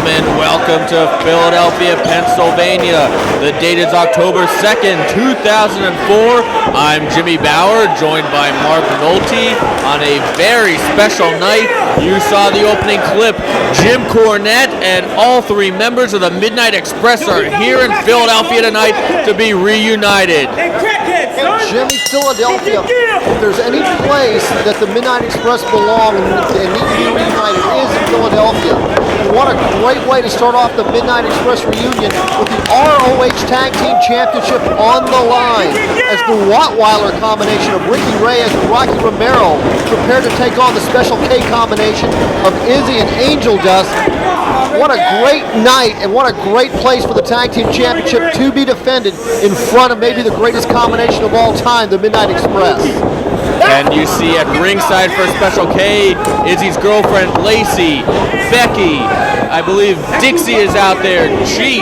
gentlemen, welcome to Philadelphia, Pennsylvania. The date is October 2nd, 2004. I'm Jimmy Bauer, joined by Mark Nolte on a very special night. You saw the opening clip. Jim Cornette and all three members of the Midnight Express are here in Philadelphia tonight to be reunited. Jimmy, Philadelphia, if there's any place that the Midnight Express belong and need to be reunited, it is in Philadelphia. And what a great way to start off the Midnight Express reunion with the ROH Tag Team Championship on the line as the Rottweiler combination of Ricky Reyes and Rocky Romero prepare to take on the Special K combination of Izzy and Angel Dust. What a great night and what a great place for the Tag Team Championship to be defended in front of maybe the greatest combination of all time, the Midnight Express. And you see at ringside for Special K, Izzy's girlfriend Lacey, Becky, I believe Dixie is out there, Cheech,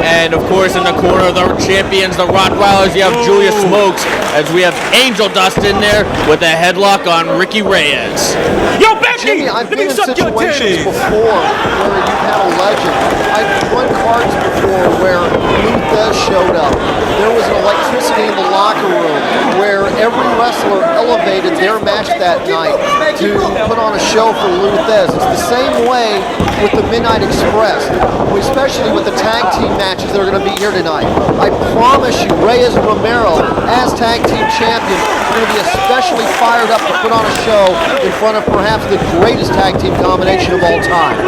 and of course in the corner of the champions, the Rottweilers, you have Julia Smokes, as we have Angel Dust in there with a headlock on Ricky Reyes. Yo, Becky! Jimmy, I've been in situations before where you've had a legend. I've run cards before where Luthez showed up. There was an electricity in the locker room where every wrestler elevated their match that night to put on a show for Luthez. It's the same way with the Midnight Express, especially with the tag team matches that are going to be here tonight. I promise you, Reyes and Romero, as tag team champions, are going to be especially fired up to put on a show in front of perhaps the greatest tag team combination of all time.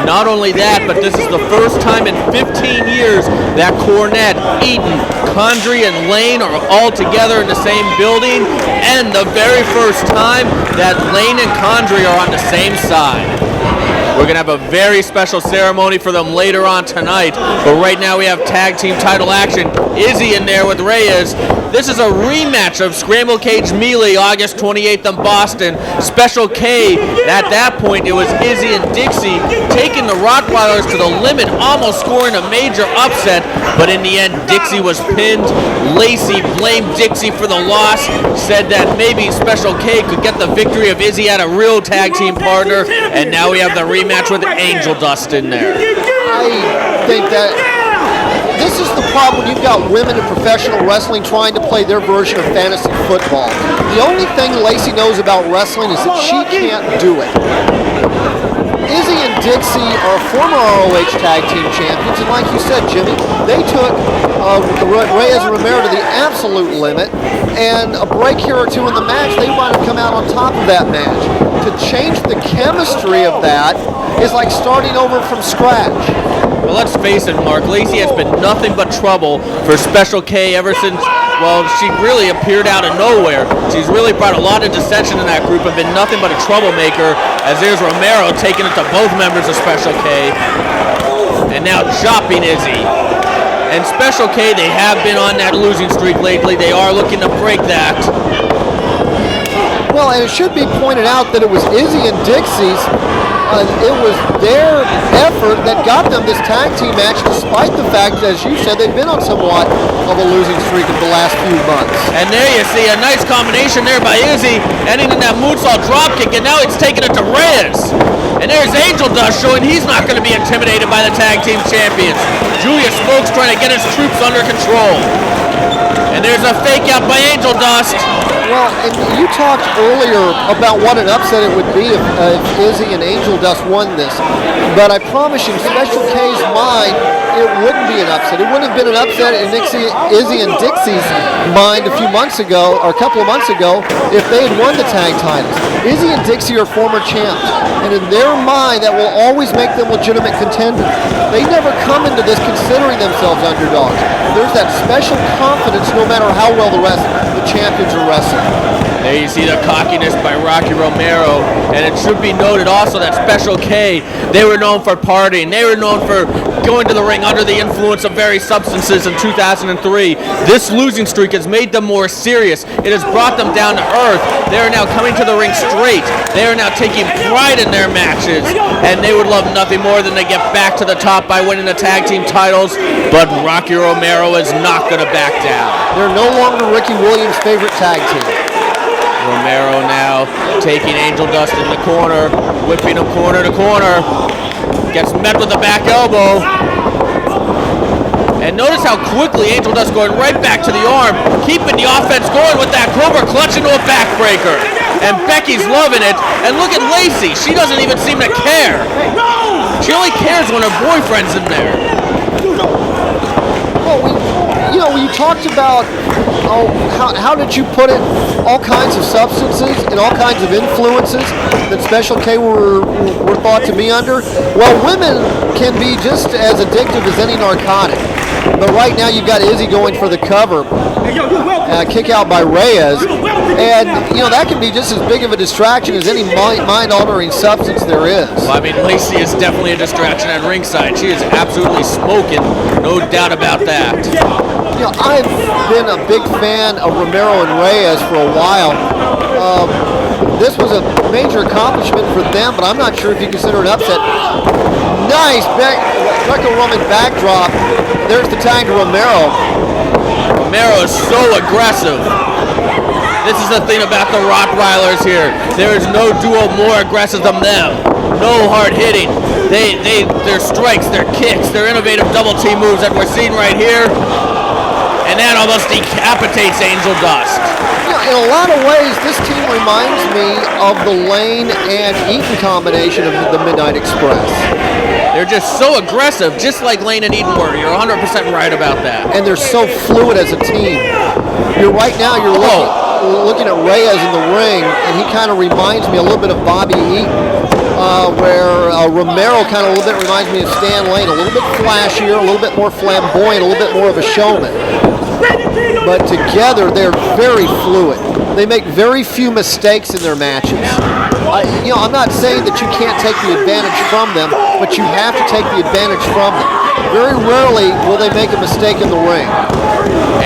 Not only that, but this is the first time in 15 years that Cornette, Eaton, Condrey, and Lane are all together in the same building, and the very first time that Lane and Condrey are on the same side. We're going to have a very special ceremony for them later on tonight, but right now we have tag team title action. Izzy in there with Reyes. This is a rematch of Scramble Cage Melee, August 28th in Boston. Special K, at that point it was Izzy and Dixie taking the Rottweilers to the limit, almost scoring a major upset, but in the end Dixie was pinned. Lacey blamed Dixie for the loss, said that maybe Special K could get the victory if Izzy had a real tag team partner, and now we have the rematch with Angel Dust in there. I think that this is the problem when you've got women in professional wrestling trying to play their version of fantasy football. The only thing Lacey knows about wrestling is that she can't do it. Izzy and Dixie are former ROH Tag Team Champions, and like you said, Jimmy, they took Reyes and Romero to the absolute limit, and a break here or two in the match, they might have come out on top of that match. To change the chemistry of that is like starting over from scratch. Well, let's face it, Mark, Lacey has been nothing but trouble for Special K ever since, well, she really appeared out of nowhere. She's really brought a lot of dissension in that group and been nothing but a troublemaker, as there's Romero taking it to both members of Special K, and now chopping Izzy. And Special K, they have been on that losing streak lately. They are looking to break that. Well, and it should be pointed out that it was Izzy and Dixie's, it was their effort that got them this tag team match, despite the fact that, as you said, they've been on somewhat of a losing streak in the last few months. And there you see a nice combination there by Izzy, ending in that moonsault dropkick, and now it's taking it to Reyes. And there's Angel Dust showing he's not going to be intimidated by the tag team champions. Julius Smokes trying to get his troops under control. And there's a fake out by Angel Dust. Well, and you talked earlier about what an upset it would be if Izzy and Angel Dust won this. But I promise you, in Special K's mind, it wouldn't be an upset. It wouldn't have been an upset in Izzy and Dixie's mind a few months ago, or a couple of months ago, if they had won the tag titles. Izzy and Dixie are former champs, and in their mind, that will always make them legitimate contenders. They never come into this considering themselves underdogs. There's that special confidence no matter how well the champions are wrestling. There you see the cockiness by Rocky Romero, and it should be noted also that Special K, they were known for partying. They were known for going to the ring under the influence of various substances in 2003. This losing streak has made them more serious. It has brought them down to earth. They are now coming to the ring straight. They are now taking pride in their matches, and they would love nothing more than to get back to the top by winning the tag team titles, but Rocky Romero is not going to back down. They're no longer Ricky Williams' favorite tag team. Romero now taking Angel Dust in the corner, whipping him corner to corner. Gets met with a back elbow. And notice how quickly Angel Dust going right back to the arm, keeping the offense going with that Cobra clutch into a backbreaker. And Becky's loving it. And look at Lacey. She doesn't even seem to care. She only cares when her boyfriend's in there. Well, we talked about how did you put it? All kinds of substances and all kinds of influences that Special K were thought to be under. Well, women can be just as addictive as any narcotic. But right now you've got Izzy going for the cover. Kick out by Reyes. And, that can be just as big of a distraction as any mind-altering substance there is. Well, I mean, Lacey is definitely a distraction at ringside. She is absolutely smoking, no doubt about that. I've been a big fan of Romero and Reyes for a while. This was a major accomplishment for them, but I'm not sure if you consider it an upset. Nice Greco-Roman backdrop. There's the tag to Romero. Romero is so aggressive. This is the thing about the Rottweilers here. There is no duo more aggressive than them. No hard hitting. Their strikes, their kicks, their innovative double team moves that we're seeing right here. And that almost decapitates Angel Dust. In a lot of ways, this team reminds me of the Lane and Eaton combination of the Midnight Express. They're just so aggressive, just like Lane and Eaton were. You're 100% right about that. And they're so fluid as a team. Right now, you're looking at Reyes in the ring, and he kind of reminds me a little bit of Bobby Eaton, where Romero kind of a little bit reminds me of Stan Lane, a little bit flashier, a little bit more flamboyant, a little bit more of a showman. But together, they're very fluid. They make very few mistakes in their matches. I'm not saying that you can't take the advantage from them, but you have to take the advantage from them. Very rarely will they make a mistake in the ring.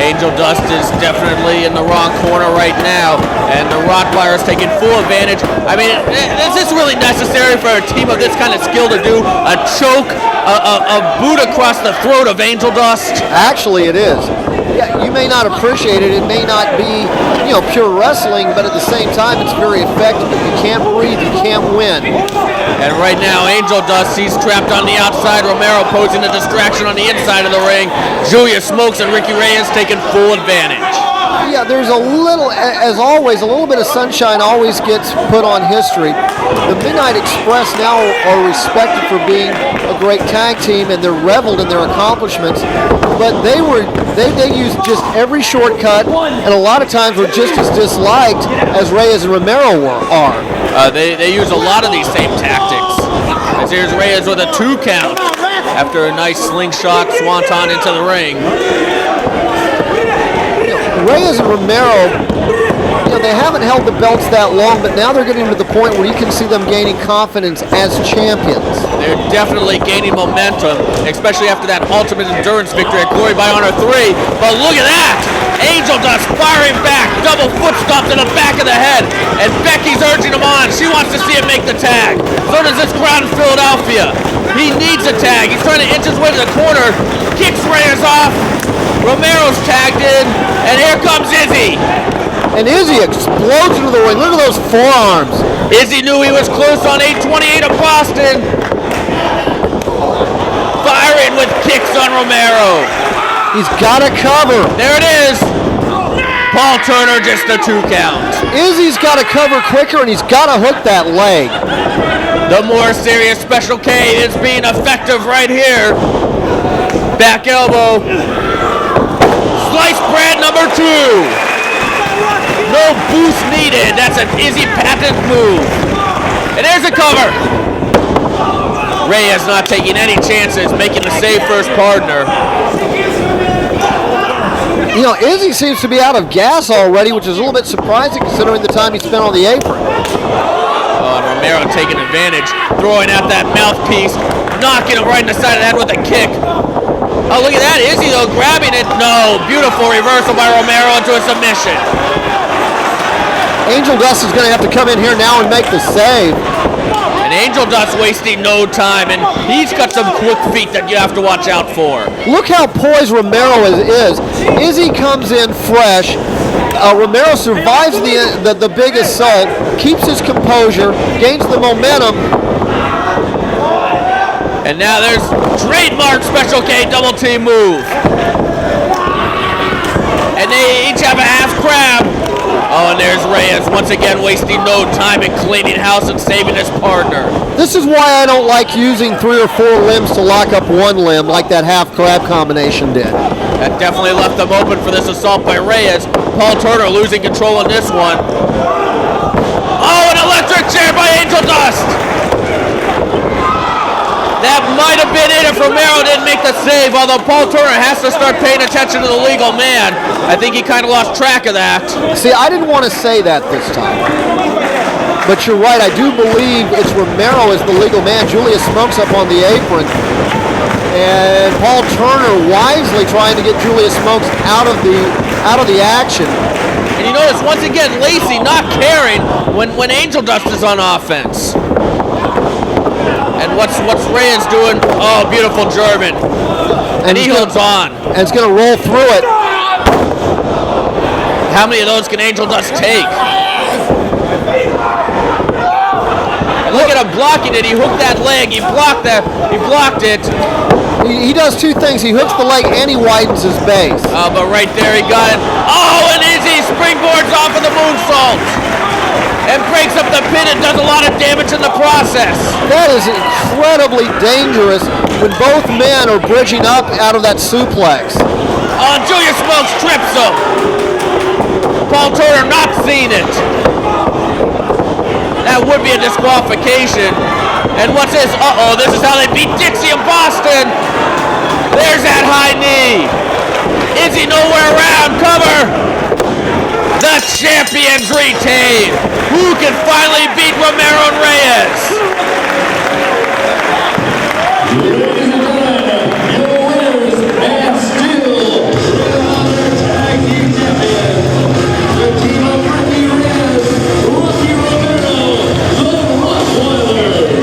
Angel Dust is definitely in the wrong corner right now, and the Rottweilers taking full advantage. I mean, is this really necessary for a team of this kind of skill to do? A choke, a boot across the throat of Angel Dust? Actually, it is. Yeah, you may not appreciate it. It may not be, pure wrestling, but at the same time, it's very effective. If you can't breathe, you can't win. And right now, Angel Dust, he's trapped on the outside. Romero posing a distraction on the inside of the ring. Julius Smokes and Ricky Reyes taking full advantage. Yeah, there's a little, as always, a little bit of sunshine always gets put on history. The Midnight Express now are respected for being a great tag team, and they're reveled in their accomplishments. But they used just every shortcut, and a lot of times were just as disliked as Reyes and Romero are. They use a lot of these same tactics. As here's Reyes with a 2 count after a nice slingshot swanton into the ring. Reyes and Romero, they haven't held the belts that long, but now they're getting to the point where you can see them gaining confidence as champions. They're definitely gaining momentum, especially after that Ultimate Endurance victory at Glory by Honor 3. But look at that! Angel Dust firing back, double foot stomp to the back of the head, and Becky's urging him on. She wants to see him make the tag. So does this crowd in Philadelphia. He needs a tag. He's trying to inch his way to the corner, kicks Reyes off. Romero's tagged in, and here comes Izzy. And Izzy explodes into the ring. Look at those forearms. Izzy knew he was close on 828 of Boston. Firing with kicks on Romero. He's got a cover. There it is. Paul Turner just a 2 count. Izzy's got to cover quicker, and he's got to hook that leg. The more serious Special K is being effective right here. Back elbow. Sliced bread number 2. No boost needed. That's an Izzy patent move. And there's a cover. Reyes not taking any chances, making the save for his partner. Izzy seems to be out of gas already, which is a little bit surprising considering the time he spent on the apron. And Romero taking advantage, throwing out that mouthpiece, knocking him right in the side of the head with a kick. Oh, look at that. Izzy, though, grabbing it. No. Beautiful reversal by Romero into a submission. Angel Dust is going to have to come in here now and make the save. And Angel Dust wasting no time, and he's got some quick feet that you have to watch out for. Look how poised Romero is. Izzy comes in fresh. Romero survives the big assault, keeps his composure, gains the momentum. And now there's trademark Special K double team move. And they each have a half crab. Oh, and there's Reyes once again wasting no time in cleaning house and saving his partner. This is why I don't like using 3 or 4 limbs to lock up one limb like that half crab combination did. That definitely left them open for this assault by Reyes. Paul Turner losing control in this one. Oh, an electric chair by Angel Dust. That might have been it if Romero didn't make the save, although Paul Turner has to start paying attention to the legal man. I think he kind of lost track of that. See, I didn't want to say that this time. But you're right, I do believe it's Romero as the legal man. Julius Smokes up on the apron. And Paul Turner wisely trying to get Julius Smokes out of the action. And you notice once again Lacey not caring when Angel Dust is on offense. And what's Reyes doing? Oh, beautiful German. And he holds on. And it's going to roll through it. How many of those can Angel Dust take? And look at him blocking it. He hooked that leg. He blocked that. He blocked it. He does 2 things. He hooks the leg and he widens his base. But right there he got it. Oh, and Izzy springboards off of the moonsault. And breaks up the pin and does a lot of damage in the process. That is incredibly dangerous when both men are bridging up out of that suplex. Oh, Julius Smokes trips him. Paul Turner not seeing it. That would be a disqualification. And what's this? Uh-oh, this is how they beat Dixie in Boston. There's that high knee. Izzy nowhere around, cover. The champions retain. Who can finally beat Romero and Reyes? Your winners and still tag team champions. The team of Ricky Reyes, Rocky Romero, the Rottweiler.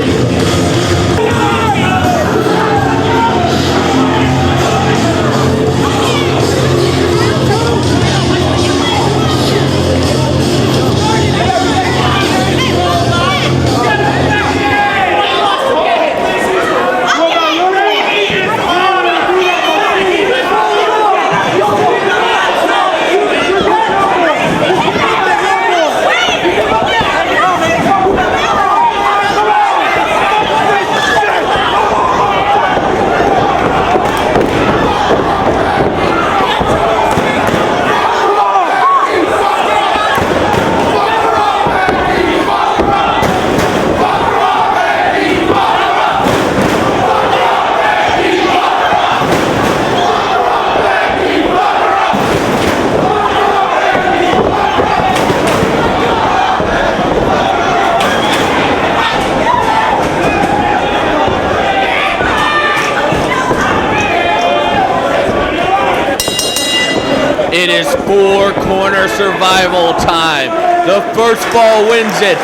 It is 4-corner survival time. The first fall wins it.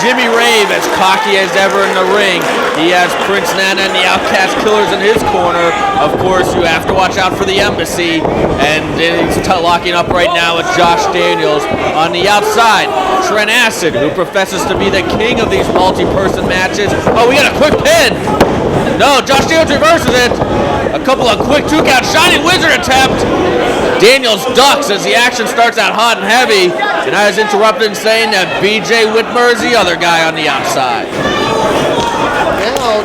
Jimmy Rave as cocky as ever in the ring. He has Prince Nana and the Outcast Killers in his corner. Of course, you have to watch out for the Embassy. And he's locking up right now with Josh Daniels. On the outside, Trent Acid, who professes to be the king of these multi-person matches. Oh, we got a quick pin. No, Josh Daniels reverses it. A couple of quick 2-count Shining Wizard attempt. Daniels ducks as the action starts out hot and heavy, and I was interrupted in saying that BJ Whitmer is the other guy on the outside.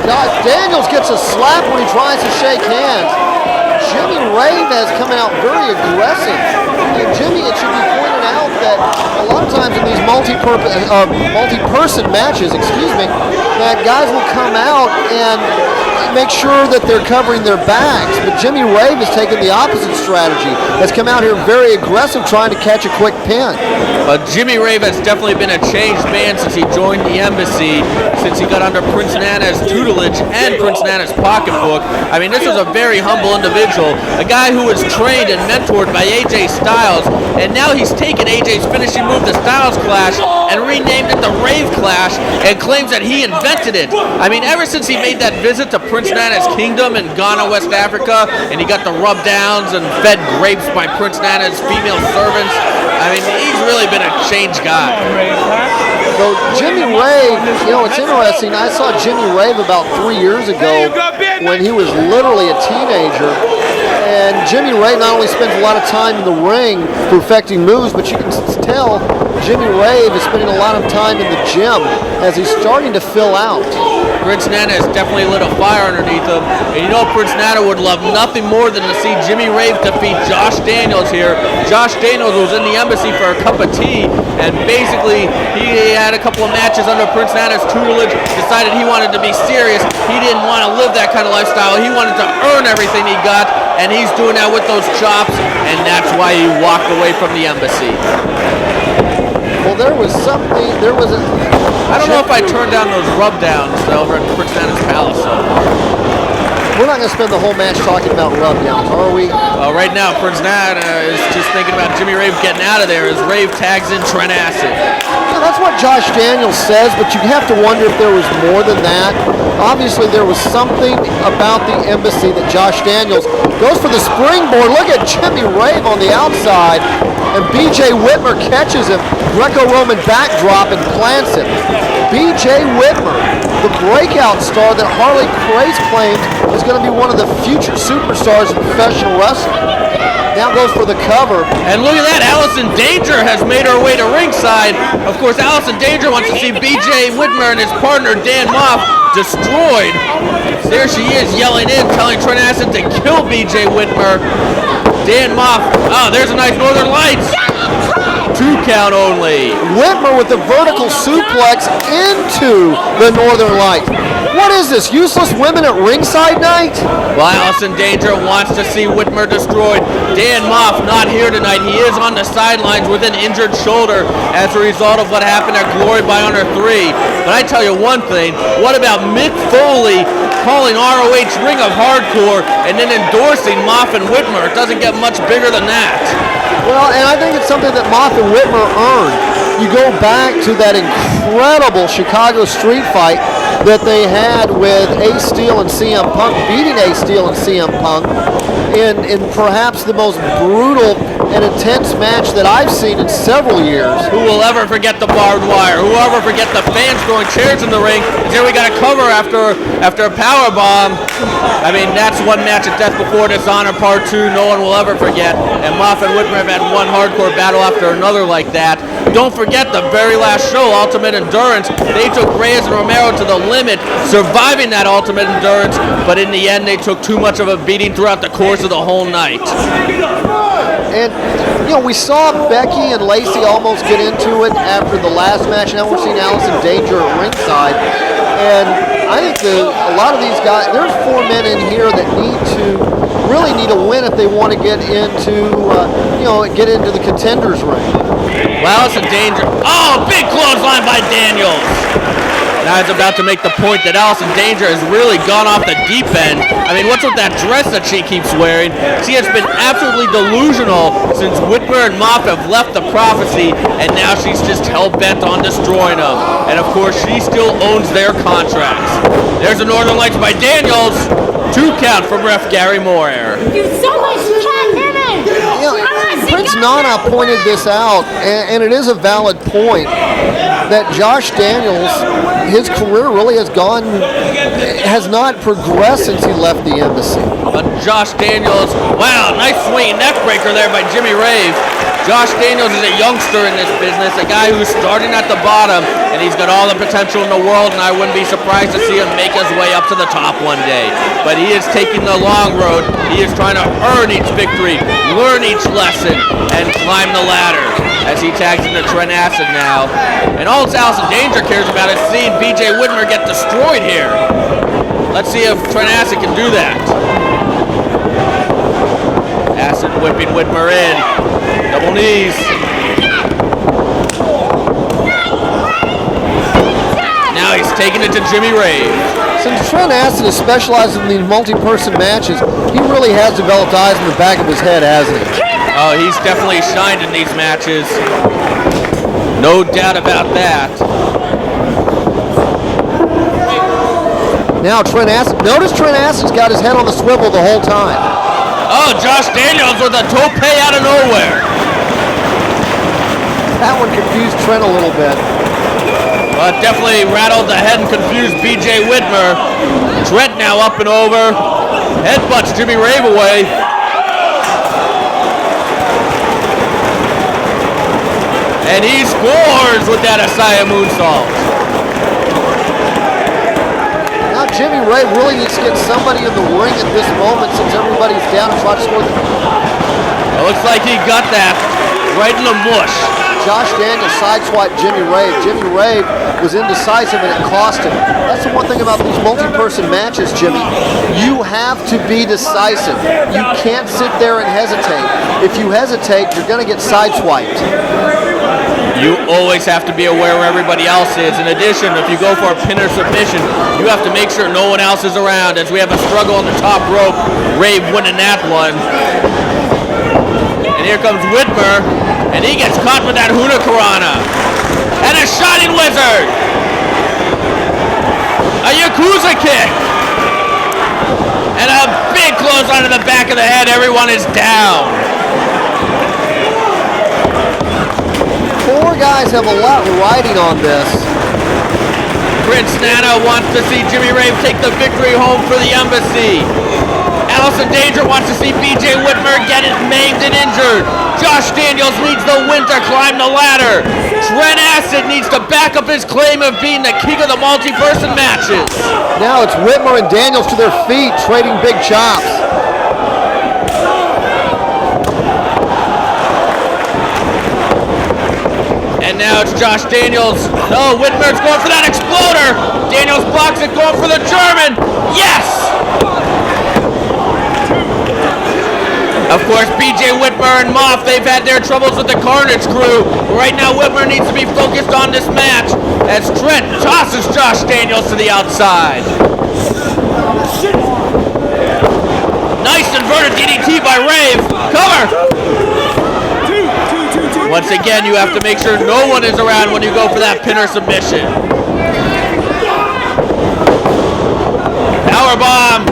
Now, Daniels gets a slap when he tries to shake hands. Jimmy Rave has come out very aggressive. And Jimmy, it should be pointed out that a lot of times in these multi-person matches, that guys will come out and make sure that they're covering their backs. But Jimmy Rave has taken the opposite strategy. Has come out here very aggressive trying to catch a quick pin. But Jimmy Rave has definitely been a changed man since he joined the Embassy, since he got under Prince Nana's tutelage and Prince Nana's pocketbook. I mean, this is a very humble individual, a guy who was trained and mentored by AJ Styles, and now he's taken AJ's finishing move, the Styles Clash, and renamed it the Rave Clash, and claims that he invented it. I mean, ever since he made that visit to Prince Prince Nana's kingdom in Ghana, West Africa, and he got the rub downs and fed grapes by Prince Nana's female servants. I mean, he's really been a changed guy. So Jimmy Rave, you know, it's interesting. I saw Jimmy Rave about 3 years ago when he was literally a teenager. And Jimmy Rave not only spends a lot of time in the ring perfecting moves, but you can tell Jimmy Rave is spending a lot of time in the gym as he's starting to fill out. Prince Nana has definitely lit a fire underneath him. And you know Prince Nana would love nothing more than to see Jimmy Rave defeat Josh Daniels here. Josh Daniels was in the embassy for a cup of tea, and basically he had a couple of matches under Prince Nana's tutelage, decided he wanted to be serious. He didn't want to live that kind of lifestyle. He wanted to earn everything he got, and he's doing that with those chops, and that's why he walked away from the embassy. Well, there was something, I don't know if I turned down those rub downs over at Prince Nana's palace. We're not going to spend the whole match talking about rub downs, are we? Right now, Prince Nana is just thinking about Jimmy Rave getting out of there as Rave tags in Trent Acid. Yeah, that's what Josh Daniels says, but you have to wonder if there was more than that. Obviously, there was something about the embassy that Josh Daniels goes for the springboard. Look at Jimmy Rave on the outside, and B.J. Whitmer catches him. Greco-Roman backdrop and plants it. B.J. Whitmer, the breakout star that Harley Craze claims is going to be one of the future superstars in professional wrestling. Now goes for the cover. And look at that, Allison Danger has made her way to ringside. Of course, Allison Danger wants to see B.J. Whitmer and his partner Dan Moff destroyed. There she is yelling in, telling Trent Acid to kill B.J. Whitmer. Dan Moff, oh, there's a nice Northern Lights. 2 count only. Whitmer with the vertical suplex into the Northern Light. What is this, useless women at ringside night? Well, Allison Danger wants to see Whitmer destroyed. Dan Moff not here tonight. He is on the sidelines with an injured shoulder as a result of what happened at Glory by Honor 3. But I tell you one thing, what about Mick Foley calling ROH Ring of Hardcore and then endorsing Moff and Whitmer? It doesn't get much bigger than that. Well, and I think it's something that Moff and Whitmer earned. You go back to that incredible Chicago street fight that they had with Ace Steel and CM Punk, beating Ace Steel and CM Punk in perhaps the most brutal and intense match that I've seen in several years. Who will ever forget the barbed wire? Who will ever forget the fans throwing chairs in the ring? Here we got a cover after a power bomb. I mean, that's one match of Death Before Dishonor Part 2 no one will ever forget. And Moff and Whitmer have had one hardcore battle after another like that. Don't forget the very last show, Ultimate Endurance. They took Reyes and Romero to the limit, surviving that Ultimate Endurance, but in the end they took too much of a beating throughout the course of the whole night. And, you know, we saw Becky and Lacey almost get into it after the last match. Now we're seeing Allison Danger at ringside. And I think a lot of these guys, there's 4 men in here that really need a win if they want to get into, get into the contenders ring. Well, Allison Danger, oh, big clothesline by Daniels. And I was about to make the point that Allison Danger has really gone off the deep end. I mean, what's with that dress that she keeps wearing? She has been absolutely delusional since Whitmer and Moff have left the prophecy, and now she's just hell-bent on destroying them. And of course, she still owns their contracts. There's the Northern Lights by Daniels. 2 count from ref Gary Moore. You so much can't hit it. Prince Nana pointed this out, and it is a valid point, that Josh Daniels, his career really has not progressed since he left the embassy. But Josh Daniels, wow, nice swinging neck breaker there by Jimmy Rave. Josh Daniels is a youngster in this business, a guy who's starting at the bottom, and he's got all the potential in the world, and I wouldn't be surprised to see him make his way up to the top one day. But he is taking the long road. He is trying to earn each victory, learn each lesson, and climb the ladder as he tags into Trent Acid now. And all Allison Danger cares about is seeing B.J. Whitmer get destroyed here. Let's see if Trent Acid can do that. Acid whipping Whitmer in. Double knees. Now he's taking it to Jimmy Rave. Since Trent Acid has specialized in these multi-person matches, he really has developed eyes in the back of his head, hasn't he? Oh, he's definitely shined in these matches. No doubt about that. Now Trent Acid. Notice Trent Acid's got his head on the swivel the whole time. Oh, Josh Daniels with a tope out of nowhere. That one confused Trent a little bit. Well, it definitely rattled the head and confused B.J. Whitmer. Trent now up and over. Headbutts Jimmy Rave away. And he scores with that Asaya moonsault. Now Jimmy Rave really needs to get somebody in the ring at this moment since everybody's down and try to score. It looks like he got that right in the mush. Josh Daniels sideswiped Jimmy Rave. Jimmy Rave was indecisive and it cost him. That's the one thing about these multi-person matches, Jimmy. You have to be decisive. You can't sit there and hesitate. If you hesitate, you're going to get sideswiped. You always have to be aware where everybody else is. In addition, if you go for a pin or submission, you have to make sure no one else is around. As we have a struggle on the top rope, Rave winning that one. And here comes Whitmer, and he gets caught with that Hurricanrana. And a Shining Wizard. A Yakuza kick. And a big clothesline to the back of the head. Everyone is down. Four guys have a lot riding on this. Prince Nana wants to see Jimmy Rave take the victory home for the Embassy. Allison Danger wants to see B.J. Whitmer get it maimed and injured. Josh Daniels needs the win to climb the ladder. Trent Acid needs to back up his claim of being the king of the multi-person matches. Now it's Whitmer and Daniels to their feet, trading big chops. And now it's Josh Daniels. No, Whitmer's going for that exploder. Daniels blocks it, going for the German. Yes! Of course, B.J. Whitmer and Moff, they've had their troubles with the Carnage crew. Right now, Whitmer needs to be focused on this match as Trent tosses Josh Daniels to the outside. Nice inverted DDT by Rave. Cover! Once again, you have to make sure no one is around when you go for that pin or submission. Powerbomb!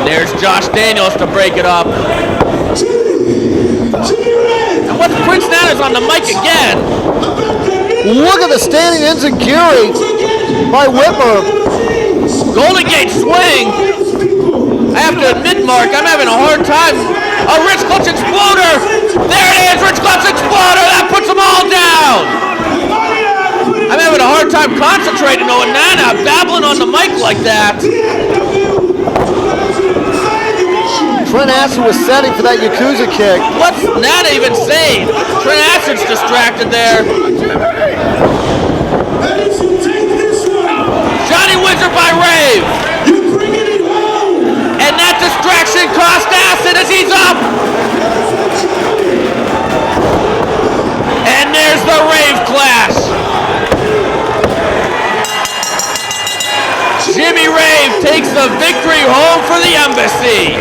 There's Josh Daniels to break it up. And what's Prince Nana's on the mic again? Look at the standing enziguri by Whitmer. Golden Gate swing. I have to admit, Mark, I'm having a hard time. A Rich Clutch Exploder. There it is, Rich Clutch Exploder. That puts them all down. I'm having a hard time concentrating on Nana babbling on the mic like that. Trent Acid was setting for that Yakuza kick. What's Nana even saying? Trent Acid's distracted there. Johnny Wizard by Rave. And that distraction cost Acid as he's up. And there's the Rave clash. Jimmy Rave takes the victory home for the Embassy.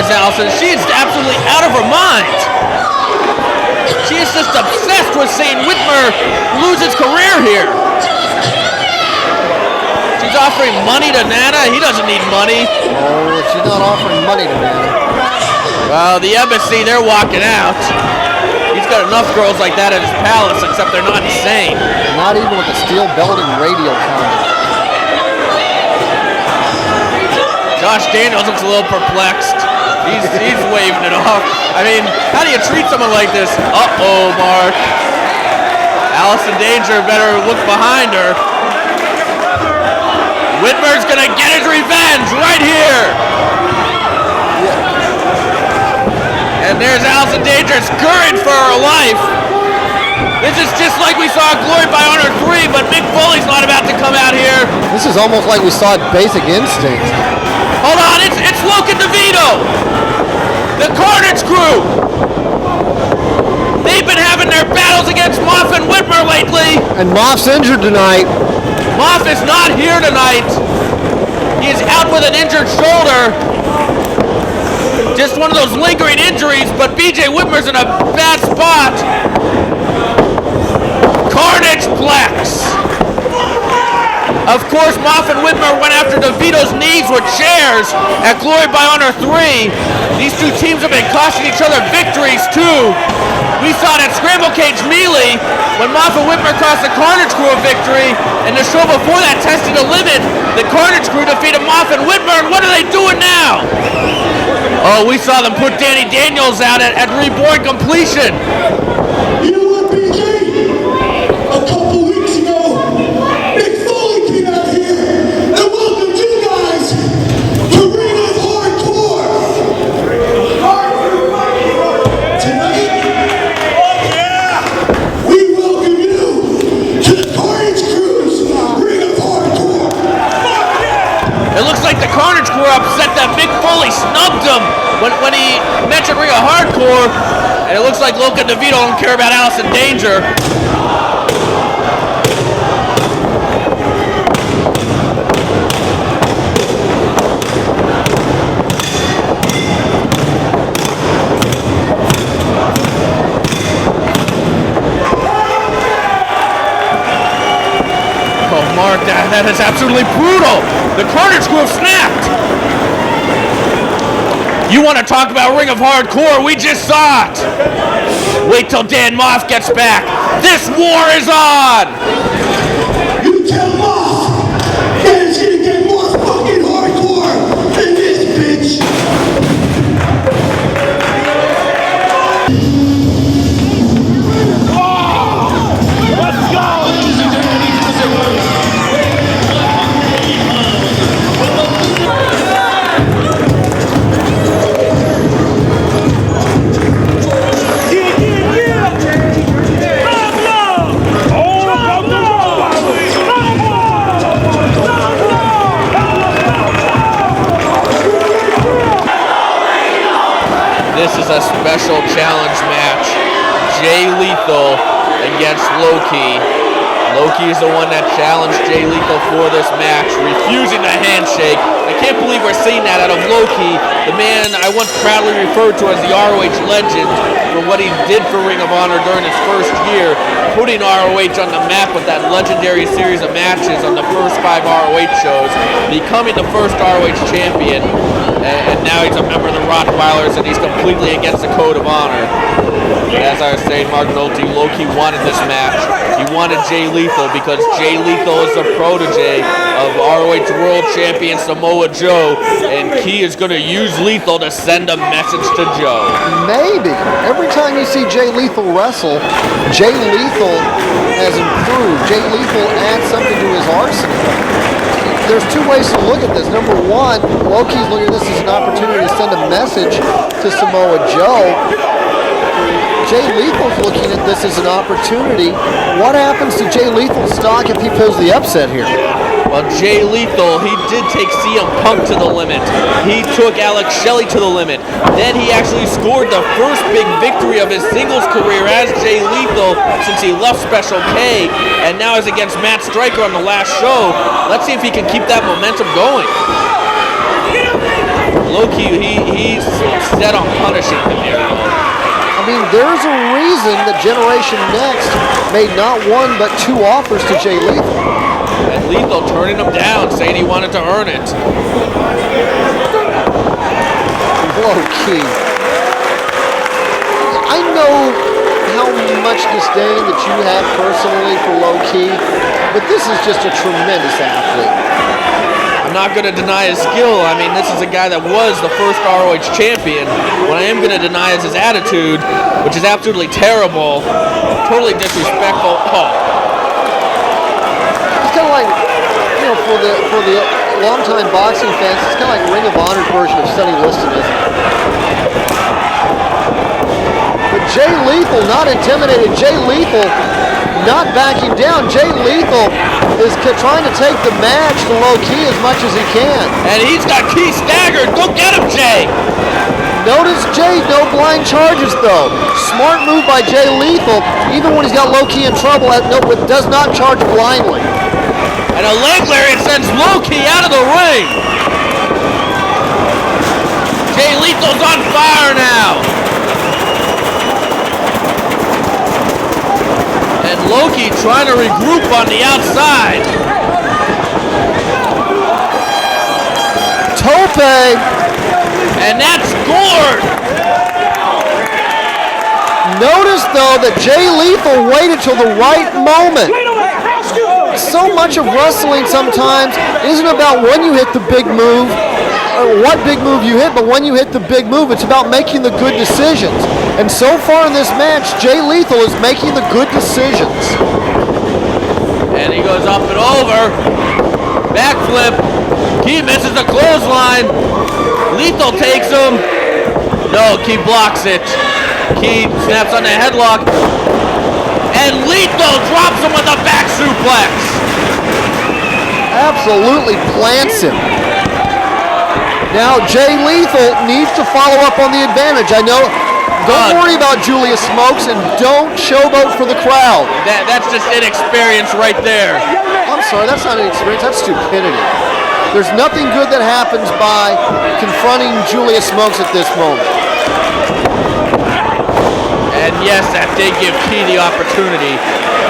Allison, she is absolutely out of her mind. She is just obsessed with seeing Whitmer lose his career here. She's offering money to Nana. He doesn't need money. Oh, she's not offering money to Nana. Well, the Embassy, they're walking out. He's got enough girls like that at his palace, except they're not insane. Not even with a steel belt and radio counter. Josh Daniels looks a little perplexed. He's waving it off. I mean, how do you treat someone like this? Uh-oh, Mark. Allison Danger better look behind her. Whitmer's gonna get his revenge right here. And there's Allison Danger scurrying for her life. This is just like we saw Glory by Honor 3, but Mick Foley's not about to come out here. This is almost like we saw Basic Instinct. Hold on, it's Luke and DeVito. The Carnage Crew. They've been having their battles against Moff and Whitmer lately. And Moff's injured tonight. Moff is not here tonight. He is out with an injured shoulder. Just one of those lingering injuries, but BJ Whitmer's in a bad spot. Carnage Plex. Of course, Moff and Whitmer went after DeVito's knees with chairs at Glory by Honor 3. These two teams have been costing each other victories too. We saw it at Scramble Cage Melee when Moff and Whitmer cost the Carnage Crew a victory, and the show before that, Testing the Limit, the Carnage Crew defeated Moff and Whitmer, and what are they doing now? Oh, we saw them put Danny Daniels out at Reborn Completion. You know what, BJ? A couple weeks ago, Mick Foley came out here and welcomed you guys to Ring of Hardcore. Tonight, we welcome you to the Carnage Crew's Ring of Hardcore. It looks like the Carnage Crew are upset that Mick Foley snubbed him when he mentioned Ring of Hardcore, and it looks like Loca DeVito don't care about Alice in Danger. Oh, Mark, that is absolutely brutal. The Carnage Crew have snapped. You want to talk about Ring of Hardcore? We just saw it. Wait till Dan Moff gets back. This war is on. You tell Moff that it's gonna get more fucking hardcore than this, bitch. This is a special challenge match. Jay Lethal against Loki. Loki is the one that challenged Jay Lethal for this match, refusing the handshake. I can't believe we're seeing that out of Loki, the man I once proudly referred to as the ROH legend for what he did for Ring of Honor during his first year, putting ROH on the map with that legendary series of matches on the first 5 ROH shows, becoming the first ROH champion, and now he's a member of the Rottweilers, and he's completely against the Code of Honor. As I was saying, Mark Nolte, Loki wanted this match. He wanted Jay Lethal because Jay Lethal is the protege of ROH World Champion Samoa Joe, and he is going to use Lethal to send a message to Joe. Maybe. Every time you see Jay Lethal wrestle, Jay Lethal has improved. Jay Lethal adds something to his arsenal. There's two ways to look at this. Number one, Loki's looking at this as an opportunity to send a message to Samoa Joe. Jay Lethal's looking at this as an opportunity. What happens to Jay Lethal's stock if he pulls the upset here? Well, Jay Lethal, he did take CM Punk to the limit. He took Alex Shelley to the limit. Then he actually scored the first big victory of his singles career as Jay Lethal since he left Special K, and now is against Matt Striker on the last show. Let's see if he can keep that momentum going. Loki, he's set on punishing him here. I mean, there's a reason that Generation Next made not one but 2 offers to Jay Lethal. And Lethal turning him down, saying he wanted to earn it. Low key. I know how much disdain that you have personally for Low Key, but this is just a tremendous athlete. I'm not going to deny his skill. I mean, this is a guy that was the first ROH champion. What I am going to deny is his attitude, which is absolutely terrible, totally disrespectful. Oh. It's kind of like, you know, for the longtime boxing fans, it's kind of like Ring of Honor's version of Sonny Liston, isn't it? But Jay Lethal not intimidated. Jay Lethal not backing down. Jay Lethal is trying to take the match to low key as much as he can. And he's got Key staggered. Go get him, Jay. Notice Jay, no blind charges though. Smart move by Jay Lethal, even when he's got low key in trouble, does not charge blindly. And a leg lariat sends Low Key out of the ring. Jay Lethal's on fire now. And Low Key trying to regroup on the outside. Tope. And that's scored. Notice though that Jay Lethal waited till the right moment. So much of wrestling sometimes isn't about when you hit the big move, or what big move you hit, but when you hit the big move, it's about making the good decisions. And so far in this match, Jay Lethal is making the good decisions. And he goes up and over. Backflip. Key misses the clothesline. Lethal takes him. No, Key blocks it. Key snaps on the headlock. And Lethal drops him with a back suplex. Absolutely plants him. Now Jay Lethal needs to follow up on the advantage. I know, don't worry about Julius Smokes and don't showboat for the crowd. That's just inexperience right there. I'm sorry, that's not inexperience, that's stupidity. There's nothing good that happens by confronting Julius Smokes at this moment. And yes, that did give Key the opportunity.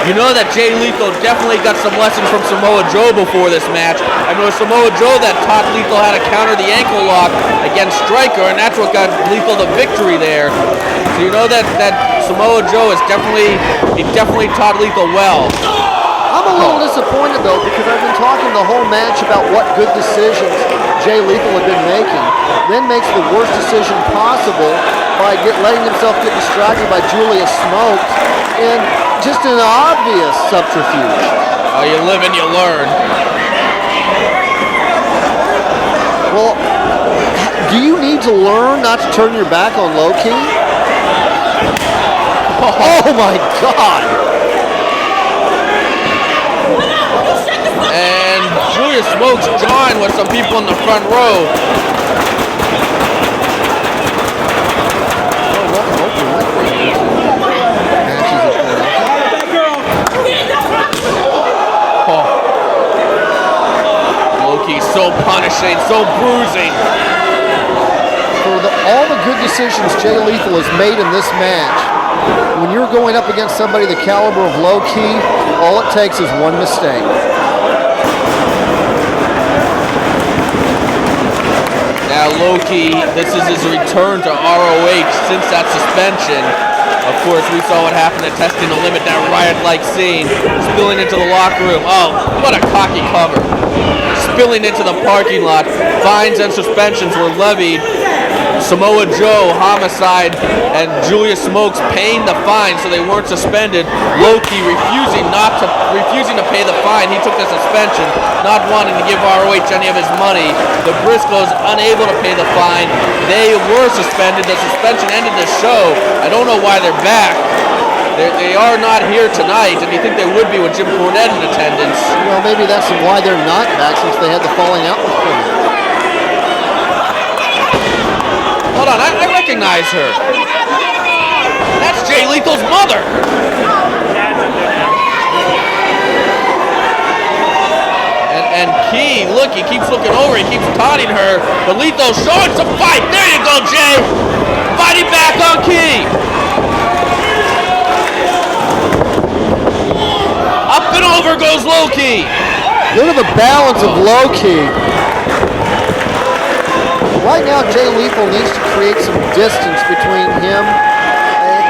You know that Jay Lethal definitely got some lessons from Samoa Joe before this match. I mean, it was Samoa Joe that taught Lethal how to counter the ankle lock against Striker, and that's what got Lethal the victory there. So you know that Samoa Joe is definitely taught Lethal well. I'm a little disappointed though, because I've been talking the whole match about what good decisions Jay Lethal had been making, then makes the worst decision possible by letting himself get distracted by Julius Smokes, and just an obvious subterfuge. Oh, you live and you learn. Well, do you need to learn not to turn your back on Low Key? Oh my God! And Julius Smokes joined with some people in the front row. Low-key so punishing, so bruising. For all the good decisions Jay Lethal has made in this match, when you're going up against somebody the caliber of Low Key, all it takes is one mistake. Now Low Key, this is his return to ROH since that suspension. Of course, we saw what happened at Testing the Limit, that riot-like scene, spilling into the locker room. Oh, what a cocky cover. Spilling into the parking lot. Fines and suspensions were levied. Samoa Joe, Homicide, and Julius Smokes paying the fine so they weren't suspended. Low Key refusing to pay the fine. He took the suspension, not wanting to give ROH any of his money. The Briscoes unable to pay the fine. They were suspended. The suspension ended the show. I don't know why they're back. They are not here tonight, and you think they would be with Jim Cornette in attendance. Well, maybe that's why they're not back, since they had the falling out with Cornette. Hold on, I recognize her. That's Jay Lethal's mother. And Key, look, he keeps looking over, he keeps taunting her, but Lethal's showing some fight. There you go, Jay. Fighting back on Key. Up and over goes Low Key. Look at the balance of Low Key. Right now, Jay Lethal needs to create some distance between him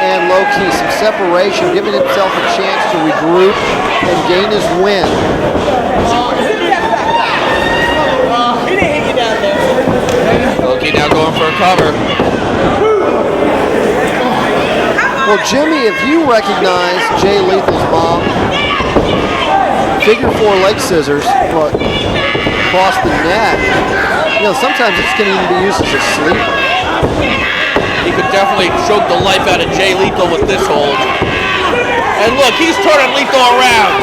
and Low Key, some separation, giving himself a chance to regroup and gain his win. Low Key now going for a cover. Well, Jimmy, if you recognize Jay Lethal's mom, figure 4 leg scissors across the neck. You know, sometimes this can even be used as a sleeper. He could definitely choke the life out of Jay Lethal with this hold. And look, he's turning Lethal around.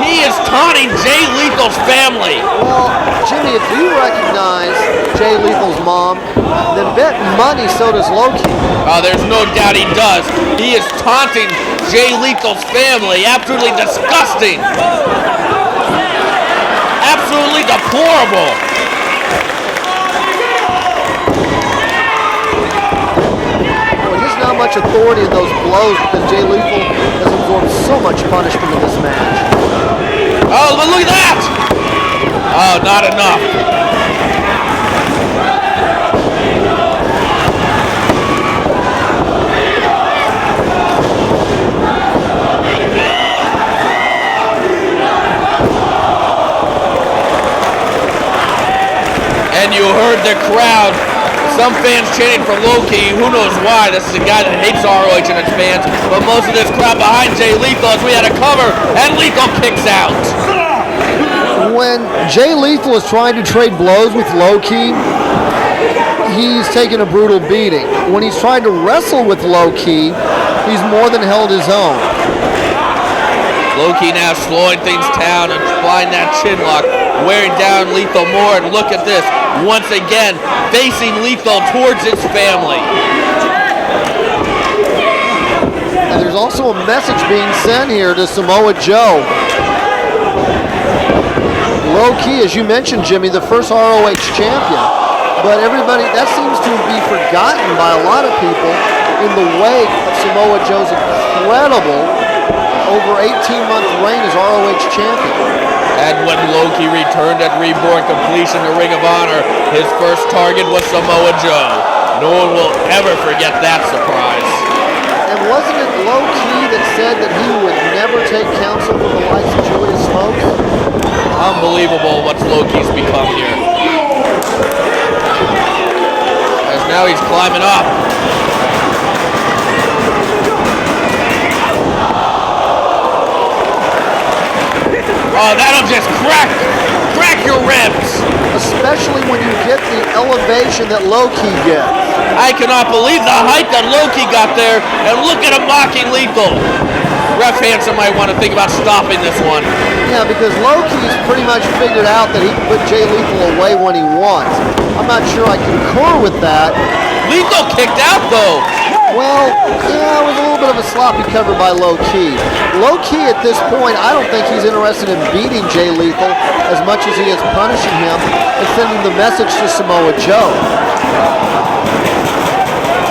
He is taunting Jay Lethal's family. Well, Jimmy, if you recognize Jay Lethal's mom, then bet money so does Loki. There's no doubt he does. He is taunting Jay Lethal's family. Absolutely disgusting. Absolutely deplorable. Well, there's not much authority in those blows because Jay Lethal has absorbed so much punishment in this match. Oh, but look at that! Oh, not enough. And you heard the crowd. Some fans chanting for Loki. Who knows why? This is a guy that hates ROH and its fans. But most of this crowd behind Jay Lethal as we had a cover. And Lethal kicks out. When Jay Lethal is trying to trade blows with Loki, he's taking a brutal beating. When he's trying to wrestle with Loki, he's more than held his own. Loki now slowing things down and applying that chin lock, wearing down Lethal more. And look at this, once again, facing Lethal towards his family. And there's also a message being sent here to Samoa Joe. Low-key, as you mentioned, Jimmy, the first ROH champion. But everybody, that seems to be forgotten by a lot of people in the wake of Samoa Joe's incredible over 18-month reign as ROH champion. And when Loki returned at Reborn Completion to Ring of Honor, his first target was Samoa Joe. No one will ever forget that surprise. And wasn't it Low-key that said that he would never take counsel from the likes of Julius Smokes? Unbelievable what Loki's become here. As now he's climbing up. Oh, that'll just crack your ribs. Especially when you get the elevation that Loki gets. I cannot believe the height that Loki got there, and look at him mocking Lethal. Ref Hansen might want to think about stopping this one. Yeah, because Loki's pretty much figured out that he can put Jay Lethal away when he wants. I'm not sure I concur with that. Lethal kicked out, though. Well, yeah, it was a little bit of a sloppy cover by Low-key. Low-key at this point, I don't think he's interested in beating Jay Lethal as much as he is punishing him and sending the message to Samoa Joe.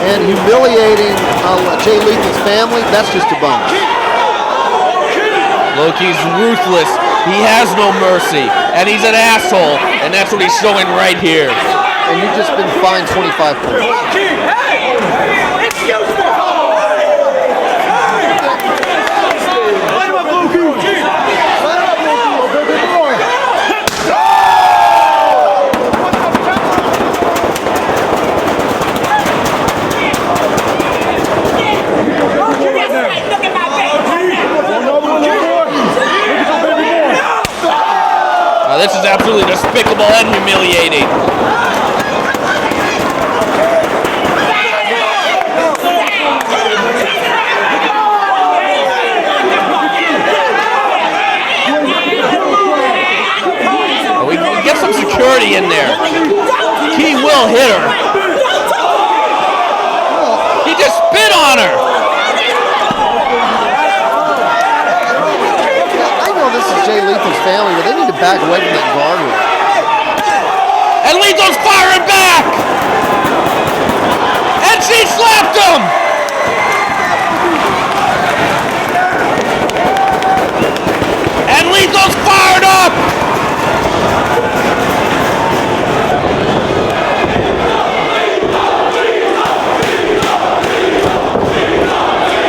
And humiliating Jay Lethal's family, that's just a bunch. Loki's ruthless. He has no mercy. And he's an asshole. And that's what he's showing right here. And you've just been fined 25 points. This is absolutely despicable and humiliating. We get some security in there. He will hit her. He just spit on her. Jay Lethal's family, but they need to back away from that guardrail. And Lethal's firing back! And she slapped him! And Lethal's fired up!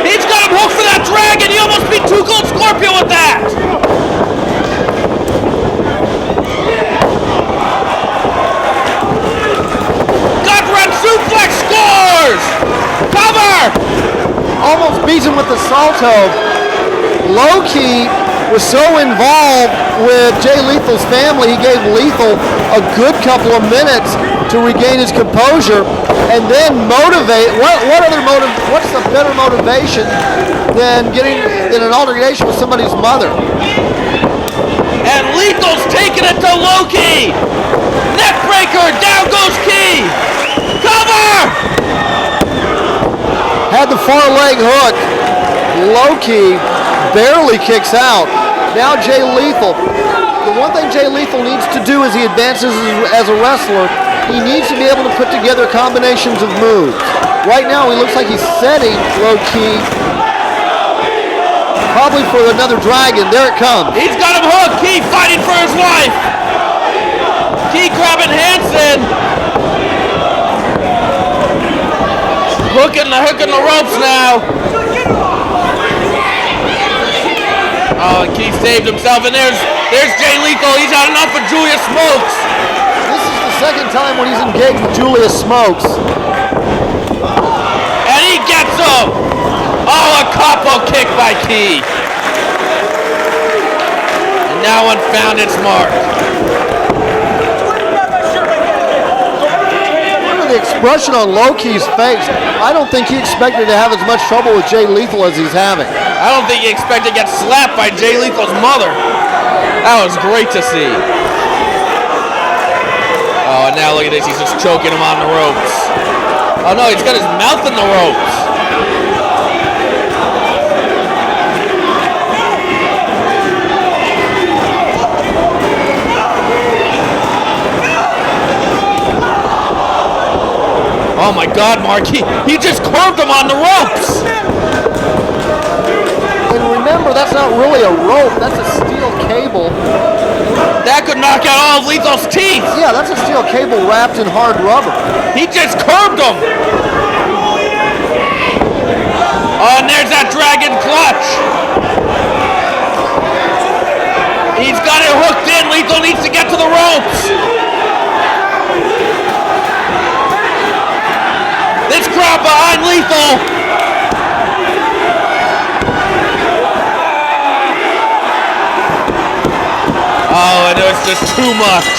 He's got him hooked for that dragon! He almost beat Two Gold Scorpion with that! Suplex scores! Cover! Almost beats him with the salto. Low-key was so involved with Jay Lethal's family, he gave Lethal a good couple of minutes to regain his composure. and then motivate. What's the better motivation than getting in an altercation with somebody's mother? And Lethal's taking it to Loki. Neckbreaker, down goes Key. Cover! Had the far leg hook. Loki barely kicks out. Now Jay Lethal. The one thing Jay Lethal needs to do as he advances as a wrestler, he needs to be able to put together combinations of moves. Right now, he looks like he's setting low-key, probably for another dragon. There it comes. He's got him hooked. Key fighting for his life. Key grabbing Hansen. Hooking the ropes now. Oh, and Key saved himself, and there's Jay Lethal. He's had enough of Julius Smokes. This is the second time when he's engaged with Julius Smokes. And he gets him. Oh, a capo kick by Key. And now one found its mark. Look at the expression on Loki's face. I don't think he expected to have as much trouble with Jay Lethal as he's having. I don't think he expected to get slapped by Jay Lethal's mother. That was great to see. Oh, and now look at this. He's just choking him on the ropes. Oh, no, he's got his mouth in the ropes. Oh, my God, Mark. He just curved him on the ropes. And remember, that's not really a rope. That's a steel cable. That could knock out all of Lethal's teeth. Yeah, that's a steel cable wrapped in hard rubber. He just curved him. Oh, and there's that dragon clutch. He's got it hooked in. Lethal needs to get to the ropes. This crowd behind Lethal. Oh, and it was just too much.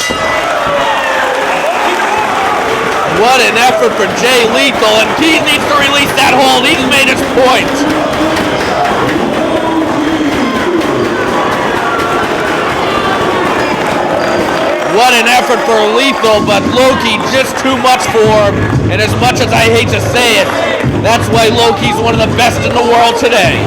What an effort for Jay Lethal, and he needs to release that hold. He's made his point. What an effort for Lethal, but Loki just too much for him. And as much as I hate to say it, that's why Loki's one of the best in the world today.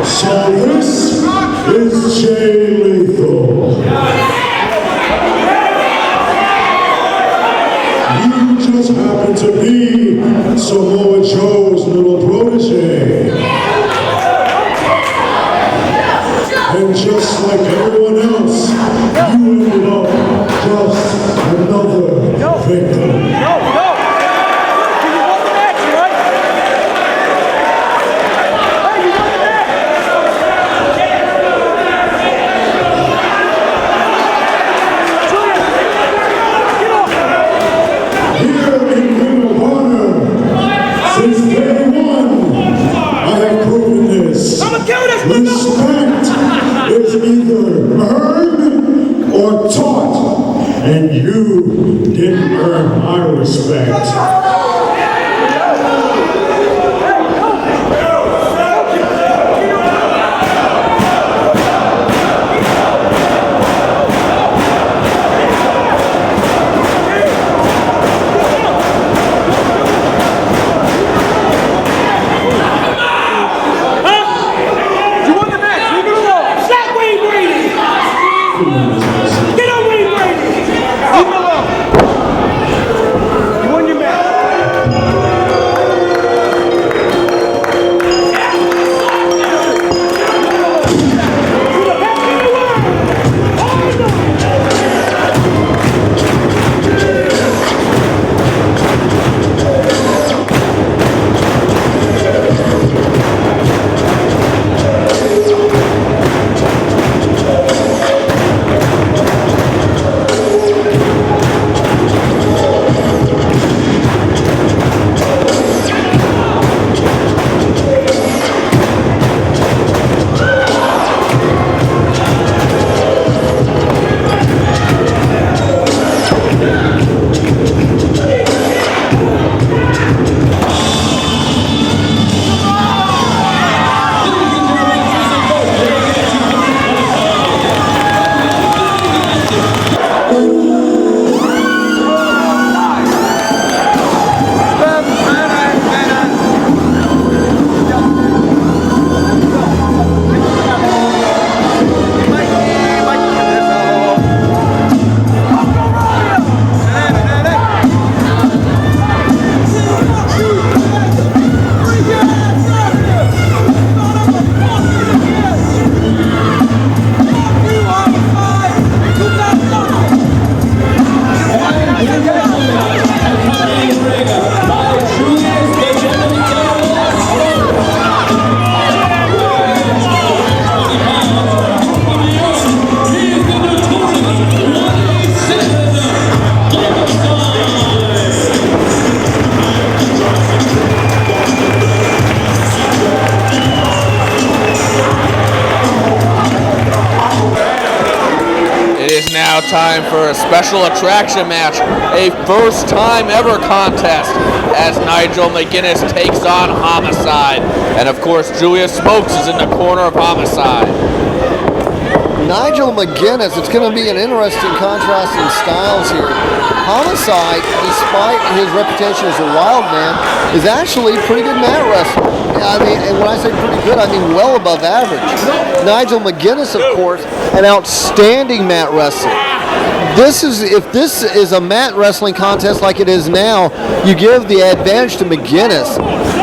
So this is Jay Lethal. You just happen to be Samoa Joe's little protege. And just like everyone else, you ended up just another victim. Respect is either earned or taught, and you didn't earn my respect. Get away, Brady! Leave him alone! You won your match. now time for a special attraction match, a first time ever contest as Nigel McGuinness takes on Homicide. And of course, Julius Smokes is in the corner of Homicide. Nigel McGuinness, it's going to be an interesting contrast in styles here. Homicide, despite his reputation as a wild man, is actually a pretty good mat wrestler. I mean, and when I say pretty good, I mean well above average. Nigel McGuinness, of course, an outstanding mat wrestler. If this is a mat wrestling contest like it is now, you give the advantage to McGuinness.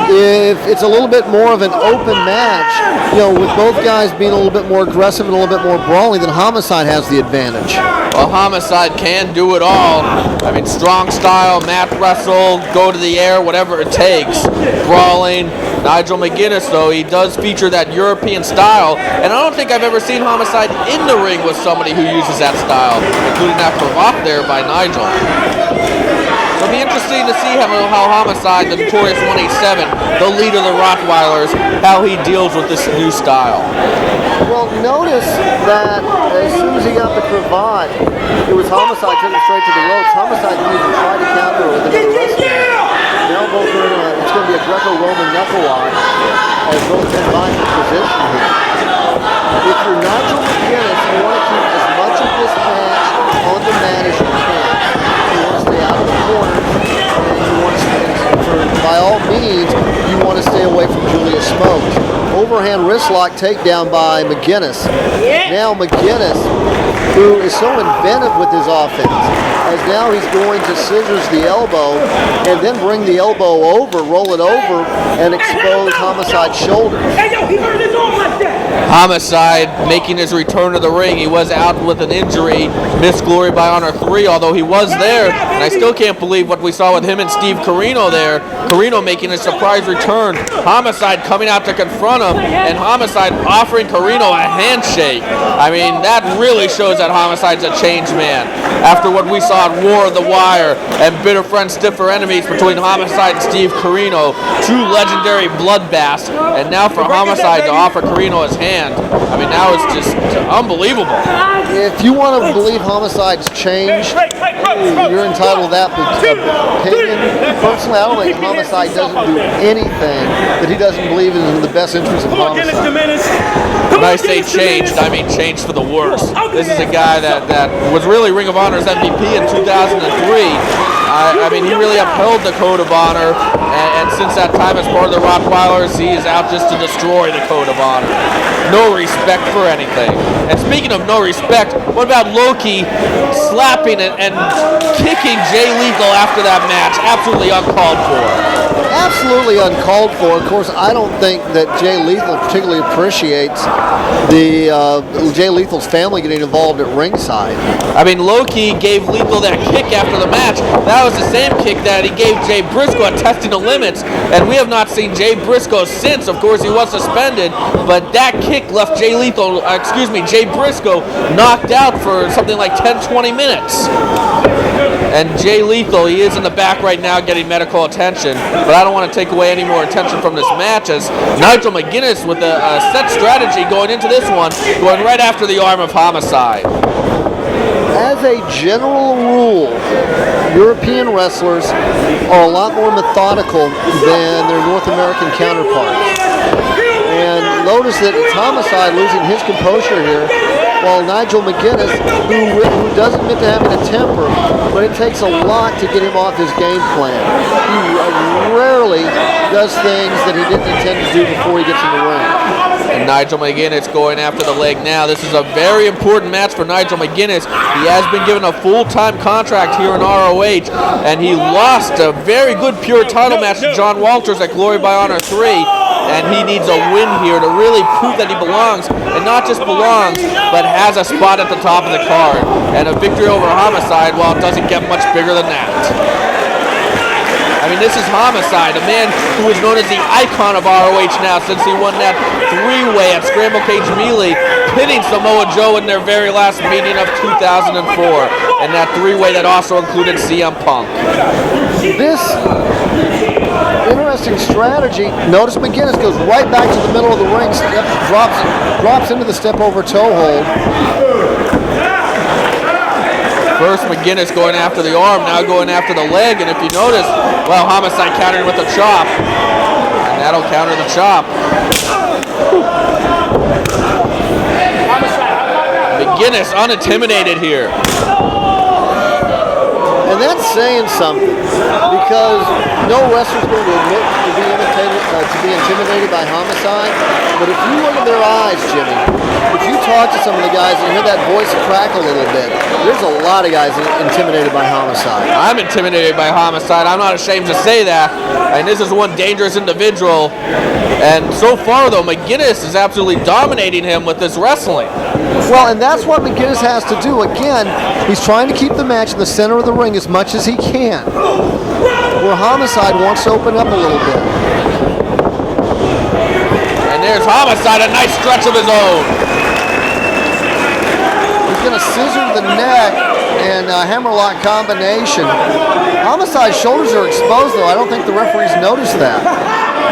If it's a little bit more of an open match, with both guys being a little bit more aggressive and a little bit more brawling, then Homicide has the advantage. Well, Homicide can do it all. I mean, strong style, mat wrestle, go to the air, whatever it takes. Brawling. Nigel McGuinness, though, he does feature that European style, and I don't think I've ever seen Homicide in the ring with somebody who uses that style, including that cravat there by Nigel. It'll be interesting to see how Homicide, the notorious 187, the leader of the Rottweilers, how he deals with this new style. Well, notice that as soon as he got the cravat, it was Homicide taking straight to the ropes. Homicide didn't even try to counter with another wrestler. Now both are it's going to be a Greco-Roman knuckle lock as both combine the position here. If you're Nigel McGuinness, you want to keep as much of this match on the mat as you can. You want to stay out of the corners, and you want to stay, by all means, you want to stay away from Julius Smokes. Overhand wrist lock takedown by McGuinness. Now McGuinness, who is so inventive with his offense, as now he's going to scissors the elbow and then bring the elbow over, roll it over, and expose Homicide's shoulders. Homicide making his return to the ring. He was out with an injury, missed Glory by Honor 3, although he was there, and I still can't believe what we saw with him and Steve Carino there. Carino making a surprise return. Homicide coming out to confront him, and Homicide offering Carino a handshake. I mean, that really shows that Homicide's a changed man. After what we saw at War of the Wire and Bitter Friends, Stiffer Enemies between Homicide and Steve Carino, two legendary bloodbaths, and now for Homicide to offer Carino his hand, I mean, now it's just unbelievable. If you want to believe Homicide's changed, you're entitled to that opinion. Personally, I don't think Homicide doesn't do anything that he doesn't believe is in the best interest of Homicide. When I say changed, I mean changed for the worse. This is a guy that was really Ring of Honor's MVP in 2003. I mean, he really upheld the Code of Honor, and since that time as part of the Rottweilers, he is out just to destroy the Code of Honor. No respect for anything. And speaking of no respect, what about Loki slapping and kicking Jay Lethal after that match? Absolutely uncalled for. Absolutely uncalled for. Of course, I don't think that Jay Lethal particularly appreciates the Jay Lethal's family getting involved at ringside. I mean, Loki gave Lethal that kick after the match. That was the same kick that he gave Jay Briscoe at Testing the Limits, and we have not seen Jay Briscoe since. Of course, he was suspended, but that kick left Jay Briscoe knocked out for something like 10-20 minutes. And Jay Lethal, he is in the back right now getting medical attention, but I don't want to take away any more attention from this match as Nigel McGuinness with a set strategy going into this one, going right after the arm of Homicide. As a general rule, European wrestlers are a lot more methodical than their North American counterparts. And notice that it's Homicide losing his composure here, while Nigel McGuinness, who doesn't admit to having a temper, but it takes a lot to get him off his game plan. He rarely does things that he didn't intend to do before he gets in the ring. And Nigel McGuinness going after the leg now. This is a very important match for Nigel McGuinness. He has been given a full-time contract here in ROH, and he lost a very good pure title match to John Walters at Glory by Honor 3. And he needs a win here to really prove that he belongs, and not just belongs, but has a spot at the top of the card. And a victory over Homicide, well, it doesn't get much bigger than that. I mean, this is Homicide, a man who is known as the icon of ROH now since he won that three-way at Scramble Cage Melee, pinning Samoa Joe in their very last meeting of 2004. And that three-way that also included CM Punk. This interesting strategy. Notice McGuinness goes right back to the middle of the ring, drops into the step over toe hold. First McGinnis going after the arm, now going after the leg, and if you notice, well, Homicide countered with a chop, and that'll counter the chop. McGinnis unintimidated here. And that's saying something, because no wrestler's going to admit to be intimidated by Homicide. But if you look at their eyes, Jimmy, if you talk to some of the guys and hear that voice crack a little bit, there's a lot of guys intimidated by Homicide. I'm intimidated by Homicide. I'm not ashamed to say that. And this is one dangerous individual. And so far, though, McGinnis is absolutely dominating him with this wrestling. Well, and that's what McGinnis has to do. Again, he's trying to keep the match in the center of the ring as much as he can, where Homicide wants to open up a little bit. And there's Homicide, a nice stretch of his own. He's going to scissor the neck and hammerlock combination. Homicide's shoulders are exposed, though. I don't think the referees noticed that.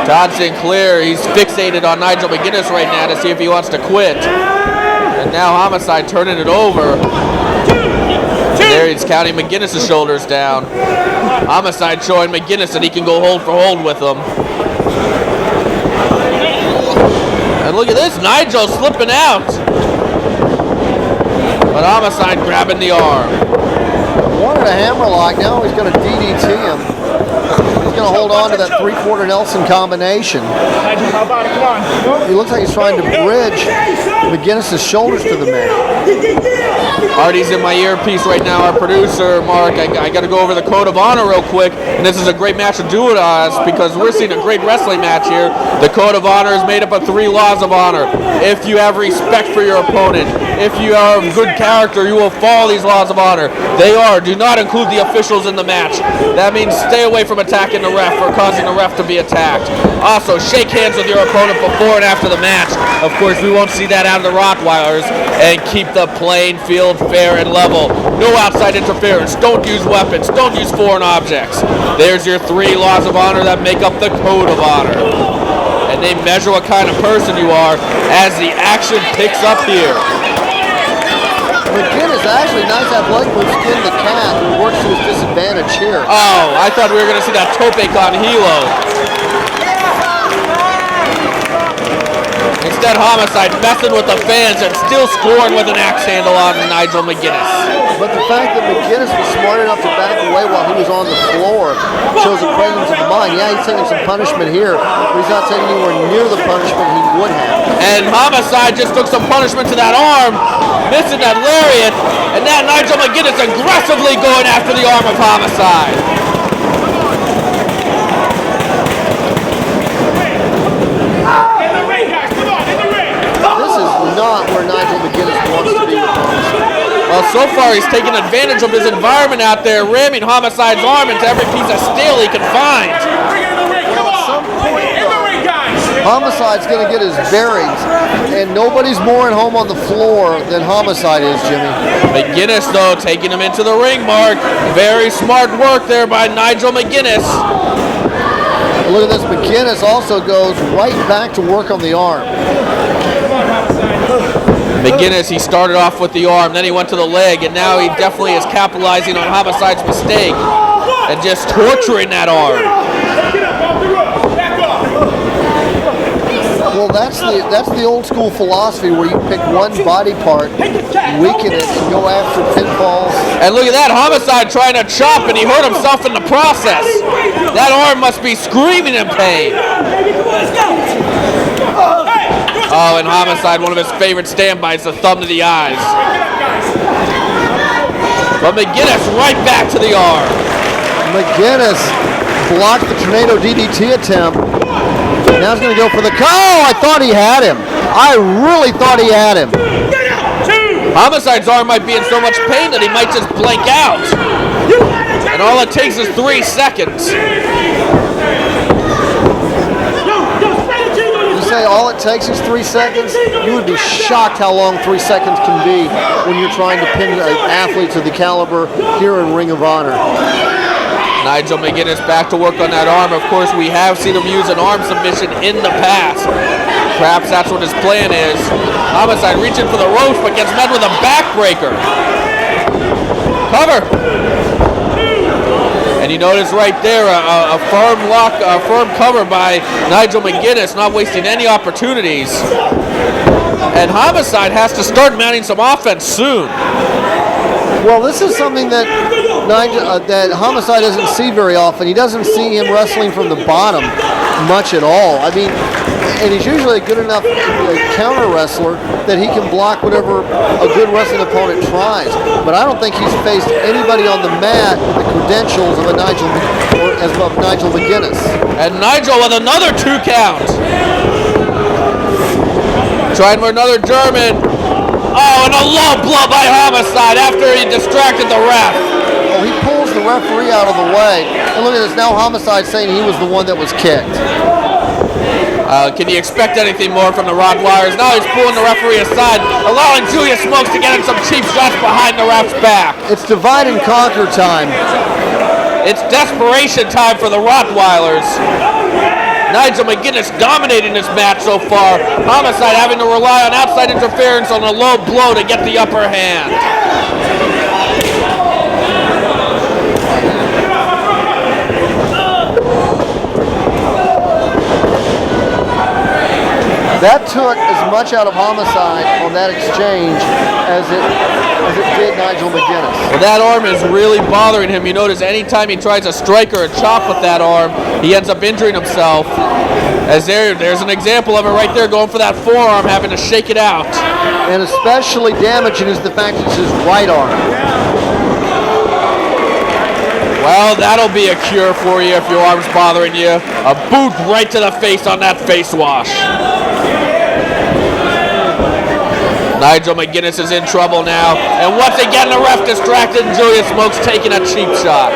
Todd Sinclair, he's fixated on Nigel McGinnis right now to see if he wants to quit. And now Homicide turning it over. There he's counting McGinnis' shoulders down. Homicide showing McGinnis that he can go hold for hold with him. And look at this, Nigel slipping out. But Homicide grabbing the arm. Wanted a hammerlock, now he's going to DDT him. He's going to hold on to that three-quarter Nelson combination. He looks like he's trying to bridge McGinnis' shoulders to the mat. Artie's in my earpiece right now, our producer, Mark. I got to go over the Code of Honor real quick. And this is a great match to do it us because we're seeing a great wrestling match here. The Code of Honor is made up of 3 laws of honor. If you have respect for your opponent, if you are of good character, you will follow these laws of honor. They do not include the officials in the match. That means stay away from attacking the ref or causing the ref to be attacked. Also, shake hands with your opponent before and after the match. Of course, we won't see that out of the Rottweilers. And keep the playing field fair and level. No outside interference. Don't use weapons. Don't use foreign objects. There's your 3 laws of honor that make up the Code of Honor. And they measure what kind of person you are as the action picks up here. McGinnis actually nice athletic move, skin the cat, who works to his disadvantage here. Oh, I thought we were going to see that tope con hilo. Instead, Homicide messing with the fans and still scoring with an axe handle on Nigel McGinnis. But the fact that McGinnis was smart enough to back away while he was on the floor shows a presence of mind. Yeah, he's taking some punishment here, but he's not taking anywhere near the punishment he would have. And Homicide just took some punishment to that arm, missing that lariat, and now Nigel McGinnis aggressively going after the arm of Homicide. Not where Nigel McGinnis wants to be with Homicide. Well, so far he's taking advantage of his environment out there, ramming Homicide's arm into every piece of steel he can find. Well, at some point, Homicide's going to get his bearings, and nobody's more at home on the floor than Homicide is, Jimmy. McGinnis, though, taking him into the ring, Mark. Very smart work there by Nigel McGinnis. And look at this, McGinnis also goes right back to work on the arm. McGinnis, he started off with the arm, then he went to the leg, and now he definitely is capitalizing on Homicide's mistake and just torturing that arm. Well, that's the old school philosophy where you pick one body part, weaken it, and go after pinfalls. And look at that, Homicide trying to chop, and he hurt himself in the process. That arm must be screaming in pain. Oh, and Homicide, one of his favorite standbys, the thumb to the eyes. But McGinnis right back to the arm. McGinnis blocked the tornado DDT attempt. Now he's going to go for the... Oh, I thought he had him. I really thought he had him. Homicide's arm might be in so much pain that he might just blank out. And all it takes is 3 seconds. All it takes is 3 seconds. You would be shocked how long 3 seconds can be when you're trying to pin an athlete to the caliber here in Ring of Honor. Nigel McGinnis back to work on that arm. Of course, we have seen him use an arm submission in the past. Perhaps that's what his plan is. Homicide reaching for the ropes, but gets met with a backbreaker. Cover. And you notice right there a firm lock, a firm cover by Nigel McGuinness, not wasting any opportunities. And Homicide has to start mounting some offense soon. Well, this is something that that Homicide doesn't see very often. He doesn't see him wrestling from the bottom much at all. I mean, and he's usually a good enough counter wrestler that he can block whatever a good wrestling opponent tries. But I don't think he's faced anybody on the mat with the credentials of a Nigel McGuinness. And Nigel with another 2 count. Trying for another German. Oh, and a low blow by Homicide after he distracted the ref. Oh, he pulls the referee out of the way. And look at this, now Homicide saying he was the one that was kicked. Can you expect anything more from the Rottweilers? Now he's pulling the referee aside, allowing Julius Smokes to get in some cheap shots behind the ref's back. It's divide and conquer time. It's desperation time for the Rottweilers. Nigel McGuinness dominating this match so far. Homicide having to rely on outside interference on a low blow to get the upper hand. That took as much out of Homicide on that exchange as it did Nigel McGuinness. Well, that arm is really bothering him. You notice anytime he tries a strike or a chop with that arm, he ends up injuring himself. As there's an example of it right there, going for that forearm, having to shake it out. And especially damaging is the fact it's his right arm. Well, that'll be a cure for you if your arm's bothering you. A boot right to the face on that face wash. Nigel McGuinness is in trouble now. And once again, the ref distracted, and Julius Smokes taking a cheap shot.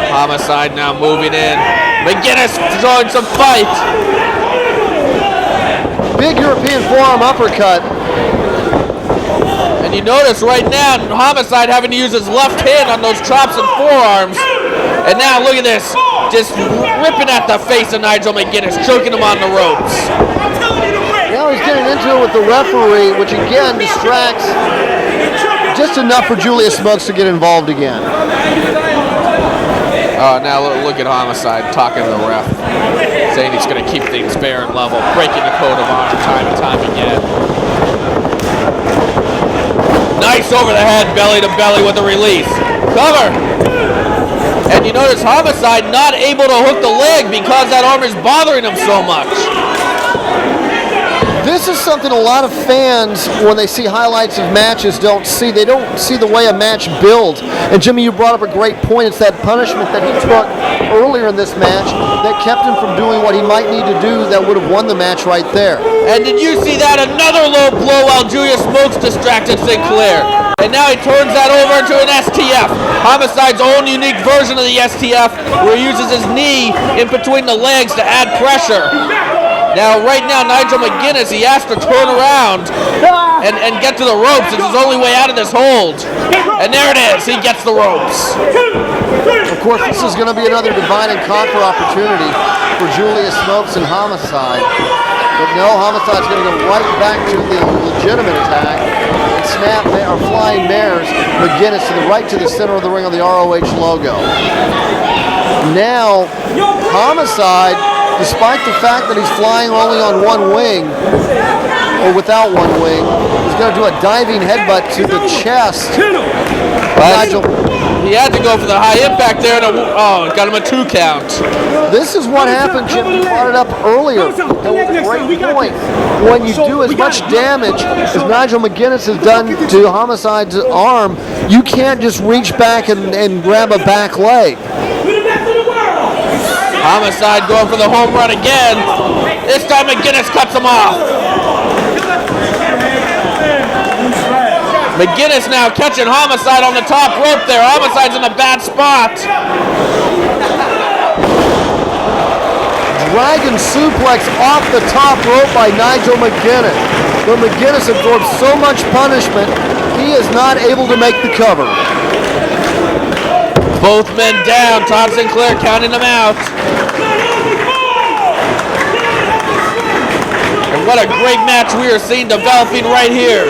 Homicide now moving in. McGuinness throwing some fight. Big European forearm uppercut. And you notice right now, Homicide having to use his left hand on those chops and forearms. And now look at this. Just ripping at the face of Nigel McGuinness, choking him on the ropes. Now he's getting into it with the referee, which again distracts just enough for Julius Smokes to get involved again. Now look at Homicide talking to the ref, saying he's going to keep things fair and level, breaking the code of honor time and time again. Nice over the head, belly to belly with a release. Cover! And you notice Homicide not able to hook the leg because that arm is bothering him so much. This is something a lot of fans, when they see highlights of matches, don't see. They don't see the way a match builds. And Jimmy, you brought up a great point. It's that punishment that he took earlier in this match that kept him from doing what he might need to do that would have won the match right there. And did you see that? Another low blow while Julius Smokes distracted Sinclair. And now he turns that over into an STF. Homicide's own unique version of the STF, where he uses his knee in between the legs to add pressure. Now, right now, Nigel McGuinness, he has to turn around and get to the ropes. It's his only way out of this hold. And there it is. He gets the ropes. Of course, this is going to be another divide and conquer opportunity for Julius Smokes and Homicide. But no, Homicide's going to go right back to the legitimate attack and snap or flying mares McGuinness to the right to the center of the ring on the ROH logo. Now, Homicide, despite the fact that he's flying only on one wing, or without one wing, he's going to do a diving headbutt to the chest. Nigel. He had to go for the high impact there, and got him a 2 count. This is what happened, Jim. You brought it up earlier. That was a great point. When you do as much damage as Nigel McGuinness has done to Homicide's arm, you can't just reach back and grab a back leg. Homicide going for the home run again. This time McGuinness cuts him off. McGuinness now catching Homicide on the top rope there. Homicide's in a bad spot. Dragon suplex off the top rope by Nigel McGuinness. But McGuinness absorbs so much punishment, he is not able to make the cover. Both men down. Todd Sinclair counting them out. And what a great match we are seeing developing right here.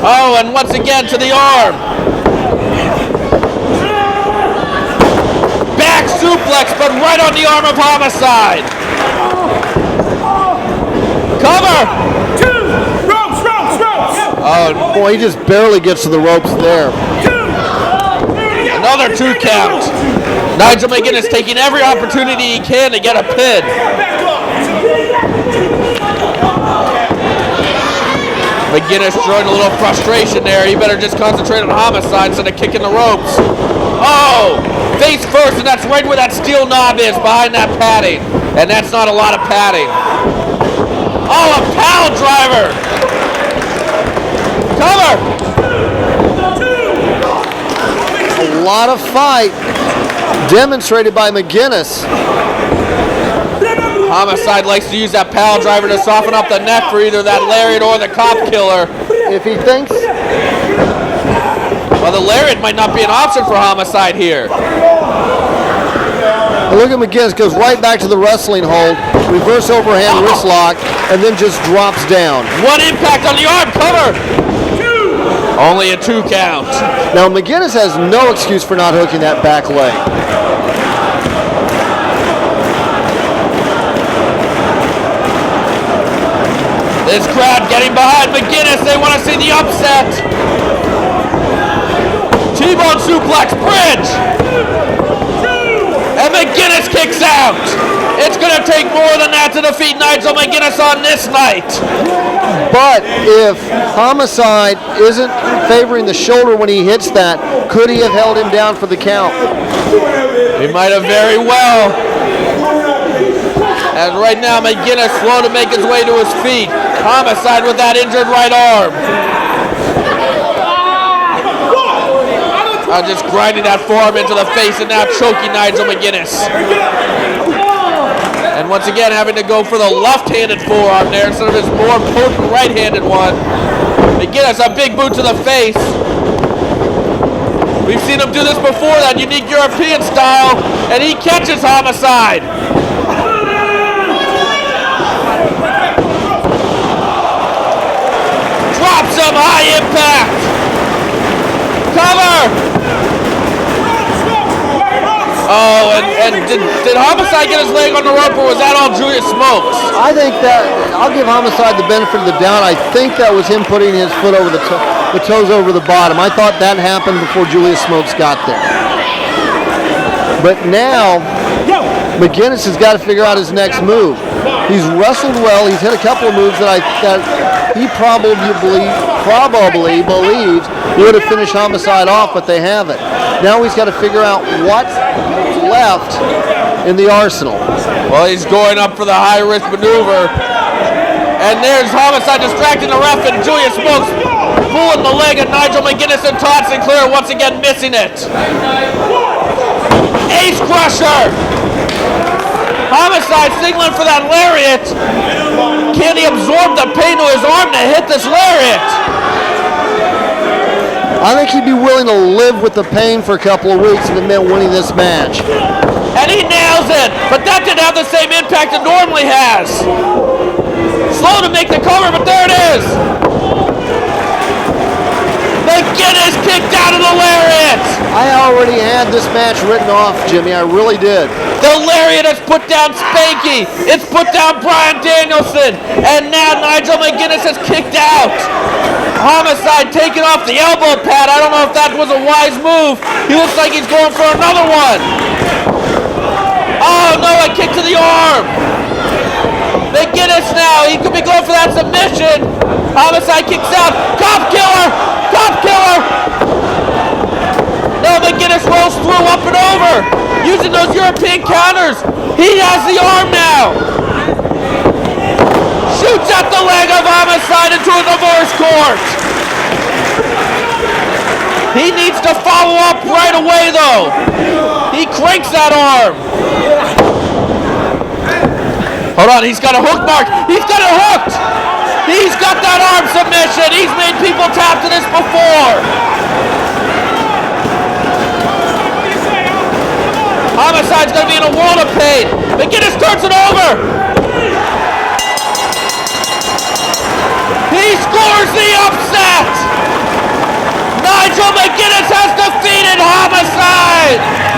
Oh, and once again to the arm. Back suplex, but right on the arm of Homicide. Cover. Oh, boy, he just barely gets to the ropes there. Another 2 count. Nigel McGuinness taking every opportunity he can to get a pin. McGuinness showing a little frustration there. He better just concentrate on Homicide instead of kicking the ropes. Oh, face first, and that's right where that steel knob is, behind that padding. And that's not a lot of padding. Oh, a pile driver. Cover. A lot of fight demonstrated by McGuinness. Homicide likes to use that pile driver to soften up the neck for either that lariat or the cop killer. If he thinks... Well, the lariat might not be an option for Homicide here. Look at McGuinness, goes right back to the wrestling hold, reverse overhand wrist lock, and then just drops down. One impact on the arm, cover! Only a 2 count. Now McGuinness has no excuse for not hooking that back leg. This crowd getting behind McGuinness. They want to see the upset. T-bone suplex, bridge. And McGuinness kicks out. It's going to take more than that to defeat Nigel McGuinness on this night. But if Homicide isn't favoring the shoulder when he hits that, could he have held him down for the count? He might have very well. As right now, McGuinness slow to make his way to his feet. Homicide with that injured right arm. Just grinding that forearm into the face and now choking Nigel McGuinness. And once again having to go for the left-handed forearm there instead of his more potent right-handed one. McGuinness, a big boot to the face. We've seen him do this before, that unique European style, and he catches Homicide. Drops him, high impact. Cover. Oh, and did Homicide get his leg on the rope, or was that all Julius Smokes? I think that, I'll give Homicide the benefit of the doubt. I think that was him putting his foot over the toes over the bottom. I thought that happened before Julius Smokes got there. But now, McGuinness has got to figure out his next move. He's wrestled well. He's hit a couple of moves that he probably believes would have finished Homicide off, but they haven't. Now he's got to figure out what's left in the arsenal. Well, he's going up for the high-risk maneuver. And there's Homicide distracting the ref, and Julius Smokes pulling the leg of Nigel McGuinness, and Todd Sinclair once again missing it. Ace Crusher! Homicide signaling for that lariat. Can he absorb the pain to his arm to hit this lariat? I think he'd be willing to live with the pain for a couple of weeks if it meant winning this match. And he nails it, but that didn't have the same impact it normally has. Slow to make the cover, but there it is. McGuinness kicked out of the lariat. I already had this match written off, Jimmy. I really did. The lariat has put down Spanky. It's put down Bryan Danielson. And now Nigel McGuinness has kicked out. Homicide taking off the elbow pad. I don't know if that was a wise move. He looks like he's going for another one. Oh no, a kick to the arm. McGuinness now, he could be going for that submission. Homicide kicks out. Cop killer! Cop killer! No, McGuinness rolls through, up and over. Using those European counters. He has the arm now. Shoots at the leg of Homicide into a reverse court. He needs to follow up right away, though. He cranks that arm. Hold on, he's got a hook mark. He's got it hooked. He's got that arm submission. He's made people tap to this before. Homicide Homicide's going to be in a world of pain. McGinnis turns it over. He scores the upset. Nigel McGinnis has defeated Homicide.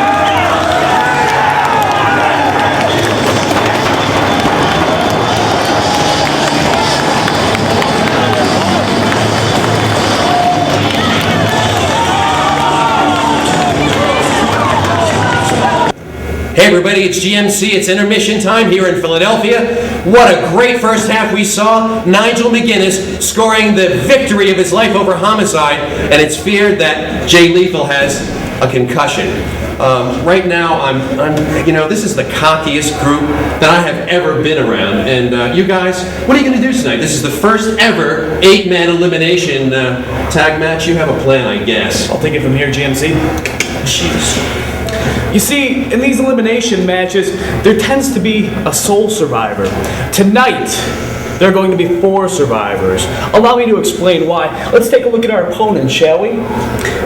Hey everybody, it's GMC. It's intermission time here in Philadelphia. What a great first half we saw. Nigel McGinnis scoring the victory of his life over Homicide, and it's feared that Jay Lethal has a concussion. Right now, this is the cockiest group that I have ever been around. And you guys, what are you going to do tonight? This is the first ever 8-man elimination tag match. You have a plan, I guess. I'll take it from here, GMC. Jeez. You see, in these elimination matches, there tends to be a sole survivor. Tonight, there are going to be 4 survivors. Allow me to explain why. Let's take a look at our opponent, shall we?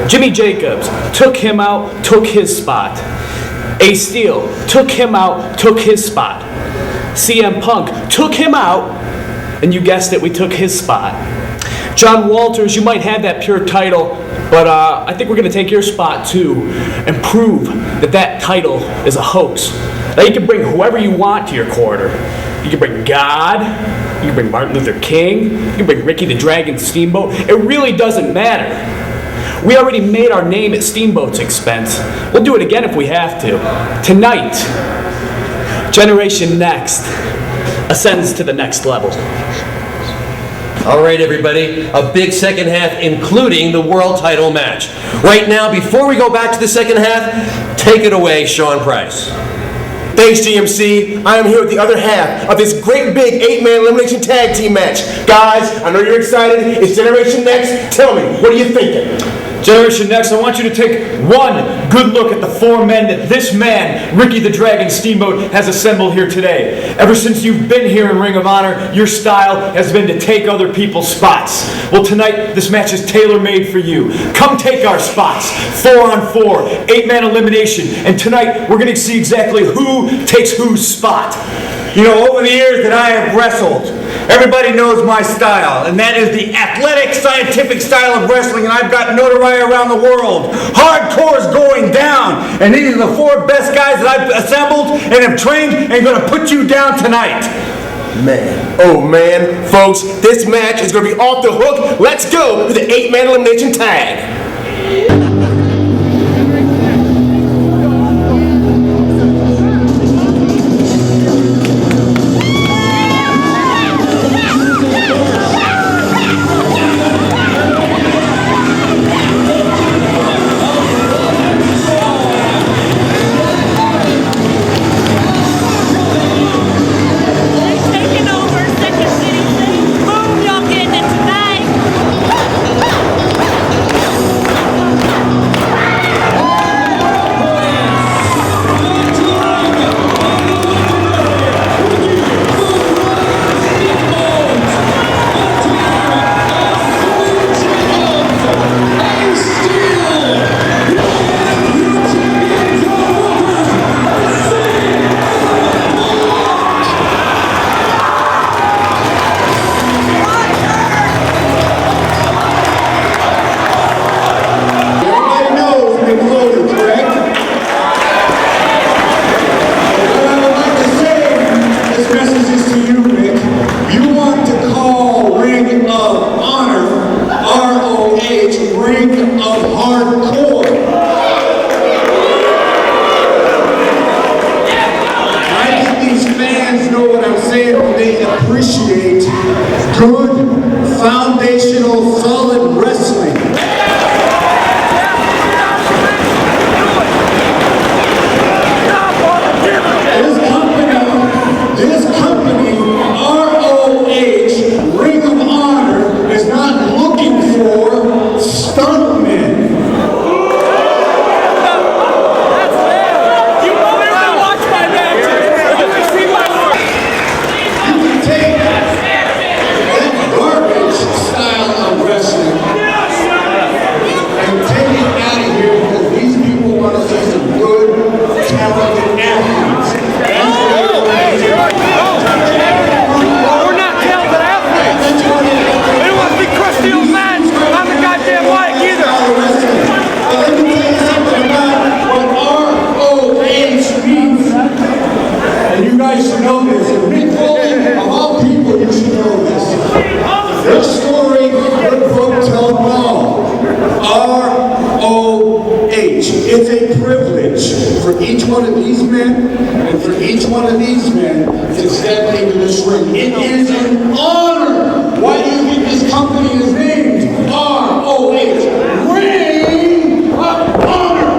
Jimmy Jacobs took him out, took his spot. Ace Steel took him out, took his spot. CM Punk took him out, and you guessed it, we took his spot. John Walters, you might have that pure title, but I think we're going to take your spot too and prove that that title is a hoax. Now you can bring whoever you want to your corner. You can bring God, you can bring Martin Luther King, you can bring Ricky the Dragon Steamboat. It really doesn't matter. We already made our name at Steamboat's expense. We'll do it again if we have to. Tonight, Generation Next ascends to the next level. All right, everybody, a big second half, including the world title match. Right now, before we go back to the second half, take it away, Sean Price. Thanks, GMC. I am here with the other half of this great big 8-man elimination tag team match. Guys, I know you're excited. It's Generation Next. Tell me, what are you thinking? Generation Next, I want you to take one good look at the 4 men that this man, Ricky the Dragon Steamboat, has assembled here today. Ever since you've been here in Ring of Honor, your style has been to take other people's spots. Well, tonight, this match is tailor-made for you. Come take our spots. 4-on-4, 8-man elimination. And tonight, we're going to see exactly who takes whose spot. You know, over the years that I have wrestled, everybody knows my style, and that is the athletic, scientific style of wrestling, and I've got notoriety around the world. Hardcore is going down, and these are the 4 best guys that I've assembled and have trained and going to put you down tonight. Man, oh man, folks, this match is going to be off the hook. Let's go to the 8-man elimination tag. stage. It's a privilege for each one of these men and for each one of these men to step into this ring. It is an honor. Why do you think this company is named ROH? Ring of Honor.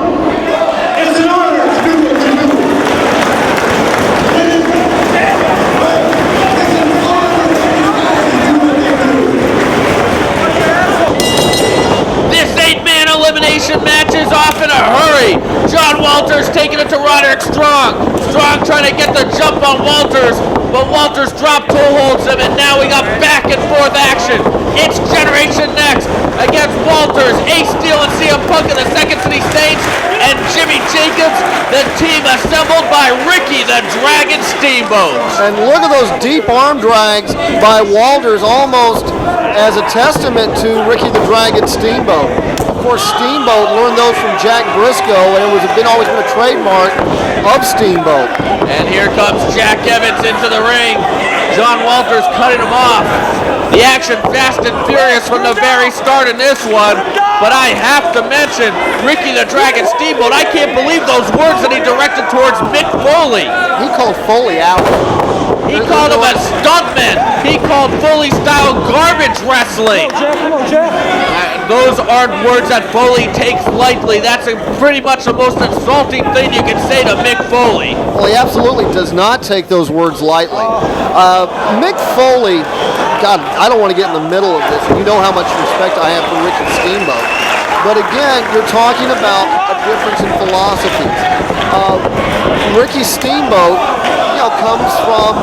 It's an honor to do what you do. It is an honor for you guys to do what they do. This 8-man elimination match is off in a hurry. John Walters taking it to Roderick Strong. Strong trying to get the jump on Walters, but Walters drop toe holds him, and now we got back and forth action. It's Generation Next against Walters, Ace Steel and CM Punk in the Second City Saints, and Jimmy Jacobs, the team assembled by Ricky the Dragon Steamboat. And look at those deep arm drags by Walters, almost as a testament to Ricky the Dragon Steamboat. Of course, Steamboat learned those from Jack Briscoe, and it was always been a trademark of Steamboat. And here comes Jack Evans into the ring. John Walters cutting him off. The action fast and furious from the very start in this one. But I have to mention Ricky the Dragon Steamboat. I can't believe those words that he directed towards Mick Foley. He called Foley out. He called him a stuntman. He called Foley-style garbage wrestling. Come on, Jack. Those aren't words that Foley takes lightly. That's pretty much the most insulting thing you can say to Mick Foley. Well, he absolutely does not take those words lightly. Mick Foley, God, I don't want to get in the middle of this. You know how much respect I have for Ricky Steamboat. But again, you're talking about a difference in philosophies. Ricky Steamboat, comes from,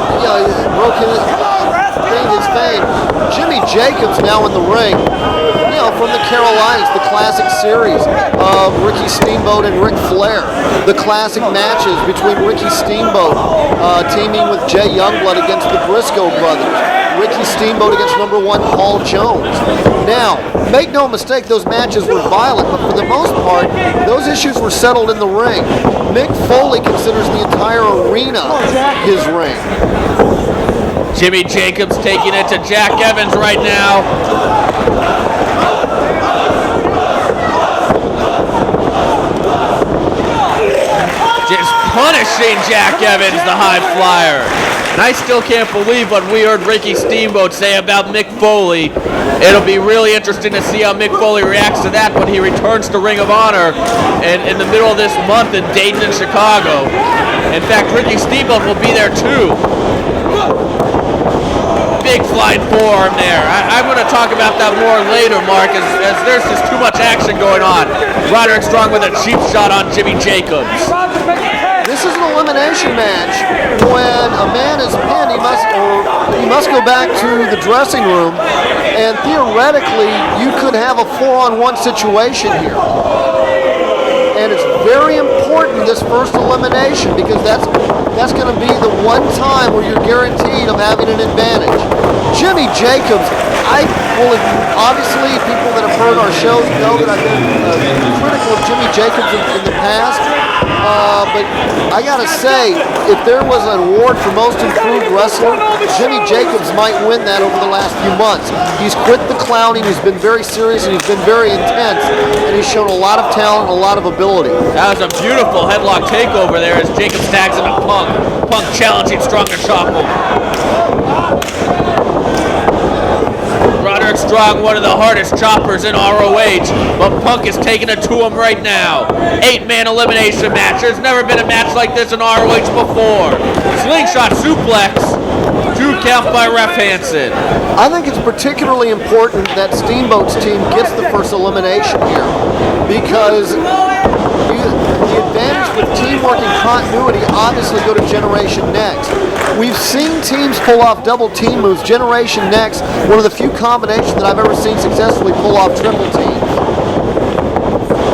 broke his fame. Jimmy Jacobs now in the ring, from the Carolinas, the classic series of Ricky Steamboat and Ric Flair. The classic matches between Ricky Steamboat teaming with Jay Youngblood against the Briscoe brothers. Ricky Steamboat against number 1 Paul Jones. Now, make no mistake, those matches were violent, but for the most part, those issues were settled in the ring. Mick Foley considers the entire arena his ring. Jimmy Jacobs taking it to Jack Evans right now. Just punishing Jack Evans, the high flyer. And I still can't believe what we heard Ricky Steamboat say about Mick Foley. It'll be really interesting to see how Mick Foley reacts to that when he returns to Ring of Honor in the middle of this month in Dayton and Chicago. In fact, Ricky Steamboat will be there too. Big flying forearm there. I'm going to talk about that more later, Mark, as there's just too much action going on. Roderick Strong with a cheap shot on Jimmy Jacobs. This is an elimination match. When a man is pinned, he must go back to the dressing room, and theoretically, you could have a 4-on-1 situation here. And it's very important, this first elimination, because that's going to be the one time where you're guaranteed of having an advantage. Jimmy Jacobs, obviously people that have heard our shows know that I've been critical of Jimmy Jacobs in the past. But I gotta say, if there was an award for most improved wrestler, Jimmy Jacobs might win that over the last few months. He's quit the clowning, he's been very serious, and he's been very intense, and he's shown a lot of talent and a lot of ability. That was a beautiful headlock takeover there as Jacobs tags into Punk. Punk challenging Strong to shuffle. Roderick Strong, one of the hardest choppers in ROH, but Punk is taking it to him right now. 8-man elimination match. There's never been a match like this in ROH before. Slingshot suplex. 2 count by Ref Hansen. I think it's particularly important that Steamboat's team gets the first elimination here, because the advantage with teamwork and continuity obviously go to Generation Next. We've seen teams pull off double team moves. Generation Next, one of the few combinations that I've ever seen successfully pull off triple team.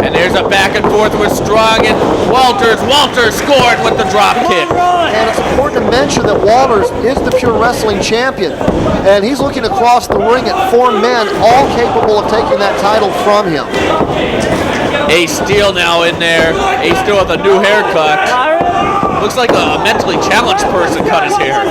And there's a back and forth with Strong and Walters. Walters scored with the drop kick. And it's important to mention that Walters is the pure wrestling champion. And he's looking across the ring at 4 men, all capable of taking that title from him. Ace Steel now in there. Ace Steel with a new haircut. Looks like a mentally challenged person cut his hair.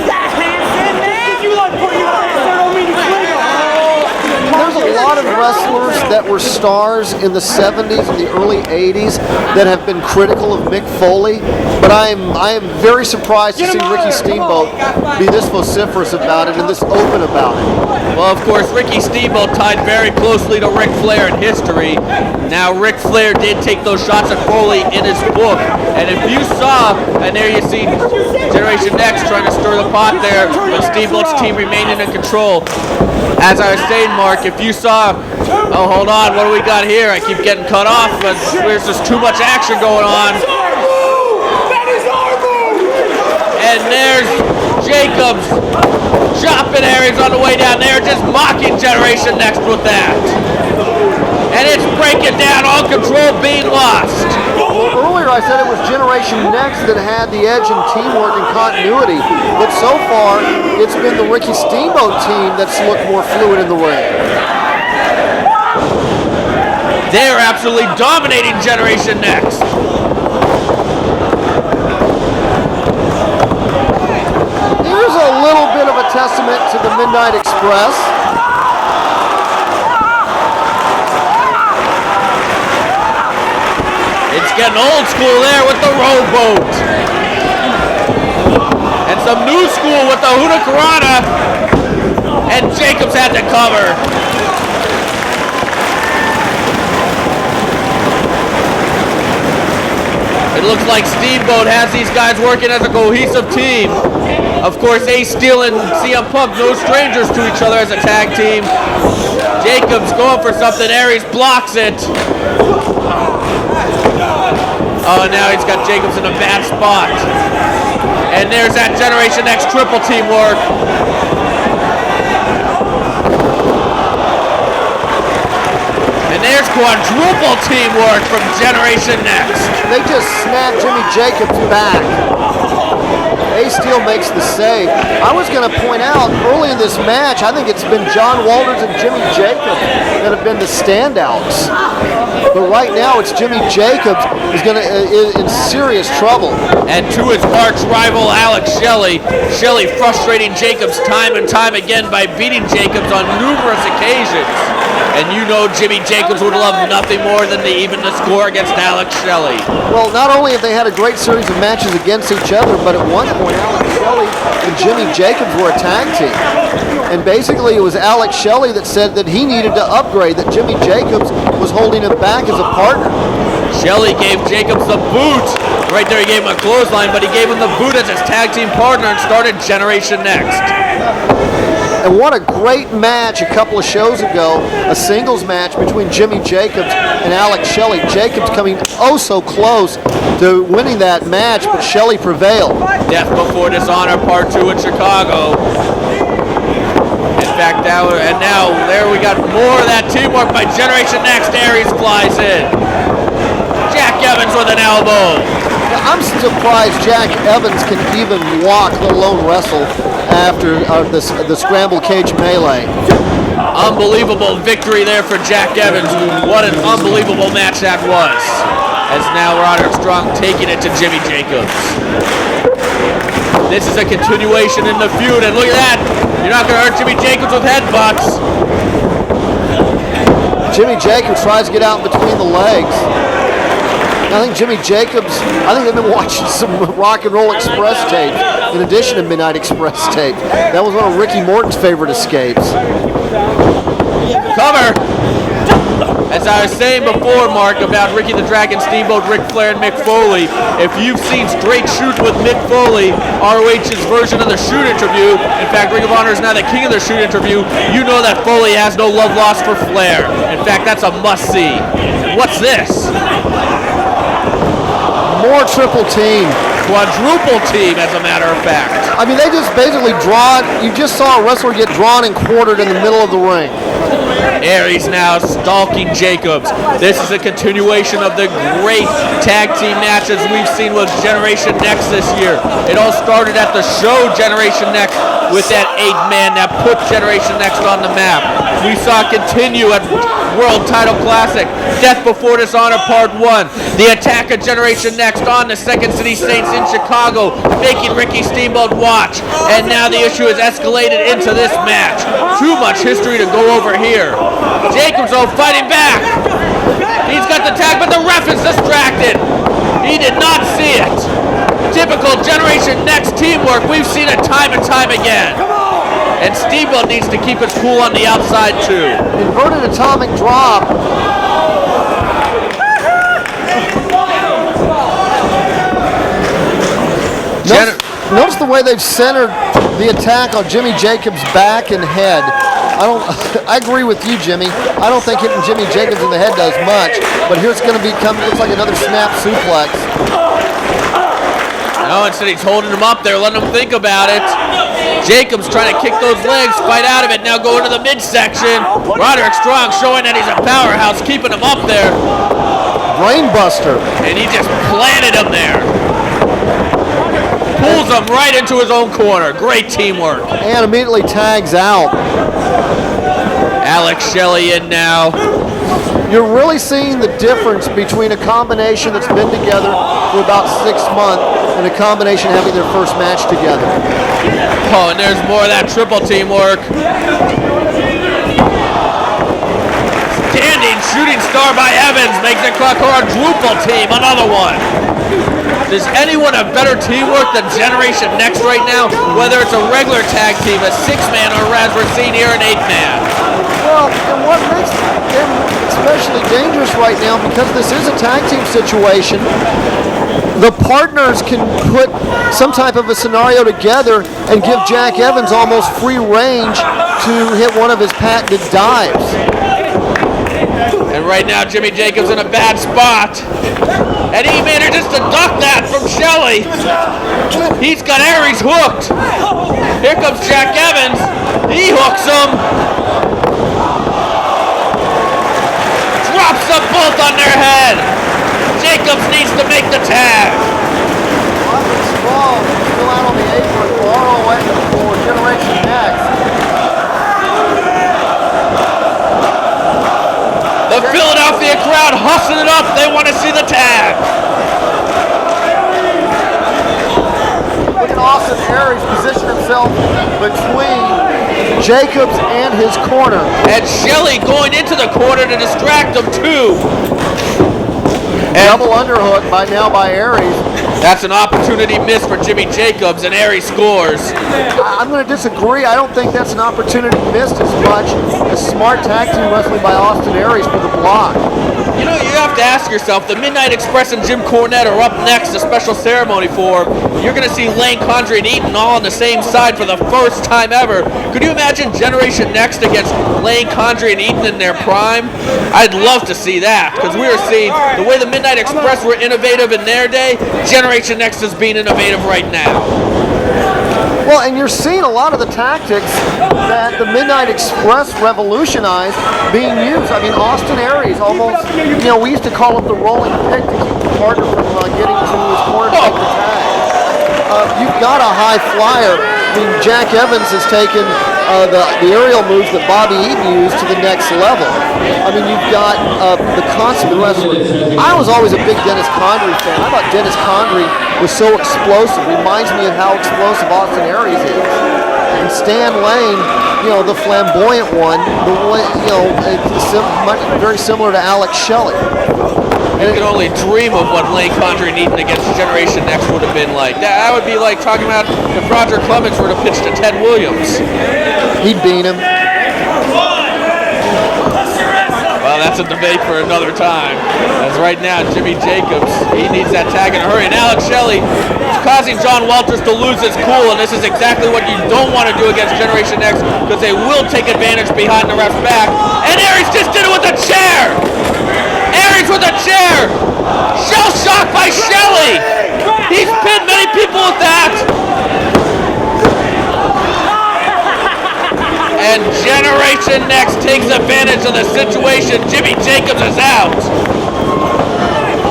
There's a lot lot of wrestlers that were stars in the 70s and the early 80s that have been critical of Mick Foley, but I am very surprised to see Ricky Steamboat be this vociferous about it and this open about it. Well, of course, Ricky Steamboat tied very closely to Ric Flair in history. Now, Ric Flair did take those shots at Foley in his book, and if you saw, and there you see Generation Next trying to stir the pot there, with Steamboat's team remaining in control. As I was saying, Mark, if you saw, oh, hold on, what do we got here? I keep getting cut off, but there's just too much action going on. And there's Jacobs chopping Aries on the way down there, just mocking Generation Next with that. And it's breaking down, all control being lost. Well, earlier I said it was Generation Next that had the edge in teamwork and continuity, but so far it's been the Ricky Steamboat team that's looked more fluid in the ring. They're absolutely dominating Generation Next. Here's a little bit of a testament to the Midnight Express. It's getting old school there with the rowboat. And some new school with the Hurricanrana. And Jacobs had to cover. It looks like Steamboat has these guys working as a cohesive team. Of course, Ace Steel and CM Punk, no strangers to each other as a tag team. Jacobs going for something. Aries blocks it. Oh, now he's got Jacobs in a bad spot. And there's that Generation X triple teamwork. And there's quadruple teamwork from Generation Next. They just snapped Jimmy Jacobs back. Ace Steel makes the save. I was going to point out early in this match, I think it's been John Walters and Jimmy Jacobs that have been the standouts. But right now, it's Jimmy Jacobs who's in serious trouble. And to his arch rival Alex Shelley. Shelley frustrating Jacobs time and time again by beating Jacobs on numerous occasions. And you know Jimmy Jacobs would love nothing more than to even the score against Alex Shelley. Well, not only have they had a great series of matches against each other, but at one point Alex Shelley and Jimmy Jacobs were a tag team. And basically it was Alex Shelley that said that he needed to upgrade, that Jimmy Jacobs was holding him back as a partner. Shelley gave Jacobs the boot. Right there he gave him a clothesline, but he gave him the boot as his tag team partner and started Generation Next. And what a great match a couple of shows ago, a singles match between Jimmy Jacobs and Alex Shelley. Jacobs coming oh so close to winning that match, but Shelley prevailed. Death Before Dishonor Part 2 in Chicago. In fact, now there we got more of that teamwork by Generation Next. Aries flies in. Jack Evans with an elbow. Now, I'm surprised Jack Evans can even walk, let alone wrestle, after the scramble cage melee. Unbelievable victory there for Jack Evans. What an unbelievable match that was. As now Roderick Strong taking it to Jimmy Jacobs. This is a continuation in the feud, and look at that. You're not going to hurt Jimmy Jacobs with headbutts. Jimmy Jacobs tries to get out between the legs. I think Jimmy Jacobs, they've been watching some Rock and Roll Express tape in addition to Midnight Express tape. That was one of Ricky Morton's favorite escapes. Cover. As I was saying before, Mark, about Ricky the Dragon Steamboat, Ric Flair, and Mick Foley, if you've seen Straight Shoot with Mick Foley, ROH's version of the Shoot interview, in fact, Ring of Honor is now the king of the Shoot interview, you know that Foley has no love lost for Flair. In fact, that's a must-see. What's this? More triple team. Quadruple team, as a matter of fact. I mean, they just basically you just saw a wrestler get drawn and quartered in the middle of the ring. Aries now stalking Jacobs. This is a continuation of the great tag team matches we've seen with Generation Next this year. It all started at the show Generation Next with that 8-man that put Generation Next on the map. We saw it continue at World Title Classic, Death Before Dishonor Part 1, the attack of Generation Next on the Second City Saints in Chicago, making Ricky Steamboat watch, and now the issue has escalated into this match. Too much history to go over here. here. Jacobs, though, fighting back. He's got the tag, but the ref is distracted. He did not see it. Typical Generation Next teamwork. We've seen it time and time again. And Steamboat needs to keep his cool on the outside, too. Inverted atomic drop. Notice the way they've centered the attack on Jimmy Jacobs' back and head. I agree with you, Jimmy. I don't think hitting Jimmy Jacobs in the head does much, but here it's going to become, looks like another snap suplex. No, instead he's holding him up there, letting him think about it. Jacobs trying to kick those legs, fight out of it, now going to the midsection. Roderick Strong showing that he's a powerhouse, keeping him up there. Brainbuster. And he just planted him there. Pulls him right into his own corner. Great teamwork. And immediately tags out. Alex Shelley in now. You're really seeing the difference between a combination that's been together for about 6 months and a combination having their first match together. Oh, and there's more of that triple teamwork. Standing shooting star by Evans makes it a quadruple team. Another one. Does anyone have better teamwork than Generation Next right now? Whether it's a regular tag team, a 6-man, or as we're seeing here, an 8-man. Well, and what makes them especially dangerous right now, because this is a tag team situation, the partners can put some type of a scenario together and give Jack Evans almost free range to hit one of his patented dives. And right now, Jimmy Jacobs in a bad spot. And he manages to duck that from Shelley. He's got Aries hooked. Here comes Jack Evans. He hooks him. Drops them both on their head. Jacobs needs to make the tag. Roderick Strong still out on the apron for ROH for Generation Next. The Philadelphia crowd hustling it up. They want to see the tag. Look at Austin Aries position himself between Jacobs and his corner. And Shelley going into the corner to distract him too. Double underhook by Aries. That's an opportunity missed for Jimmy Jacobs, and Aries scores. I'm going to disagree. I don't think that's an opportunity missed as much as smart tag team wrestling by Austin Aries for the block. You know, you have to ask yourself, the Midnight Express and Jim Cornette are up next, a special ceremony for. You're going to see Lane Condrey and Eaton all on the same side for the first time ever. Could you imagine Generation Next against Lane Condrey and Eaton in their prime? I'd love to see that, because we are seeing the way the Midnight Express were innovative in their day, Generation Next is being innovative right now. Well, and you're seeing a lot of the tactics that the Midnight Express revolutionized being used. I mean, Austin Aries almost, we used to call it the rolling pick to keep the partner from getting to his corner to take the tag. You've got a high flyer. I mean, Jack Evans has taken the aerial moves that Bobby Eaton used to the next level. I mean, you've got the consummate wrestler. I was always a big Dennis Condrey fan. I thought Dennis Condrey was so explosive. Reminds me of how explosive Austin Aries is. And Stan Lane, the flamboyant one, very similar to Alex Shelley. You can only dream of what Lane Condrey and Eaton against Generation Next would have been like. That would be like talking about if Roger Clemens were to pitch to Ted Williams. He'd beat him. Well, that's a debate for another time. As right now, Jimmy Jacobs, he needs that tag in a hurry. And Alex Shelley is causing John Walters to lose his cool, and this is exactly what you don't want to do against Generation Next, because they will take advantage behind the ref's back. And Aries just did it with a chair! Aries with a chair! Shell shock by Shelley! He's pinned many people with that! And Generation Next takes advantage of the situation. Jimmy Jacobs is out.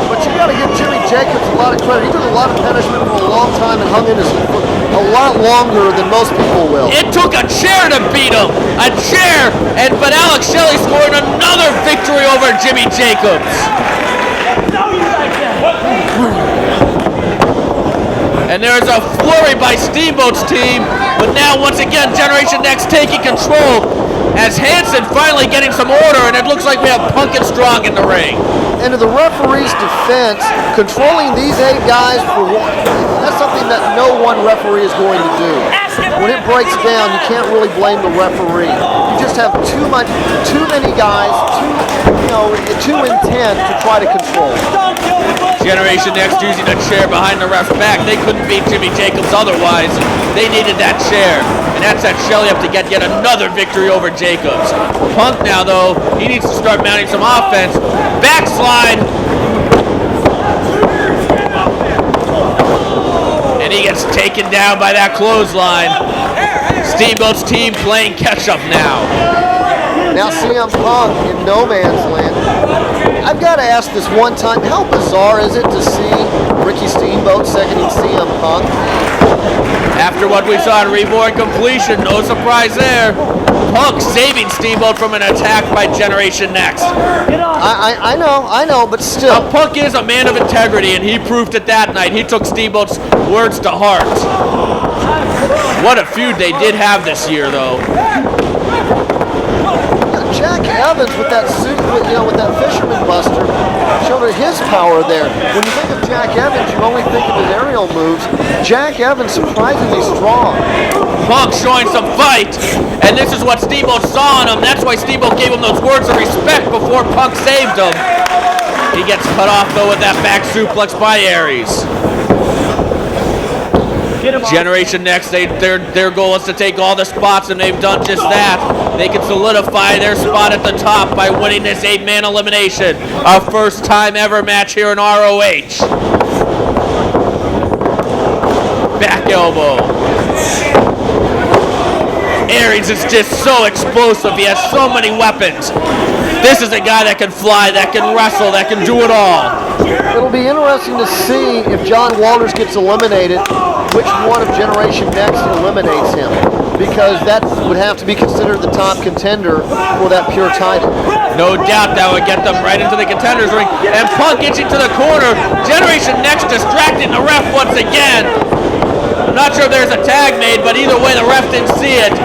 But you got to give Jimmy Jacobs a lot of credit. He took a lot of punishment for a long time and hung in his foot a lot longer than most people will. It took a chair to beat him. A chair. But Alex Shelley scoring another victory over Jimmy Jacobs. And there's a flurry by Steamboat's team, but now once again Generation Next taking control. as Hansen finally getting some order, and it looks like we have Punk and Strong in the ring. And to the referee's defense, controlling these 8 guys for one, that's something that no one referee is going to do. When it breaks down, you can't really blame the referee. You just have too many guys, too intent to try to control. Generation Next using a chair behind the ref's back. They couldn't beat Jimmy Jacobs otherwise. They needed that chair. And that set Shelley up to get yet another victory over Jacobs. Punk now, though, he needs to start mounting some offense. Backslide. And he gets taken down by that clothesline. Steamboat's team playing catch-up now. Now CM Punk in no man's land. I've got to ask this one time, how bizarre is it to see Ricky Steamboat seconding CM Punk? After what we saw in Reborn Completion, no surprise there. Punk saving Steamboat from an attack by Generation Next. I know, but still. Now, Punk is a man of integrity, and he proved it that night. He took Steamboat's words to heart. What a feud they did have this year, though. Jack Evans with that suit, with that fisherman buster, showed his power there. When you think of Jack Evans, you only think of his aerial moves. Jack Evans surprisingly strong. Punk showing some fight, and this is what Steamboat saw in him. That's why Steamboat gave him those words of respect before Punk saved him. He gets cut off though with that back suplex by Aries. Generation Next, their goal is to take all the spots, and they've done just that. They can solidify their spot at the top by winning this 8-man elimination. Our first time ever match here in ROH. Back elbow. Aries is just so explosive. He has so many weapons. This is a guy that can fly, that can wrestle, that can do it all. It'll be interesting to see if John Walters gets eliminated, which one of Generation Next eliminates him, because that would have to be considered the top contender for that pure title. No doubt that would get them right into the contenders ring. And Punk gets into the corner. Generation Next distracting the ref once again. I'm not sure if there's a tag made, but either way the ref didn't see it.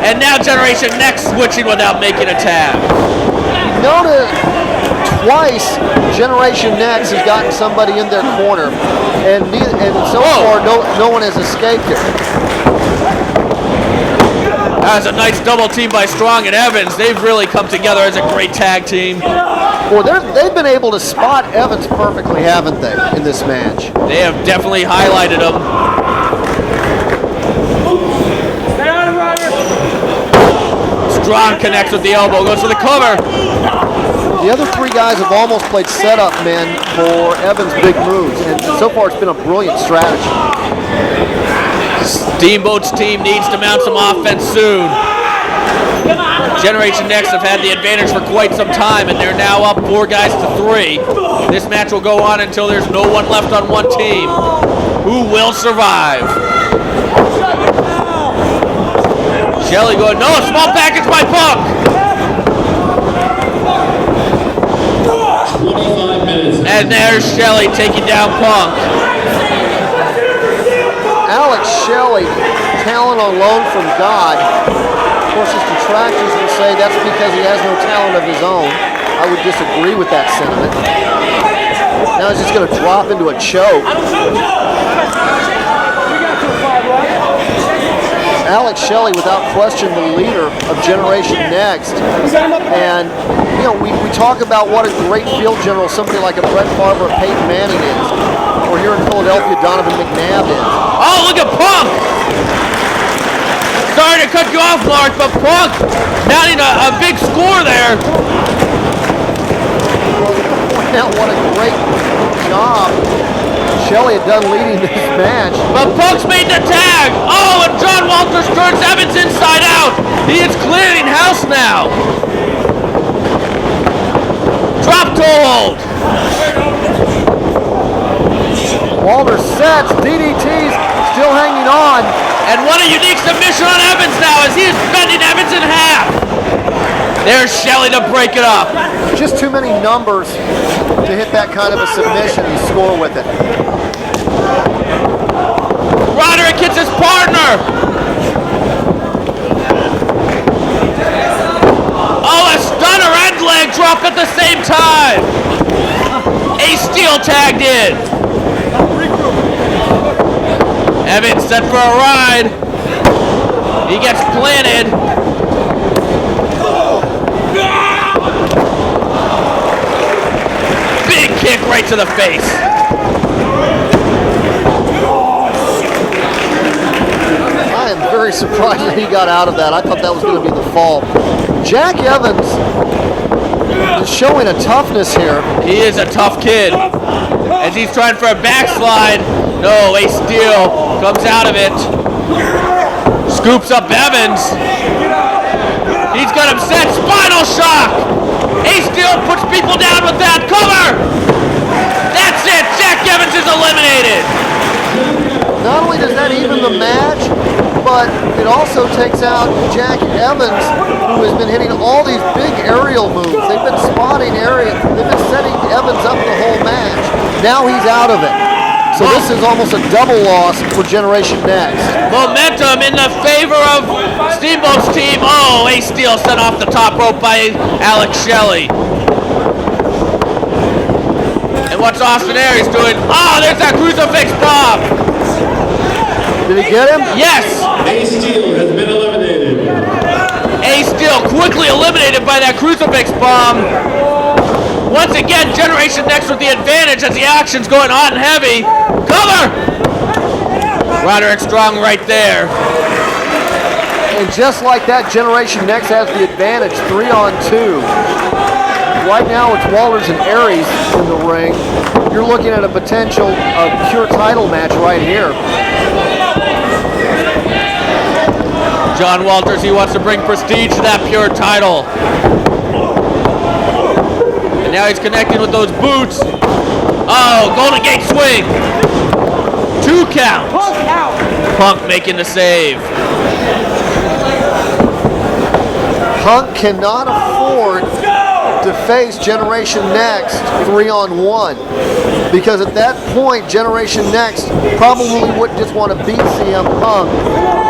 And now Generation Next switching without making a tag. Notice twice Generation Next has gotten somebody in their corner, and so far no one has escaped it. That was a nice double team by Strong and Evans. They've really come together as a great tag team. Well, they've been able to spot Evans perfectly, haven't they, in this match? They have definitely highlighted him. Strong connects with the elbow, goes for the cover. The other 3 guys have almost played setup men for Evans' big moves, and so far it's been a brilliant strategy. Steamboat's team needs to mount some offense soon. Generation Next have had the advantage for quite some time, and they're now up 4 guys to 3. This match will go on until there's no one left on one team. Who will survive? Shelley going, no, a small package by Punk. 25 minutes. And there's Shelley taking down Punk. Alex Shelley, talent on loan from God. Of course, his detractors will say that's because he has no talent of his own. I would disagree with that sentiment. Now he's just going to drop into a choke. Alex Shelley, without question, the leader of Generation Next. And, we talk about what a great field general somebody like a Brett Favre or Peyton Manning is. Or here in Philadelphia, Donovan McNabb is. Oh, look at Punk! Sorry to cut you off, Mark, but Punk mounting a big score there. Point out what a great job Shelley had done leading this match. But Punk's made the tag. Oh, and John Walters turns Evans inside out. He is clearing house now. Drop toe hold. Walters sets, DDT's still hanging on. And what a unique submission on Evans now as he is bending Evans in half. There's Shelley to break it up. Just too many numbers to hit that kind of a submission and score with it. Roderick hits his partner. same time. Ace Steel tagged in. Evans set for a ride. He gets planted. Big kick right to the face. I am very surprised that he got out of that. I thought that was going to be the fall. Jack Evans is showing a toughness here. He is a tough kid. As he's trying for a backslide. No, Ace Steel comes out of it. Scoops up Evans. He's got him set. Spinal shock. Ace Steel puts people down with that. Cover. That's it. Jack Evans is eliminated. Not only does that even the match, but it also takes out Jack Evans, who has been hitting all these big aerial moves. They've been spotting area. They've been setting Evans up the whole match. Now he's out of it. So this is almost a double loss for Generation Next. Momentum in the favor of Steamboat's team. Oh, Ace Steel sent off the top rope by Alex Shelley. And what's Austin Aries doing? Oh, there's that crucifix bomb. Did he get him? Yes. Ace Steel has been eliminated. Ace Steel quickly eliminated by that crucifix bomb. Once again, Generation Next with the advantage as the action's going hot and heavy. Cover! Roderick Strong right there. And just like that, Generation Next has the advantage, 3-on-2. Right now it's Walters and Aries in the ring. You're looking at a potential pure title match right here. John Walters, he wants to bring prestige to that pure title. And now he's connecting with those boots. Oh, Golden Gate swing. 2 count. Punk making the save. Punk cannot afford to face Generation Next 3-on-1, because at that point Generation Next probably wouldn't just want to beat CM Punk.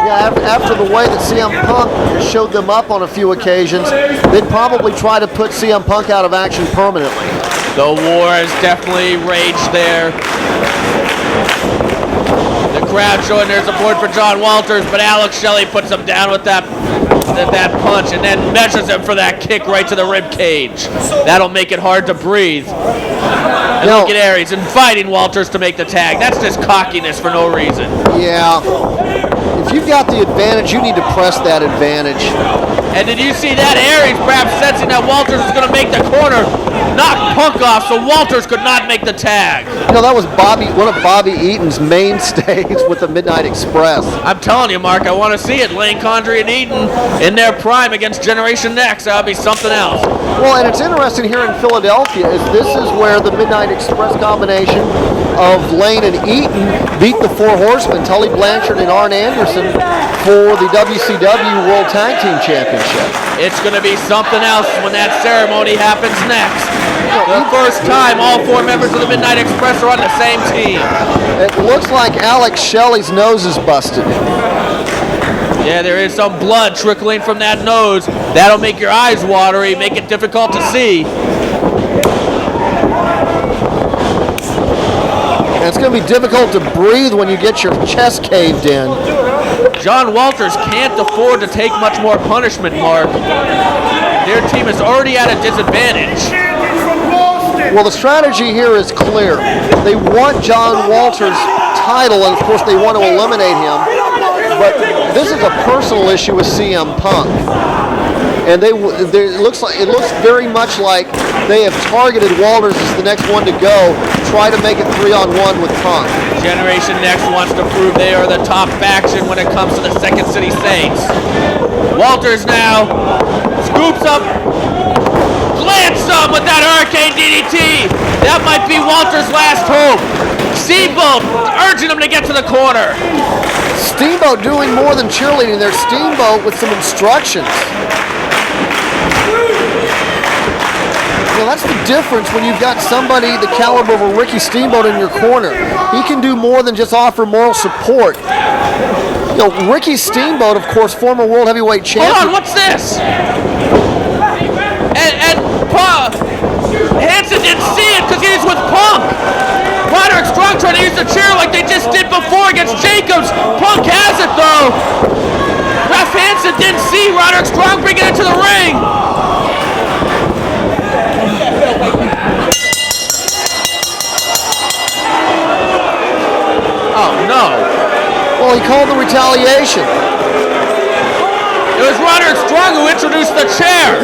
Yeah, after the way that CM Punk showed them up on a few occasions, they'd probably try to put CM Punk out of action permanently. The war has definitely raged there. The crowd showing their support for John Walters, but Alex Shelley puts him down with that punch and then measures him for that kick right to the rib cage. That'll make it hard to breathe. And look at Aries inviting Walters to make the tag. That's just cockiness for no reason. Yeah. If you've got the advantage, you need to press that advantage. And did you see that? Aries perhaps sensing that Walters was going to make the corner, knocked Punk off so Walters could not make the tag. You know, that was one of Bobby Eaton's mainstays with the Midnight Express. I'm telling you, Mark, I want to see it. Lane Condrey and Eaton in their prime against Generation Next. That'll be something else. Well, and it's interesting here in Philadelphia is this is where the Midnight Express combination of Lane and Eaton beat the Four Horsemen, Tully Blanchard and Arn Anderson, for the WCW World Tag Team Championship. It's going to be something else when that ceremony happens next. The first time all 4 members of the Midnight Express are on the same team. It looks like Alex Shelley's nose is busted. Yeah, there is some blood trickling from that nose. That'll make your eyes watery, make it difficult to see. And it's going to be difficult to breathe when you get your chest caved in. John Walters can't afford to take much more punishment, Mark. Their team is already at a disadvantage. Well, the strategy here is clear. They want John Walters' title, and of course they want to eliminate him. But this is a personal issue with CM Punk. And it looks very much like they have targeted Walters as the next one to go, try to make it 3-on-1 with Punk. Generation Next wants to prove they are the top faction when it comes to the Second City Saints. Walters now scoops up, plants some with that Hurricane DDT. That might be Walters' last hope. Steamboat urging him to get to the corner. Steamboat doing more than cheerleading there. Steamboat with some instructions. Well, that's the difference when you've got somebody the caliber of a Ricky Steamboat in your corner. He can do more than just offer moral support. You know, Ricky Steamboat, of course, former World Heavyweight Champion. Hold on, what's this? And Hanson didn't see it because he was with Punk. Roderick Strong trying to use the chair like they just did before against Jacobs. Punk has it though. Ref Hanson didn't see Roderick Strong bring it into the ring. Oh no. Well, he called the retaliation. It was Roderick Strong who introduced the chair.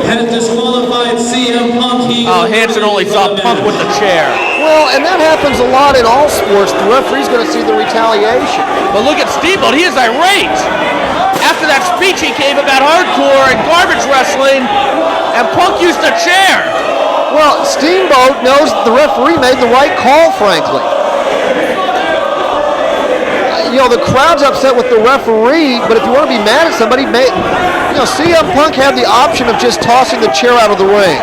Has disqualified CM Punk. Oh, Hanson only saw Punk with the chair. Well, and that happens a lot in all sports. The referee's going to see the retaliation. But look at Steamboat, he is irate. After that speech he gave about hardcore and garbage wrestling, and Punk used the chair. Well, Steamboat knows the referee made the right call, frankly. You know, the crowd's upset with the referee, but if you want to be mad at somebody, CM Punk had the option of just tossing the chair out of the ring.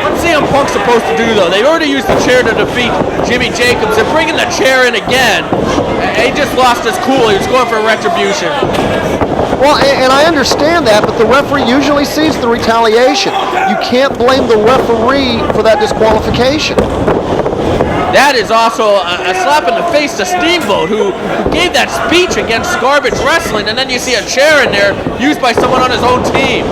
What's CM Punk supposed to do, though? They've already used the chair to defeat Jimmy Jacobs. They're bringing the chair in again. He just lost his cool. He was going for retribution. Well, and I understand that, but the referee usually sees the retaliation. You can't blame the referee for that disqualification. That is also a slap in the face to Steamboat, who gave that speech against garbage wrestling, and then you see a chair in there used by someone on his own team.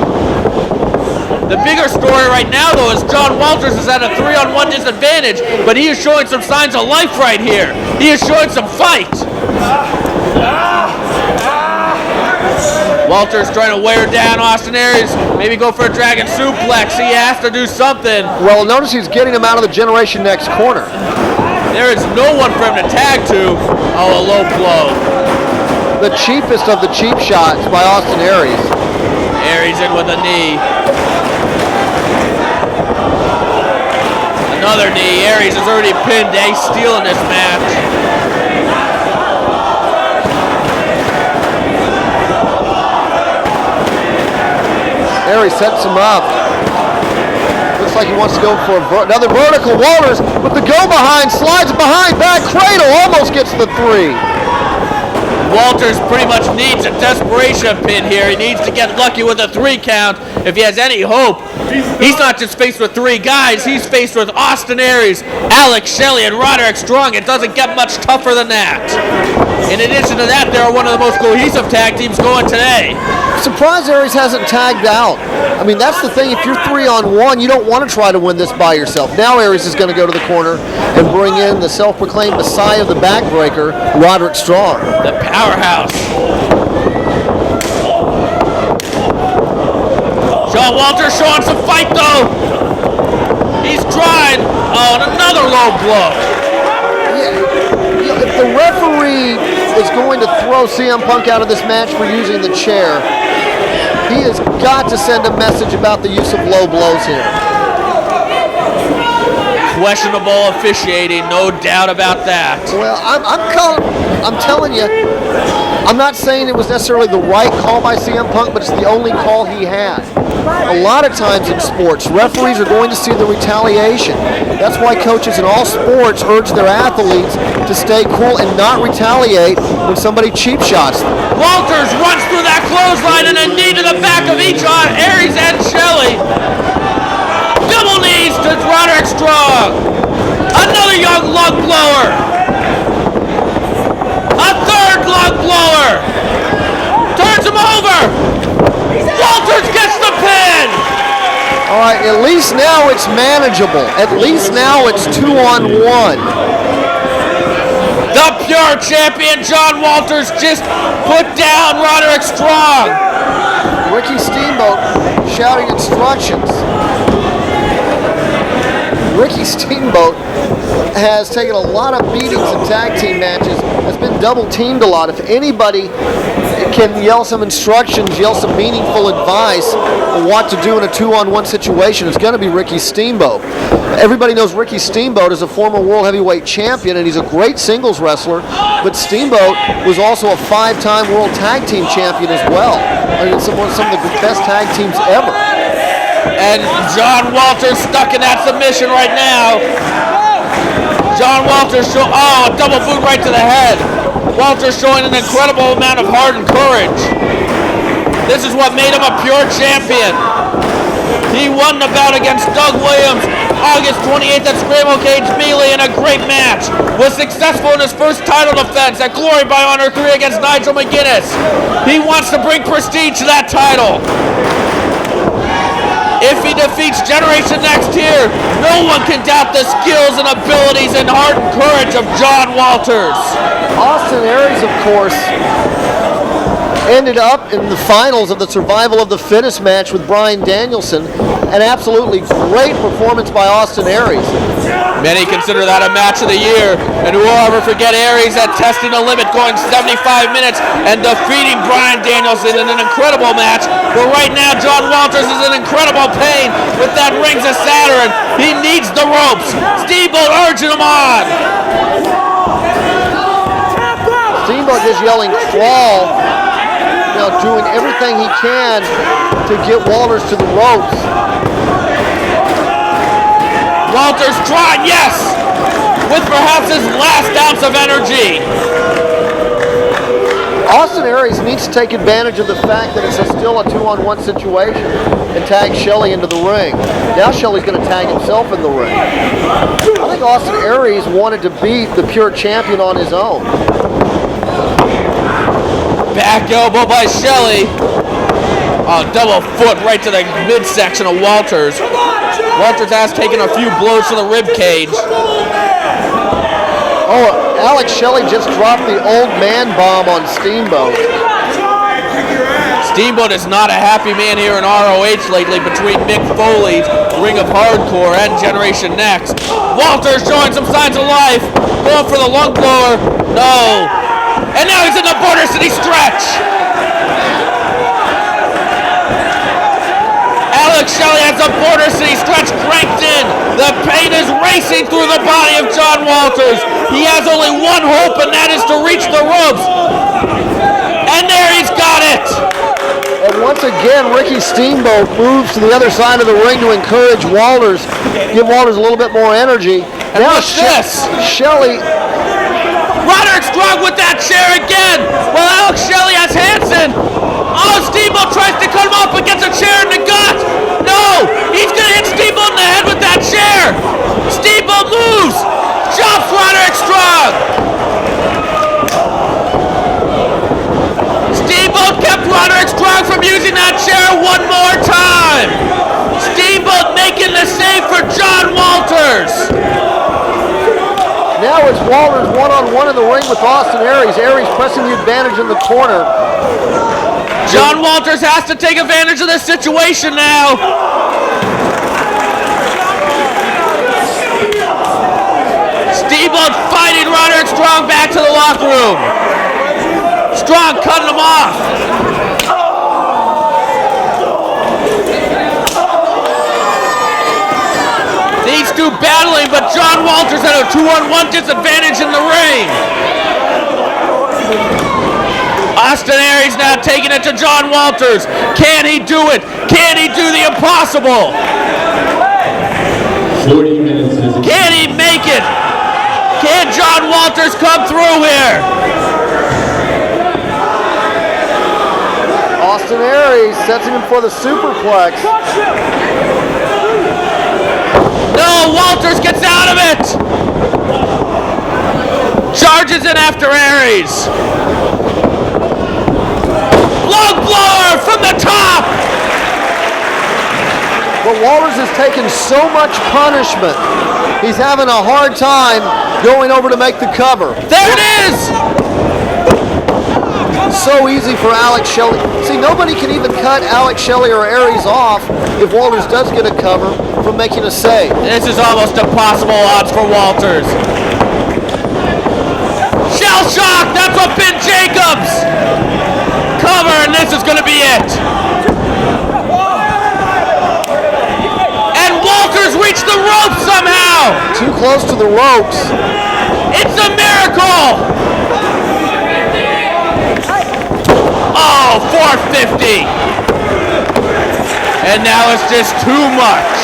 The bigger story right now, though, is John Walters is at a 3-on-1 disadvantage, but he is showing some signs of life right here. He is showing some fight. Walters trying to wear down Austin Aries. Maybe go for a dragon suplex. He has to do something. Well, notice he's getting him out of the Generation Next corner. There is no one for him to tag to. Oh, a low blow. The cheapest of the cheap shots by Austin Aries. Aries in with a knee. Another knee. Aries has already pinned Ace Steel in this match. Aries sets him up. Looks like he wants to go for another vertical. Walters with the go behind, slides behind, back cradle, almost gets the 3. Walters pretty much needs a desperation pin here. He needs to get lucky with a 3 count if he has any hope. He's not just faced with 3 guys, he's faced with Austin Aries, Alex Shelley, and Roderick Strong. It doesn't get much tougher than that. In addition to that, they're one of the most cohesive tag teams going today. Surprised Aries hasn't tagged out. I mean, that's the thing. If you're 3-on-1, you don't want to try to win this by yourself. Now Aries is going to go to the corner and bring in the self-proclaimed messiah of the backbreaker, Roderick Strong. The powerhouse. John Walters showing some fight, though. He's trying. Oh, and another low blow. Yeah, if the referee is going to throw CM Punk out of this match for using the chair, he has got to send a message about the use of low blows here. Questionable officiating, no doubt about that. Well, I'm telling you, I'm not saying it was necessarily the right call by CM Punk, but it's the only call he had. A lot of times in sports, referees are going to see the retaliation. That's why coaches in all sports urge their athletes to stay cool and not retaliate when somebody cheap shots them. Walters runs through that clothesline and a knee to the back of each on Aries and Shelley. Double knees to Roderick Strong. Another young lung blower. A third lung blower. Turns him over. Walters gets the pin. All right, at least now it's manageable. At least now it's 2-on-1. The pure champion John Walters just put down Roderick Strong. Ricky Steamboat shouting instructions. Ricky Steamboat has taken a lot of beatings in tag team matches, has been double teamed a lot. If anybody can yell some instructions, yell some meaningful advice on what to do in a 2-on-1 situation, it's going to be Ricky Steamboat. Everybody knows Ricky Steamboat is a former World Heavyweight Champion, and he's a great singles wrestler, but Steamboat was also a 5-time World Tag Team Champion as well. I mean, some of the best tag teams ever. And John Walters stuck in that submission right now. John Walters a double boot right to the head. Walters showing an incredible amount of heart and courage. This is what made him a pure champion. He won the bout against Doug Williams August 28th at Scramble Cage Melee in a great match. Was successful in his first title defense at Glory by Honor 3 against Nigel McGuinness. He wants to bring prestige to that title. If he defeats Generation Next here, no one can doubt the skills and abilities and heart and courage of John Walters. Austin Aries, of course, ended up in the finals of the Survival of the Fittest match with Bryan Danielson. An absolutely great performance by Austin Aries. Many consider that a match of the year, and who will ever forget Aries at Testing the Limit going 75 minutes and defeating Bryan Danielson in an incredible match. But right now, John Walters is in incredible pain with that Rings of Saturn. He needs the ropes. Steamboat urging him on. Steamboat is yelling crawl, doing everything he can to get Walters to the ropes. Walters trying, yes, with perhaps his last ounce of energy. Austin Aries needs to take advantage of the fact that it's still a 2-on-1 situation and tag Shelley into the ring. Now Shelley's going to tag himself in the ring. I think Austin Aries wanted to beat the pure champion on his own. Back elbow by Shelley. Double foot right to the midsection of Walters. Walters has taken a few blows to the rib cage. Oh, Alex Shelley just dropped the old man bomb on Steamboat. Steamboat is not a happy man here in ROH lately between Mick Foley's Ring of Hardcore and Generation Next. Walters showing some signs of life. Going for the lung blower. No. And now he's in the Border City stretch. Alex Shelley has the Border City stretch cranked in. The pain is racing through the body of John Walters. He has only one hope, and that is to reach the ropes. And there he's got it. And once again, Ricky Steamboat moves to the other side of the ring to encourage Walters, give Walters a little bit more energy. And now this? Shelley. Roderick Strong with that chair again. Well, Alex Shelley has Hanson. Oh, Steamboat tries to cut him off, but gets a chair in the gut. No, he's going to hit Steamboat in the head with that chair. Steamboat moves. Jumps Roderick Strong. Steamboat kept Roderick Strong from using that chair one more time. Steamboat making the save for John Walters. Now it's Walters one-on-one in the ring with Austin Aries. Aries pressing the advantage in the corner. John Walters has to take advantage of this situation now. Steamboat fighting Roderick Strong back to the locker room. Strong cutting him off. These two battling, but John Walters had a 2-on-1 disadvantage in the ring. Austin Aries now taking it to John Walters. Can he do it? Can he do the impossible? 40 minutes. Can he make it? Can John Walters come through here? Austin Aries sets him for the superplex. No, Walters gets out of it. Charges in after Aries. Lung blower from the top. But Walters has taken so much punishment. He's having a hard time going over to make the cover. There it is. So easy for Alex Shelley. See, nobody can even cut Alex Shelley or Aries off if Walters does get a cover from making a save. This is almost impossible odds for Walters. Shell shock. That's what pinned Jacobs. Cover, and this is going to be it. And Walters reached the ropes somehow. Too close to the ropes. It's a miracle. Oh, 450. And now it's just too much.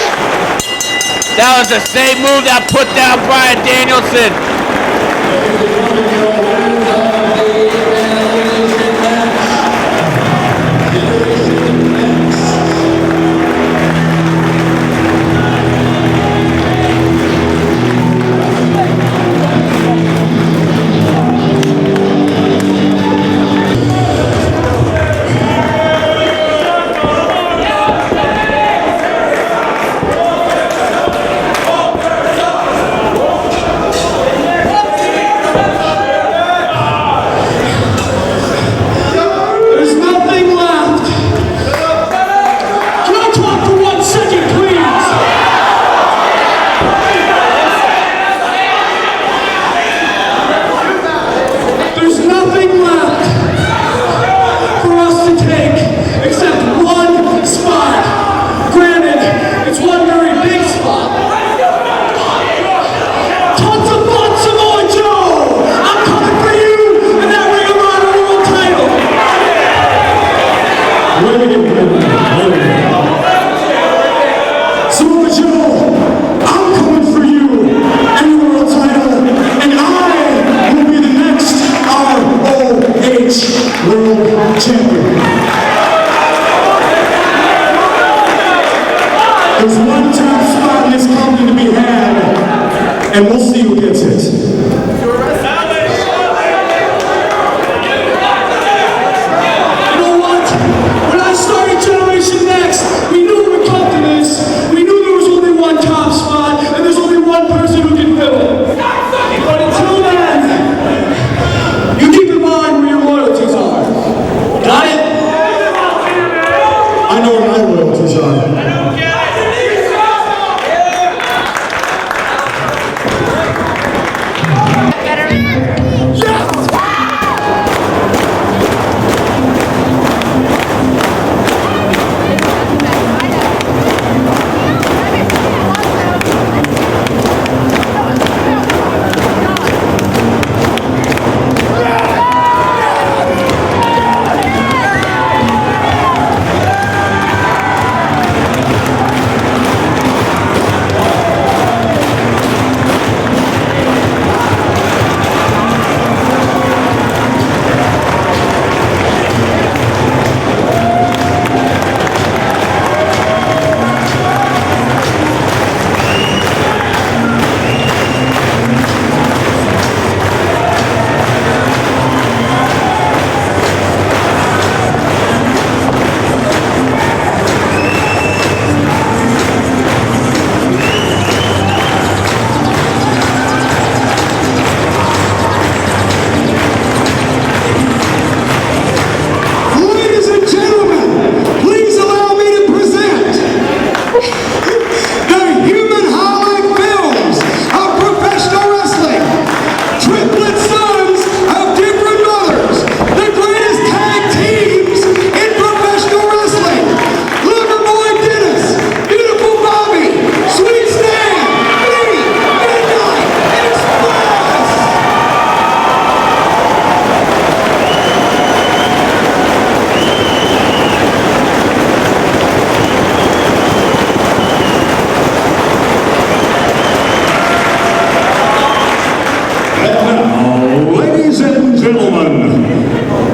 That was the same move that put down Bryan Danielson. champion. There's one top spot in this company to be had, and we'll see who gets it.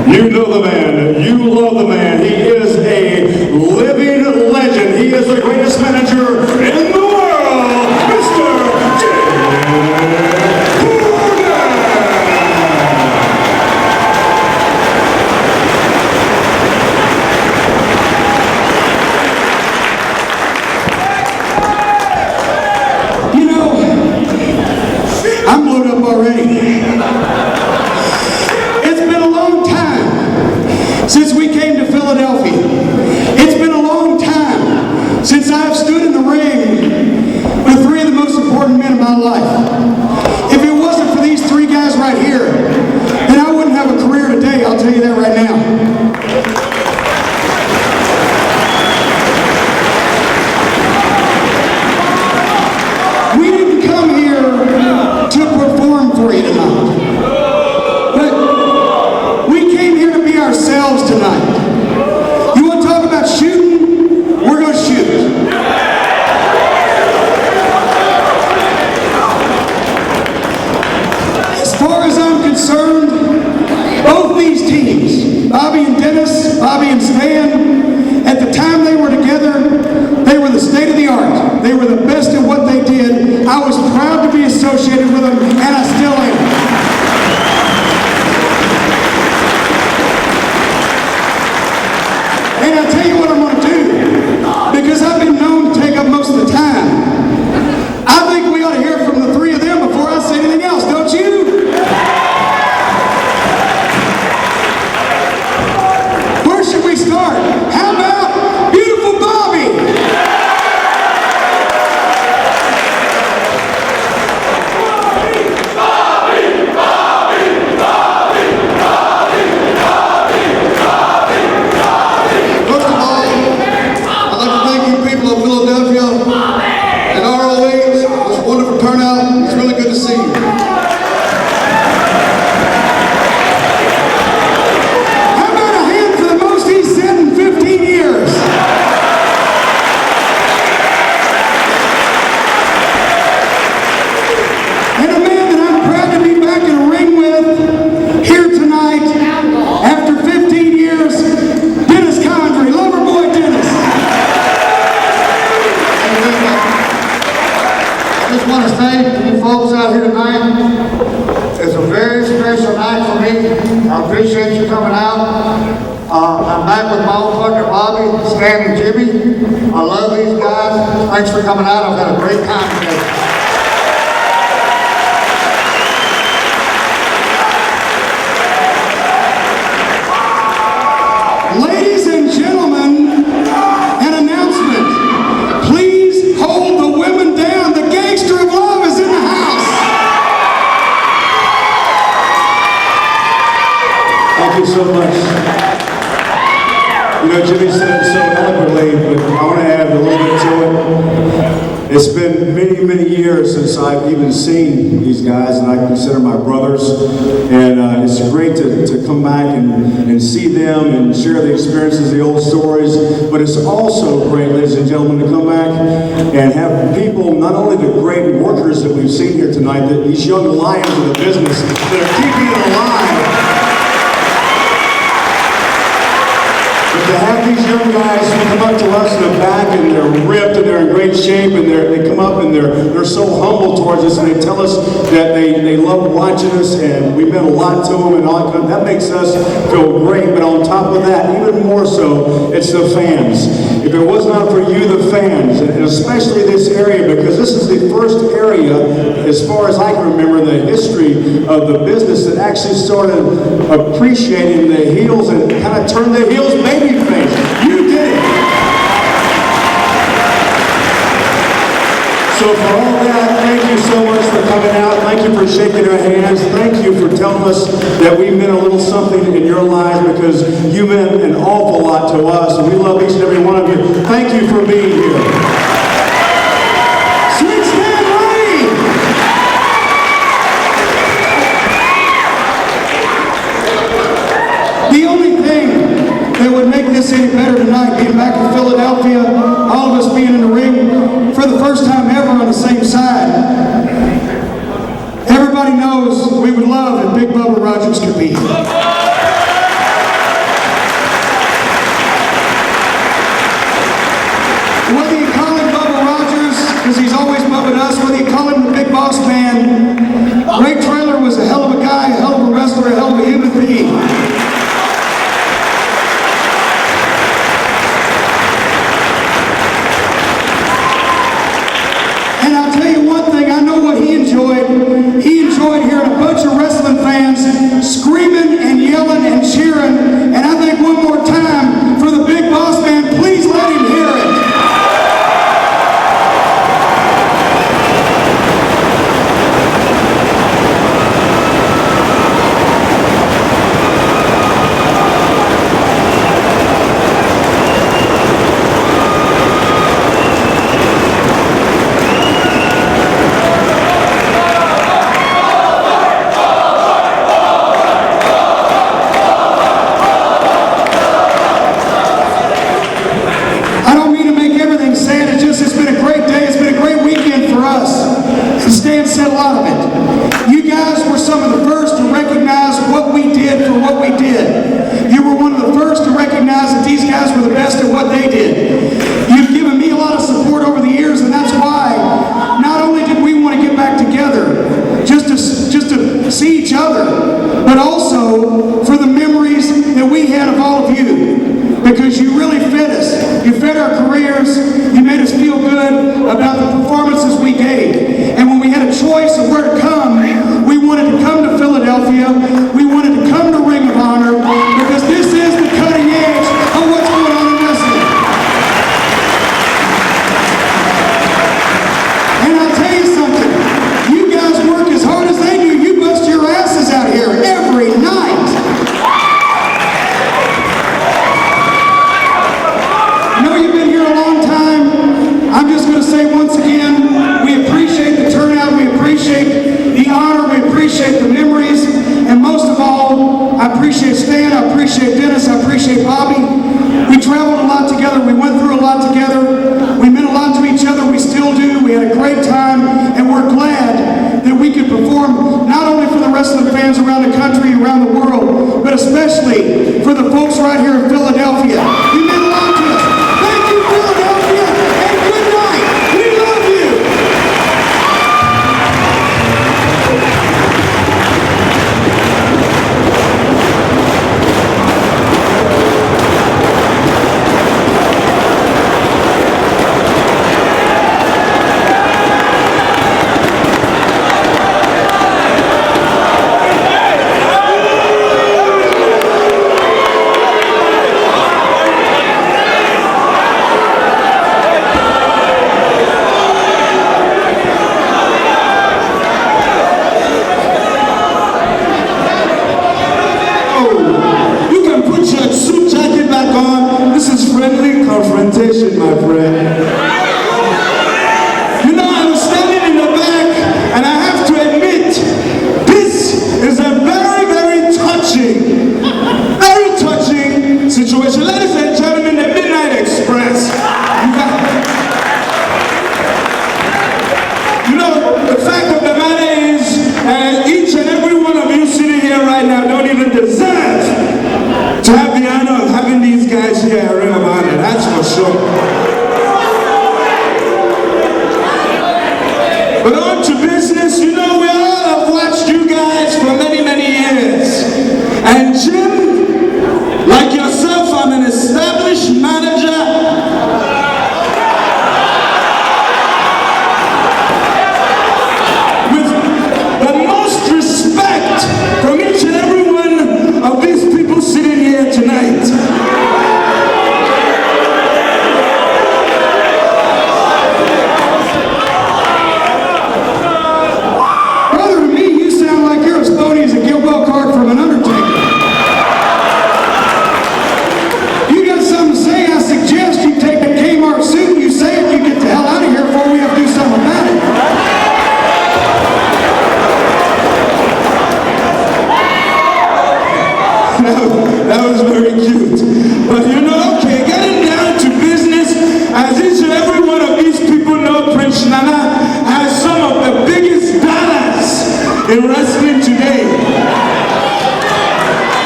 You know the man. You love the man. He is a living legend. He is the greatest manager in the world, Mr. You know, I'm blown up already. Since we came to Philadelphia, it's been a long time since I've stood in the ring with three of the most important men in my life. If it wasn't for these three guys right here, then I wouldn't have a career today, I'll tell you that right now. We didn't come here to perform for you tonight. Ourselves tonight. You want to talk about shooting? We're going to shoot. As far as I'm concerned, both these teams, Bobby and Dennis, Bobby and Stan, at the time they were together, they were the state of the art. They were the best at what they did. I was proud to be associated with them, and I still am. And I'll tell you what I'm going to do, because I've been known to take up most of the time. I think we ought to hear from the three of them before I say anything else, don't you? Where should we start? How about beautiful Bobby? tonight. It's a very special night for me. I appreciate you coming out. I'm back with my old partner Bobby, Stan, and Jimmy. I love these guys. Thanks for coming out. I've had a great time today. Ladies and gentlemen, an announcement. Please hold the women down. The gangster of love is in the house. Thank you so much. You know, Jimmy said it so eloquently, but I want to add a little bit to it. It's been many, many years since I've even seen these guys, and I consider my brothers. And it's great to come back and see them and share the experiences, the old stories. But it's also great, ladies and gentlemen, to come back and have people, not only the great workers that we've seen here tonight, but these young lions of the business that are keeping it alive. To have these young guys who come up to us in the back and they're ripped and they're in great shape and they come up and they're so humble towards us and they tell us that they love watching us and we meant a lot to them and all that makes us feel great. But on top of that, even more so, it's the fans. If it was not for you, the fans, and especially this area, because this is the first area, as far as I can remember, the history of the business that actually started appreciating the heels and kind of turned the heels baby face. You did it. So for all that, thank you so much for coming out. Thank you for shaking our hands. Thank you for telling us that we meant a little something in your lives, because you meant an awful lot to us. And we love each and every one of you. Thank you for being here. Sweet Stan Lane! The only thing that would make this any better tonight, being back in Philadelphia, all of us being in the ring for the first time ever on the same side. Everybody knows we would love if Big Bubba Rogers could be here. Whether you call him Bubba Rogers, because he's always bubbing us, whether you call him the Big Boss Man, Ray Traylor was a hell of a guy, a hell of a wrestler, a hell of a human being. He enjoyed hearing a bunch of wrestling fans screaming and yelling and cheering. And I think one more time for the Big Boss Man, please let him hear it. Stan said a lot of it. You guys were some of the first to recognize what we did for what we did. You were one of the first to recognize that these guys were the best at what they did. You've given me a lot of support over the years, and that's why not only did we want to get back together just to see each other, but also for the memories that we had of all of you, because you really fed us. You fed our careers. You made us feel good about the performances we gave. And when we had a choice of where to come, we wanted to come to Philadelphia. We wanted to come to Ring of Honor, because this is the cutting edge of what's going on in wrestling. And I'll tell you something. You guys work as hard as they do. You bust your asses out here every night. I know you've been here a long time. I'm just going to say once again, we appreciate the turnout, we appreciate the honor, we appreciate the memories, and most of all, I appreciate Stan, I appreciate Dennis, I appreciate Bobby. We traveled a lot together, we went through a lot together, we meant a lot to each other, we still do, we had a great time, and we're glad that we could perform not only for the wrestling fans around the country, around the world, but especially for the folks right here in Philadelphia. You meant a lot to us. Thank you, Philadelphia, and good night. We love you. even deserve to have the honor of having these guys here at Ring of Honor, that's for sure. But on to business, you know, we all have watched you guys for many, many years. And Jim, like yourself, I'm an established manager. From each and every one of these people sitting here tonight. Brother, to me, you sound like you're as phony as a get well card from an undertaker. You got something to say? I suggest you take the Kmart suit and you say it, you get the hell out of here before we have to do something about it. That was very cute. But you know, okay, getting down to business, as each and every one of these people know, Prince Nana has some of the biggest dollars in wrestling today.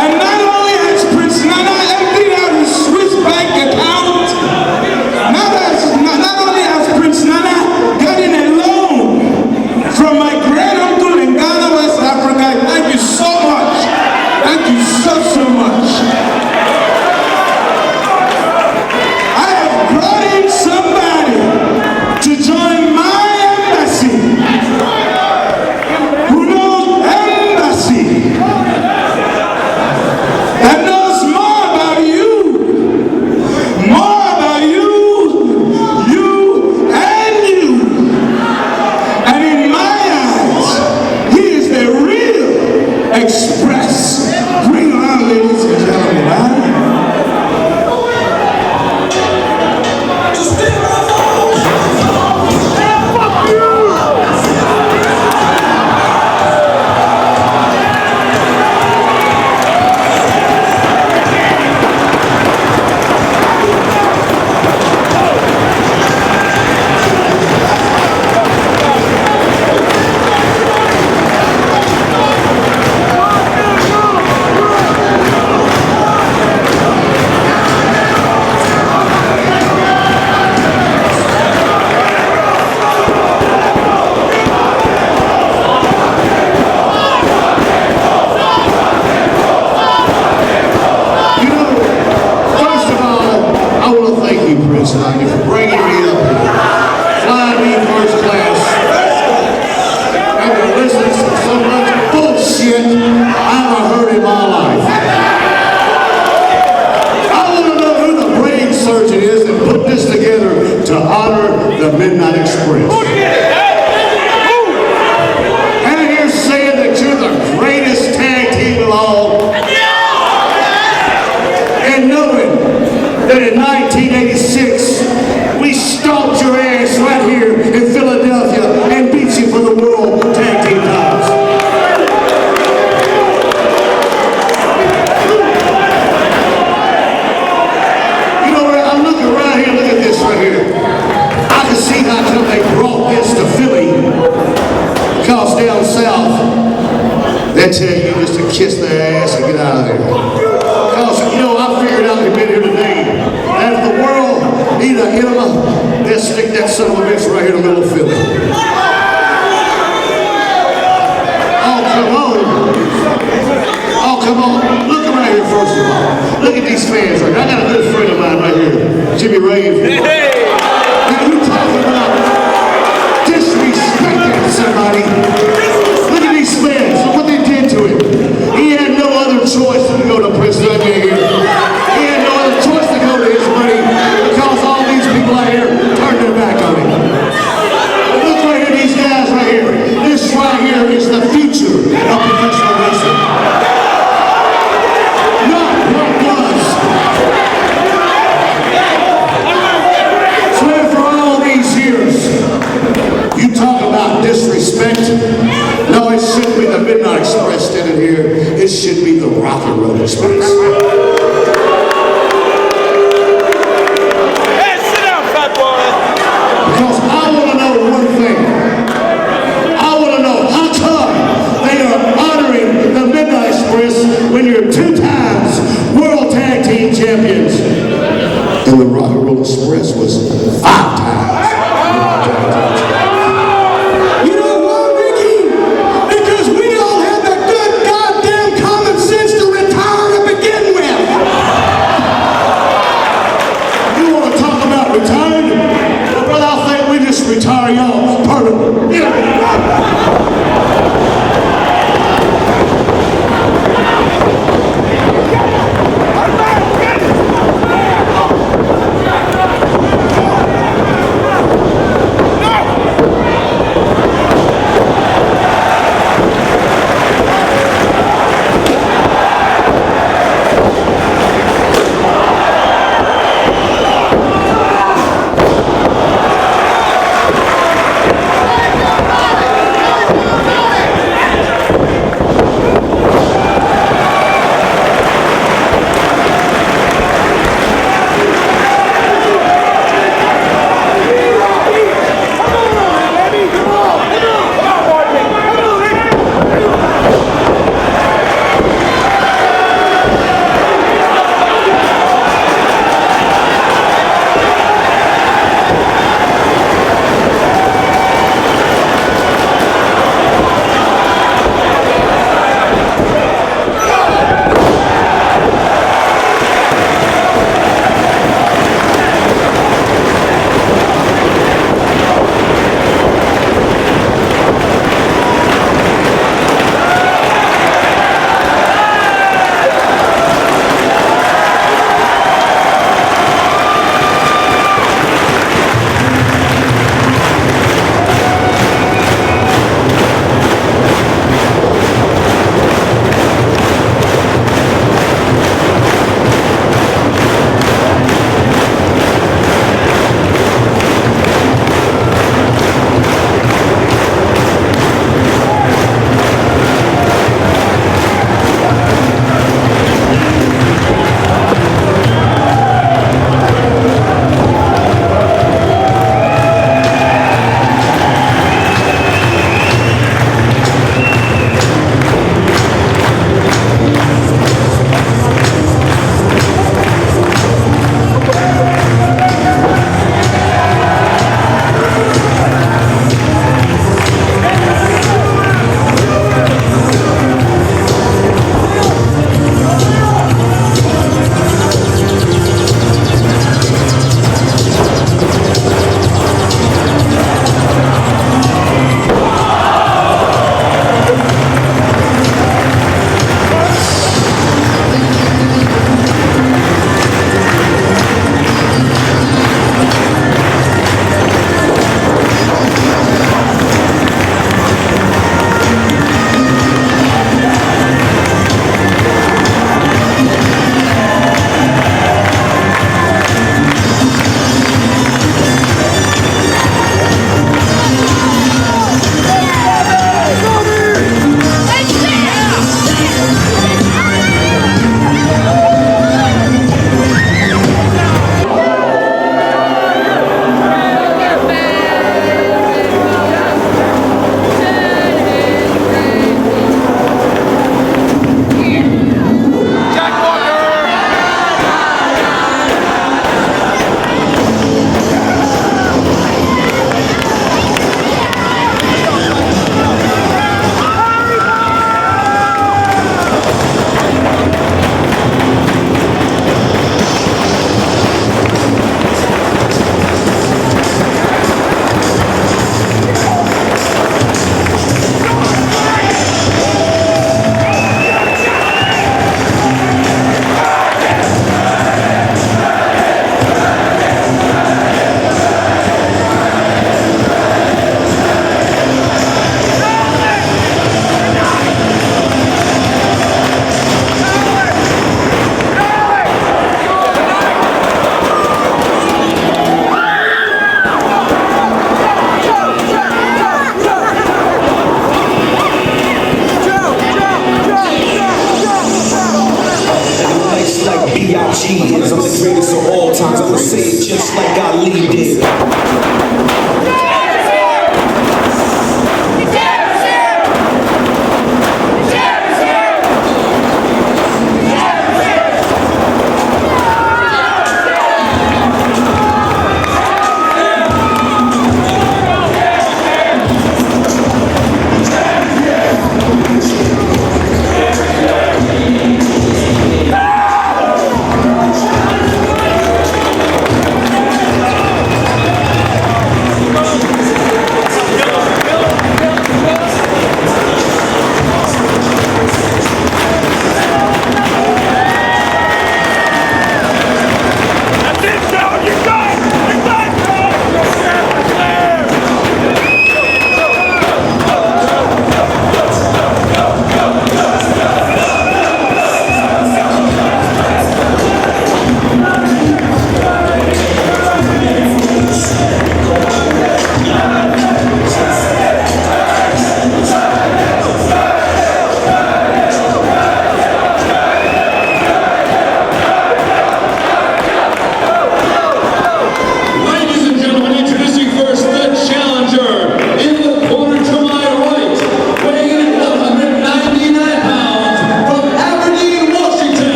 And not only has Prince Nana emptied out his Swiss bank account, not only has Prince Nana gotten a loan from my grand uncle in Ghana, West Africa. Thank you so much. Thank you so much. I have brought in somebody to join my embassy who knows embassy, that knows more about you, and you. And in my eyes, he is the real express. Bring on, ladies and gentlemen, huh? For bringing me up here, flying me first class, after listening to so much bullshit I've ever heard in my life. I want to know who the brain surgeon is that put this together to honor the Midnight Express. And you're saying that you're the greatest tag team of all, and knowing that in 1986, we stomped your ass right here in Philadelphia and beat you for the world tag team titles. You know, I'm looking around here, look at this right here. I can see how come they brought this to Philly. Because down south, they tell you just to kiss their ass and get out of there. Because, you know, I figured out they've been here today. And if the world need a enema, they'll stick that son of a bitch right here in the middle of Philly. Oh, come on. Oh, come on. Look around here, first of all. Look at these fans right here. I got a good friend of mine right here, Jimmy Rave. Now, you talking about disrespecting somebody. Look at these fans. Look what they did to him. He had no other choice than to go to Prince Nana here. He had no other choice to go to his money because all these people out here turned their back on him. Look right here, these guys right here. This right here is the future of professional wrestling. Not what was. So for all these years, you talk about disrespect. No, it shouldn't be the Midnight Express standing here. It should be the Rock and Roll Express. Hey, sit down, fat boy. Because I want to know one thing. I want to know how come they are honoring the Midnight Express when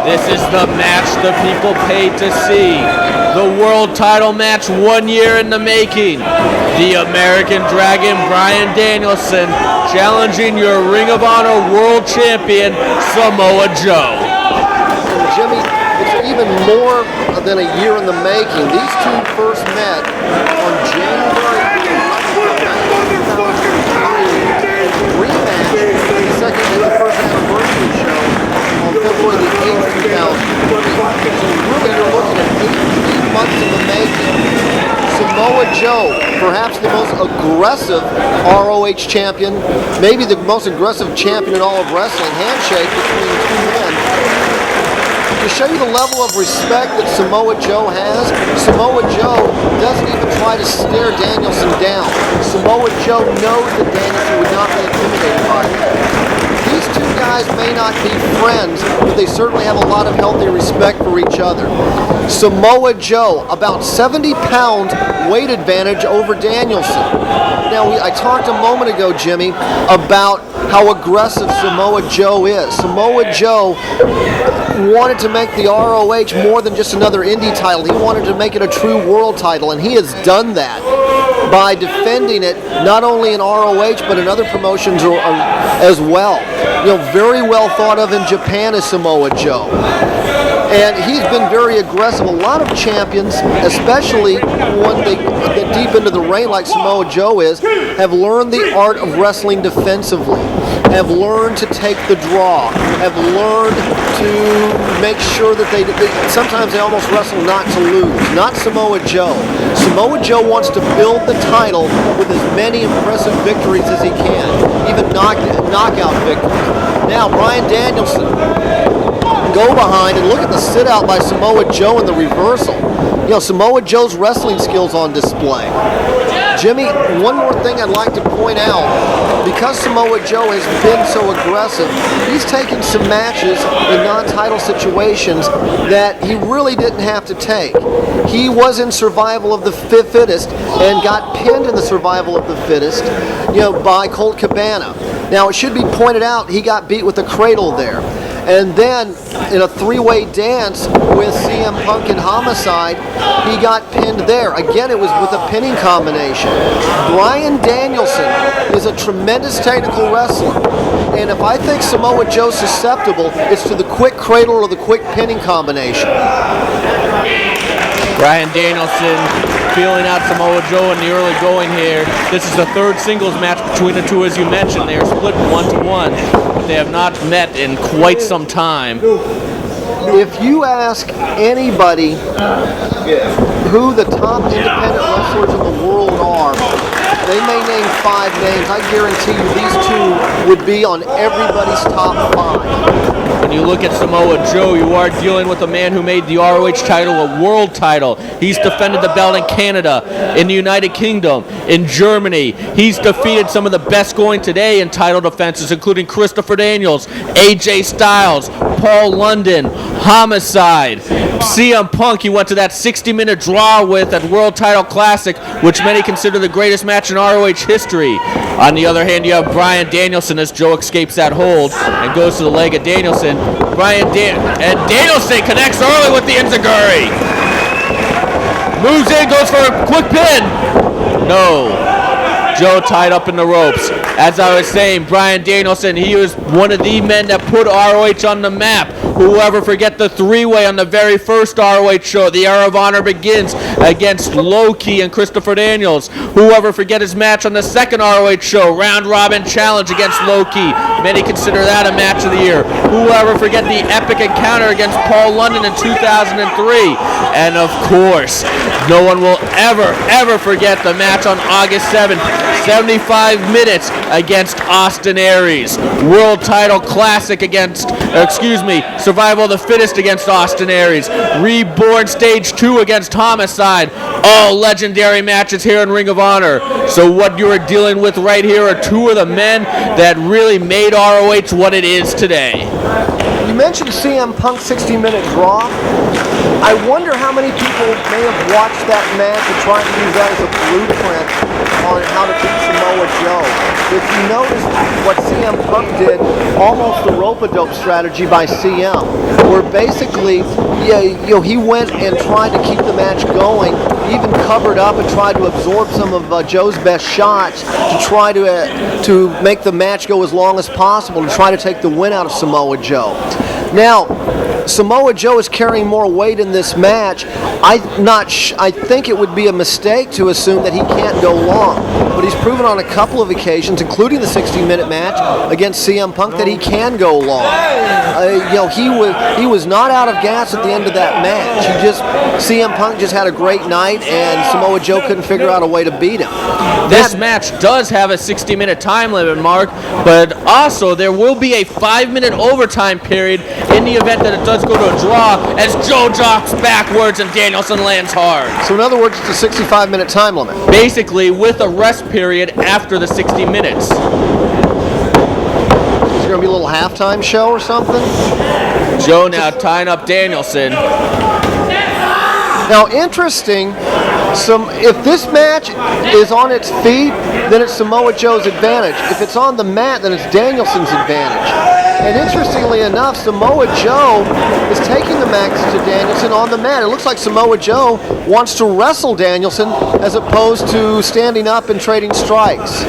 This is the match the people paid to see. The world title match 1 year in the making. The American Dragon Bryan Danielson challenging your Ring of Honor world champion Samoa Joe. And Jimmy, it's even more than a year in the making. These two first met on January 2003, rematch the second and the first anniversary show on February the 8th, 2003. So really you're looking at 18 months in the making. Samoa Joe, perhaps the most aggressive ROH champion, maybe the most aggressive champion in all of wrestling, handshake between two men. To show you the level of respect that Samoa Joe has, Samoa Joe doesn't even try to stare Danielson down. Samoa Joe knows that Danielson would not be intimidated by him. These two guys may not be friends, but they certainly have a lot of healthy respect for each other. Samoa Joe, about 70 pounds weight advantage over Danielson. Now, I talked a moment ago, Jimmy, about how aggressive Samoa Joe is. Samoa Joe wanted to make the ROH more than just another indie title. He wanted to make it a true world title, and he has done that by defending it not only in ROH but in other promotions as well. You know, very well thought of in Japan is Samoa Joe. And he's been very aggressive. A lot of champions, especially when they get deep into the ring like Samoa Joe is, have learned the art of wrestling defensively, have learned to take the draw, have learned to make sure that sometimes they almost wrestle not to lose. Not Samoa Joe. Samoa Joe wants to build the title with as many impressive victories as he can, even knockout victories. Now, Bryan Danielson, go behind and look at the sit out by Samoa Joe in the reversal. You know, Samoa Joe's wrestling skills on display. Jimmy, one more thing I'd like to point out. Because Samoa Joe has been so aggressive, he's taken some matches in non-title situations that he really didn't have to take. He was in survival of the fittest and got pinned in the survival of the fittest, by Colt Cabana. Now, it should be pointed out, he got beat with a cradle there. And then, in a three-way dance with CM Punk and Homicide, he got pinned there. Again, it was with a pinning combination. Bryan Danielson is a tremendous technical wrestler. And if I think Samoa Joe's susceptible, it's to the quick cradle or the quick pinning combination. Bryan Danielson feeling out Samoa Joe in the early going here. This is the third singles match between the two, as you mentioned. They are split 1-1, but they have not met in quite some time. If you ask anybody who the top independent wrestlers in the world are, they may name 5 names. I guarantee you these two would be on everybody's top 5. When you look at Samoa Joe, you are dealing with a man who made the ROH title a world title. He's defended the belt in Canada, in the United Kingdom, in Germany. He's defeated some of the best going today in title defenses, including Christopher Daniels, AJ Styles, Paul London, Homicide, CM Punk. He went to that 60-minute draw with at World Title Classic, which many consider the greatest match in ROH history. On the other hand, you have Bryan Danielson as Joe escapes that hold and goes to the leg of Danielson. And Danielson connects early with the enziguri. Moves in, goes for a quick pin. No. Joe tied up in the ropes. As I was saying, Bryan Danielson, he was one of the men that put ROH on the map. Whoever forget the three-way on the very first ROH show, the Era of Honor begins against Low-Ki and Christopher Daniels. Whoever forget his match on the second ROH show, Round Robin Challenge against Low-Ki. Many consider that a match of the year. Whoever forget the epic encounter against Paul London in 2003. And of course, no one will ever forget the match on August 7th, 75 minutes against Austin Aries. World Title Classic Survival of the Fittest against Austin Aries. Reborn Stage 2 against Homicide. All legendary matches here in Ring of Honor. So what you are dealing with right here are two of the men that really made ROH what it is today. You mentioned CM Punk's 60-minute draw. I wonder how many people may have watched that match and tried to use that as a blueprint on how to beat Samoa Joe. If you notice what CM Punk did, almost the rope-a-dope strategy by CM, where basically, he went and tried to keep the match going, even covered up and tried to absorb some of Joe's best shots to try to make the match go as long as possible to try to take the win out of Samoa Joe. Now, Samoa Joe is carrying more weight in this match. I think it would be a mistake to assume that he can't go long, but he's proven on a couple of occasions, including the 60-minute match against CM Punk, that he can go long. He was not out of gas at the end of that match. CM Punk just had a great night, and Samoa Joe couldn't figure out a way to beat him. This match does have a 60-minute time limit, Mark, but also there will be a 5-minute overtime period in the event that it does go to a draw, as Joe jocks backwards and Danielson lands hard. So in other words, it's a 65-minute time limit. Basically, with a rest period after the 60 minutes. Is there going to be a little halftime show or something? Joe now tying up Danielson. Now, interesting, if this match is on its feet, then it's Samoa Joe's advantage. If it's on the mat, then it's Danielson's advantage. And interestingly enough, Samoa Joe is taking the match to Danielson on the mat. It looks like Samoa Joe wants to wrestle Danielson as opposed to standing up and trading strikes.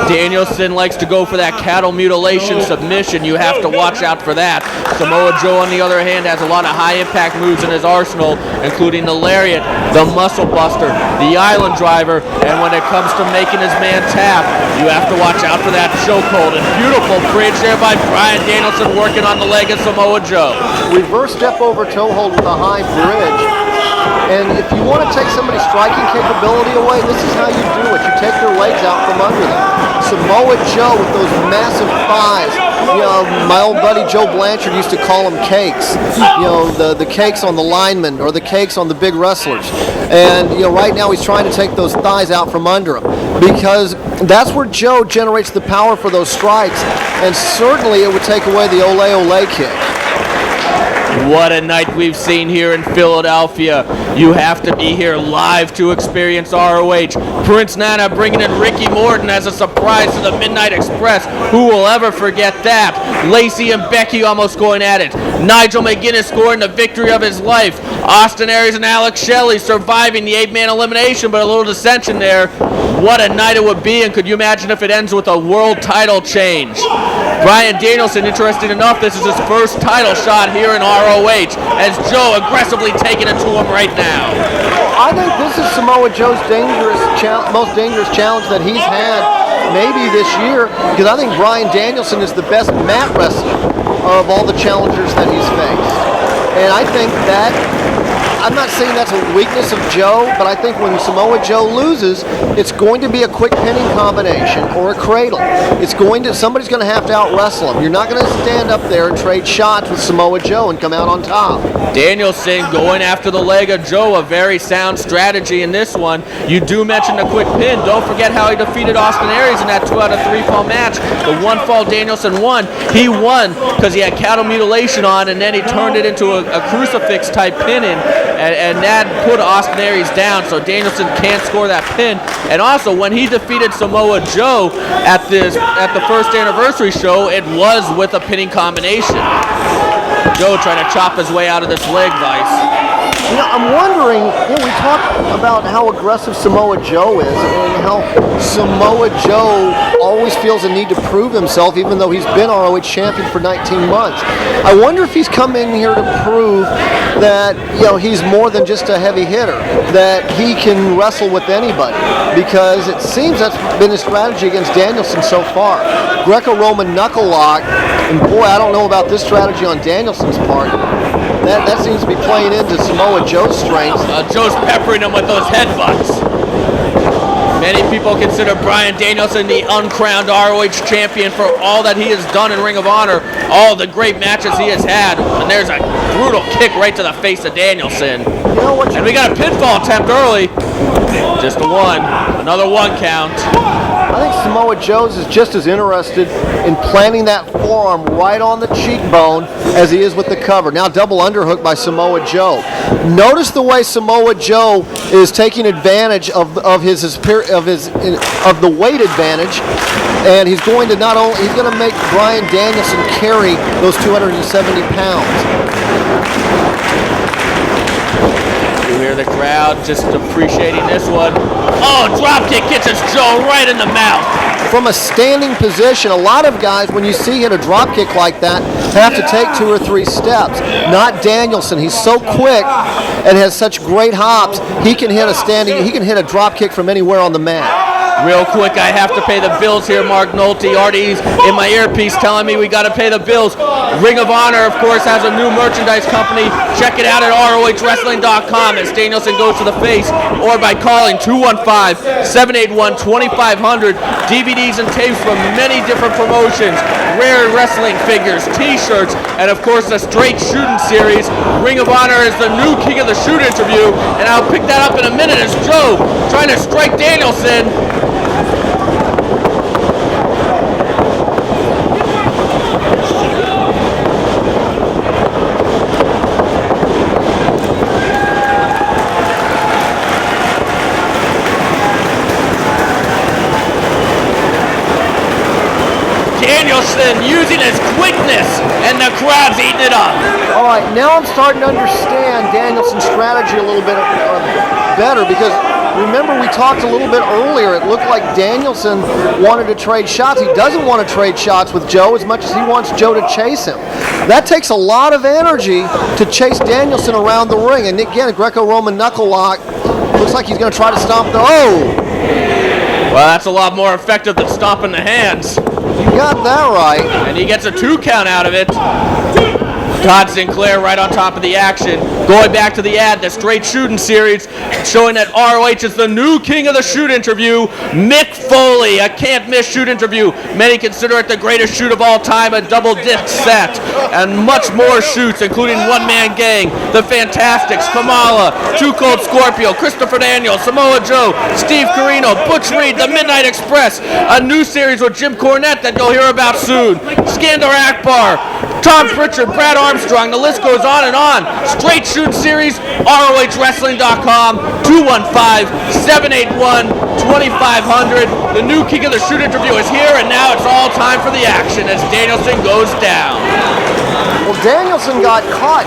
Danielson likes to go for that cattle mutilation submission. You have to watch out for that. Samoa Joe, on the other hand, has a lot of high-impact moves in his arsenal, including the lariat, the muscle buster, the island driver, and when it comes to making his man tap, you have to watch out for that chokehold. And beautiful bridge there by Bryan Danielson working on the leg of Samoa Joe. Reverse step over toe hold with a high bridge. And if you want to take somebody's striking capability away, this is how you do it. You take their legs out from under them. Samoa Joe with those massive thighs. My old buddy Joe Blanchard used to call them cakes. The cakes on the linemen or the cakes on the big wrestlers. And right now he's trying to take those thighs out from under him because that's where Joe generates the power for those strikes. And certainly it would take away the ole ole kick. What a night we've seen here in Philadelphia. You have to be here live to experience ROH. Prince Nana bringing in Ricky Morton as a surprise to the Midnight Express. Who will ever forget that? Lacey and Becky almost going at it. Nigel McGuinness scoring the victory of his life. Austin Aries and Alex Shelley surviving the 8-man elimination, but a little dissension there. What a night it would be, and could you imagine if it ends with a world title change? Bryan Danielson, interesting enough, this is his first title shot here in ROH, as Joe aggressively taking it to him right now. I think this is Samoa Joe's most dangerous challenge that he's had maybe this year, because I think Bryan Danielson is the best mat wrestler of all the challengers that he's faced. And I think that, I'm not saying that's a weakness of Joe, but I think when Samoa Joe loses, it's going to be a quick pinning combination or a cradle. Somebody's going to have to out-wrestle him. You're not going to stand up there and trade shots with Samoa Joe and come out on top. Danielson going after the leg of Joe, a very sound strategy in this one. You do mention the quick pin. Don't forget how he defeated Austin Aries in that 2 out of 3 fall match. The one fall Danielson won. He won because he had cattle mutilation on, and then he turned it into a crucifix type pinning. And that put Austin Aries down, so Danielson can't score that pin. And also, when he defeated Samoa Joe at the first anniversary show, it was with a pinning combination. Joe trying to chop his way out of this leg vice. I'm wondering, we talk about how aggressive Samoa Joe is and how Samoa Joe always feels a need to prove himself even though he's been ROH champion for 19 months. I wonder if he's come in here to prove that, he's more than just a heavy hitter, that he can wrestle with anybody, because it seems that's been his strategy against Danielson so far. Greco-Roman knuckle lock, and boy, I don't know about this strategy on Danielson's part. That seems to be playing into Samoa Joe's strengths. Joe's peppering him with those headbutts. Many people consider Bryan Danielson the uncrowned ROH champion for all that he has done in Ring of Honor, all the great matches he has had. And there's a brutal kick right to the face of Danielson. And we got a pinfall attempt early. Just a one. Another 1 count. I think Samoa Joe's is just as interested in planting that forearm right on the cheekbone as he is with the cover. Now double underhook by Samoa Joe. Notice the way Samoa Joe is taking advantage of the weight advantage, and he's going to make Bryan Danielson carry those 270 pounds. You hear the crowd just appreciating this one. Oh, dropkick catches Joe right in the mouth. From a standing position, a lot of guys, when you see hit a dropkick like that, have to take 2 or 3 steps. Not Danielson. He's so quick and has such great hops. He can hit a dropkick from anywhere on the mat. Real quick, I have to pay the bills here, Mark Nolte. Artie's in my earpiece telling me we got to pay the bills. Ring of Honor, of course, has a new merchandise company. Check it out at ROHWrestling.com as Danielson goes to the face, or by calling 215-781-2500. DVDs and tapes from many different promotions, rare wrestling figures, t-shirts, and of course the Straight Shooting series. Ring of Honor is the new King of the Shoot interview, and I'll pick that up in a minute as Joe trying to strike Danielson. Danielson using his quickness, and the crowd's eating it up. All right, now I'm starting to understand Danielson's strategy a little bit better, because remember we talked a little bit earlier, it looked like Danielson wanted to trade shots. He doesn't want to trade shots with Joe as much as he wants Joe to chase him. That takes a lot of energy to chase Danielson around the ring. And again, a Greco-Roman knuckle lock. Looks like he's going to try to stomp the... Oh! Well, that's a lot more effective than stomping the hands. You got that right. And he gets a 2 count out of it. Todd Sinclair right on top of the action. Going back to the ad, the Straight Shooting series, showing that ROH is the new King of the Shoot interview, Mick Foley, a can't-miss shoot interview. Many consider it the greatest shoot of all time, a double-disc set, and much more shoots, including One Man Gang, The Fantastics, Kamala, Too Cold Scorpio, Christopher Daniels, Samoa Joe, Steve Corino, Butch Reed, The Midnight Express, a new series with Jim Cornette that you'll hear about soon, Skandar Akbar, Tom Pritchard, Brad Armstrong, the list goes on and on. Straight Shoot series, ROHWrestling.com, 215-781-2500. The new King of the Shoot interview is here, and now it's all time for the action as Danielson goes down. Well, Danielson got caught.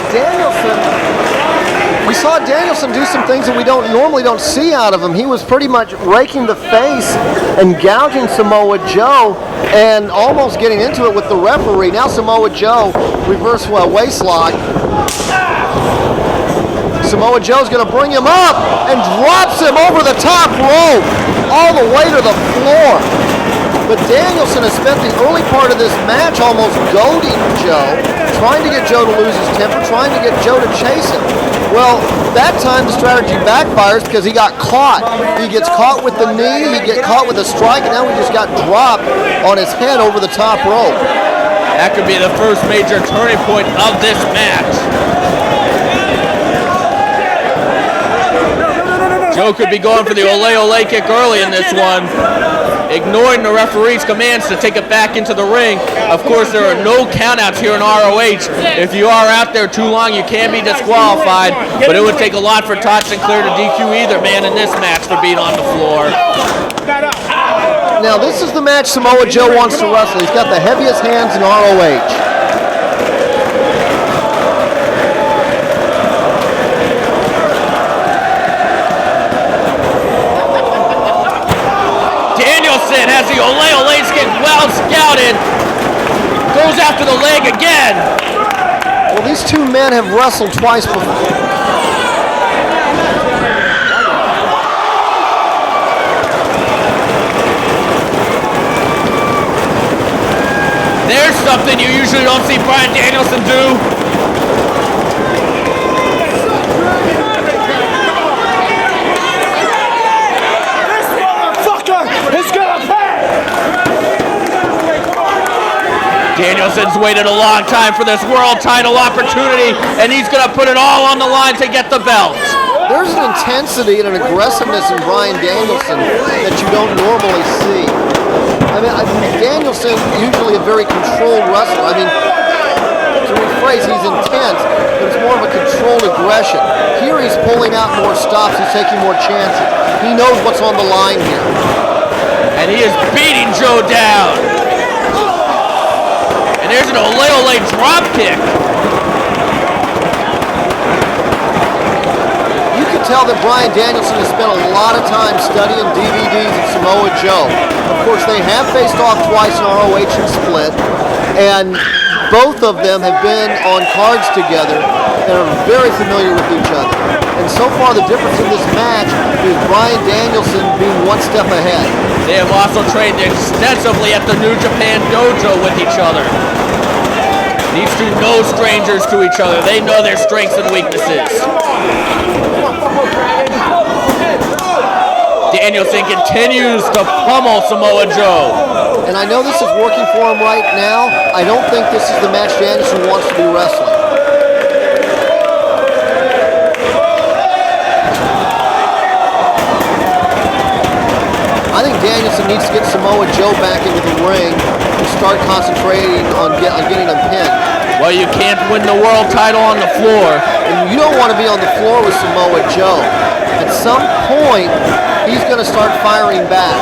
We saw Danielson do some things that we normally don't see out of him. He was pretty much raking the face and gouging Samoa Joe and almost getting into it with the referee. Now Samoa Joe reverse waist lock. Samoa Joe's going to bring him up and drops him over the top rope all the way to the floor. But Danielson has spent the early part of this match almost goading Joe, trying to get Joe to lose his temper, trying to get Joe to chase him. Well, that time the strategy backfires because he got caught. He gets caught with the knee, he gets caught with a strike, and now he just got dropped on his head over the top rope. That could be the first major turning point of this match. Joe could be going for the ole ole kick early in this one, ignoring the referee's commands to take it back into the ring. Of course, there are no countouts here in ROH. If you are out there too long, you can be disqualified, but it would take a lot for Todd Sinclair to DQ either man in this match for being on the floor. Now, this is the match Samoa Joe wants to wrestle. He's got the heaviest hands in ROH. Has the ole ole kick well scouted, goes after the leg again. Well, these two men have wrestled twice before. There's something you usually don't see Bryan Danielson do. Danielson's waited a long time for this world title opportunity, and he's going to put it all on the line to get the belt. There's an intensity and an aggressiveness in Bryan Danielson that you don't normally see. I mean, Danielson usually a very controlled wrestler. I mean, to rephrase, he's intense, but it's more of a controlled aggression. Here he's pulling out more stops, he's taking more chances. He knows what's on the line here. And he is beating Joe down. And there's an ole drop kick. You can tell that Bryan Danielson has spent a lot of time studying DVDs of Samoa Joe. Of course, they have faced off twice in ROH and Split, and both of them have been on cards together and are very familiar with each other. And so far, the difference in this match is Bryan Danielson being one step ahead. They have also trained extensively at the New Japan Dojo with each other. These two know strangers to each other. They know their strengths and weaknesses. Danielson continues to pummel Samoa Joe. And I know this is working for him right now. I don't think this is the match Danielson wants to be wrestling. I think Danielson needs to get Samoa Joe back into the ring and start concentrating on getting him pinned. Well, you can't win the world title on the floor. And you don't want to be on the floor with Samoa Joe. At some point, he's going to start firing back.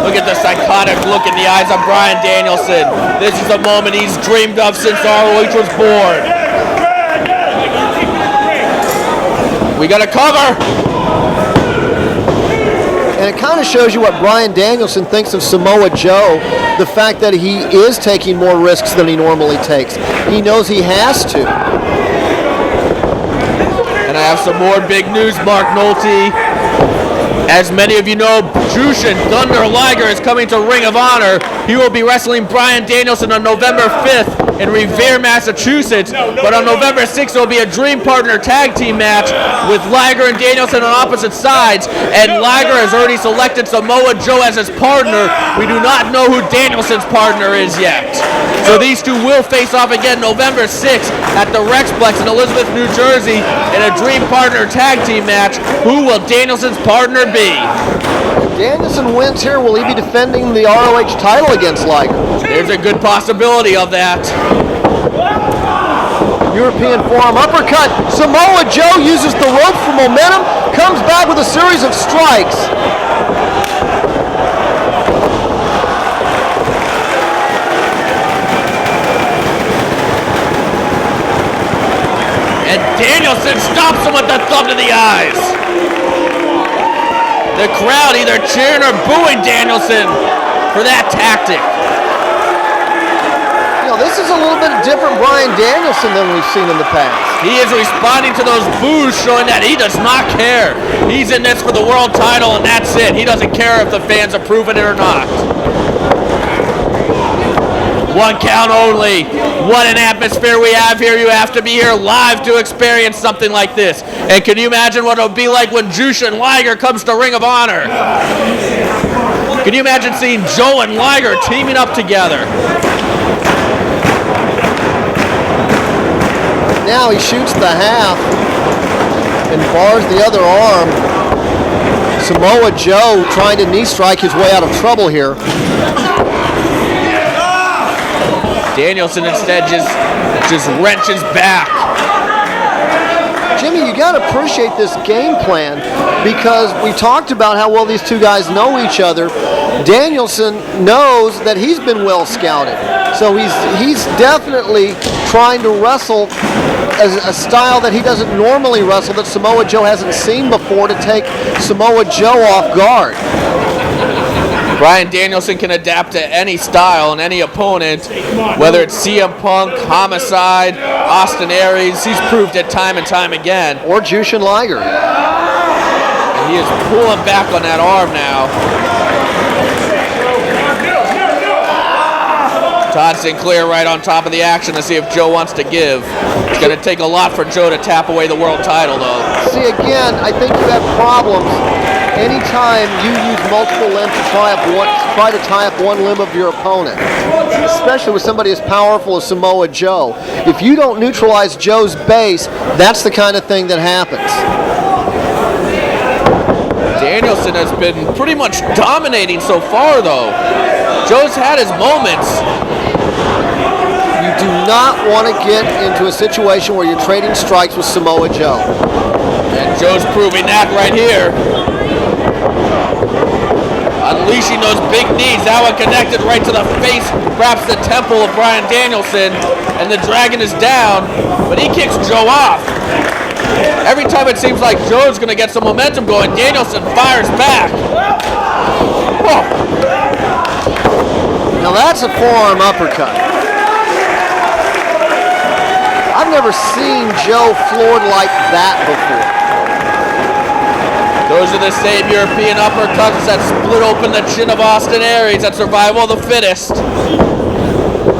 Look at the psychotic look in the eyes of Bryan Danielson. This is a moment he's dreamed of since ROH was born. We got a cover. And it kind of shows you what Bryan Danielson thinks of Samoa Joe, the fact that he is taking more risks than he normally takes. He knows he has to. And I have some more big news, Mark Nolte. As many of you know, Jushin Thunder Liger is coming to Ring of Honor. He will be wrestling Bryan Danielson on November 5th in Revere, Massachusetts. But on November 6th, there will be a Dream Partner tag team match with Liger and Danielson on opposite sides. And Liger has already selected Samoa Joe as his partner. We do not know who Danielson's partner is yet. So these two will face off again November 6th at the Rexplex in Elizabeth, New Jersey in a Dream Partner tag team match. Who will Danielson's partner be? If Danielson wins here, will he be defending the ROH title against Liger? There's a good possibility of that. European forearm uppercut. Samoa Joe uses the rope for momentum, comes back with a series of strikes. And Danielson stops him with the thumb to the eyes. The crowd either cheering or booing Danielson for that tactic. You know, this is a little bit different Bryan Danielson than we've seen in the past. He is responding to those boos, showing that he does not care. He's in this for the world title, and that's it. He doesn't care if the fans approve it or not. One count only. What an atmosphere we have here. You have to be here live to experience something like this. And can you imagine what it'll be like when Jushin Liger comes to Ring of Honor? Can you imagine seeing Joe and Liger teaming up together? Now he shoots the half and bars the other arm. Samoa Joe trying to knee strike his way out of trouble here. Danielson instead just wrenches back. Jimmy, you got to appreciate this game plan because we talked about how well these two guys know each other. Danielson knows that he's been well scouted. So he's definitely trying to wrestle as a style that he doesn't normally wrestle, that Samoa Joe hasn't seen before, to take Samoa Joe off guard. Bryan Danielson can adapt to any style and any opponent, whether it's CM Punk, Homicide, Austin Aries. He's proved it time and time again. Or Jushin Liger. And he is pulling back on that arm now. Todd Sinclair right on top of the action to see if Joe wants to give. It's going to take a lot for Joe to tap away the world title, though. See, again, I think you have problems anytime you use multiple limbs to try to tie up one limb of your opponent, especially with somebody as powerful as Samoa Joe. If you don't neutralize Joe's base, that's the kind of thing that happens. Danielson has been pretty much dominating so far, though. Joe's had his moments. You do not want to get into a situation where you're trading strikes with Samoa Joe. And Joe's proving that right here. Unleashing those big knees. That one connected right to the face, perhaps the temple of Bryan Danielson. And the Dragon is down, but he kicks Joe off. Every time it seems like Joe's going to get some momentum going, Danielson fires back. Whoa. Now that's a forearm uppercut. I've never seen Joe floored like that before. Those are the same European uppercuts that split open the chin of Austin Aries at Survival of the Fittest.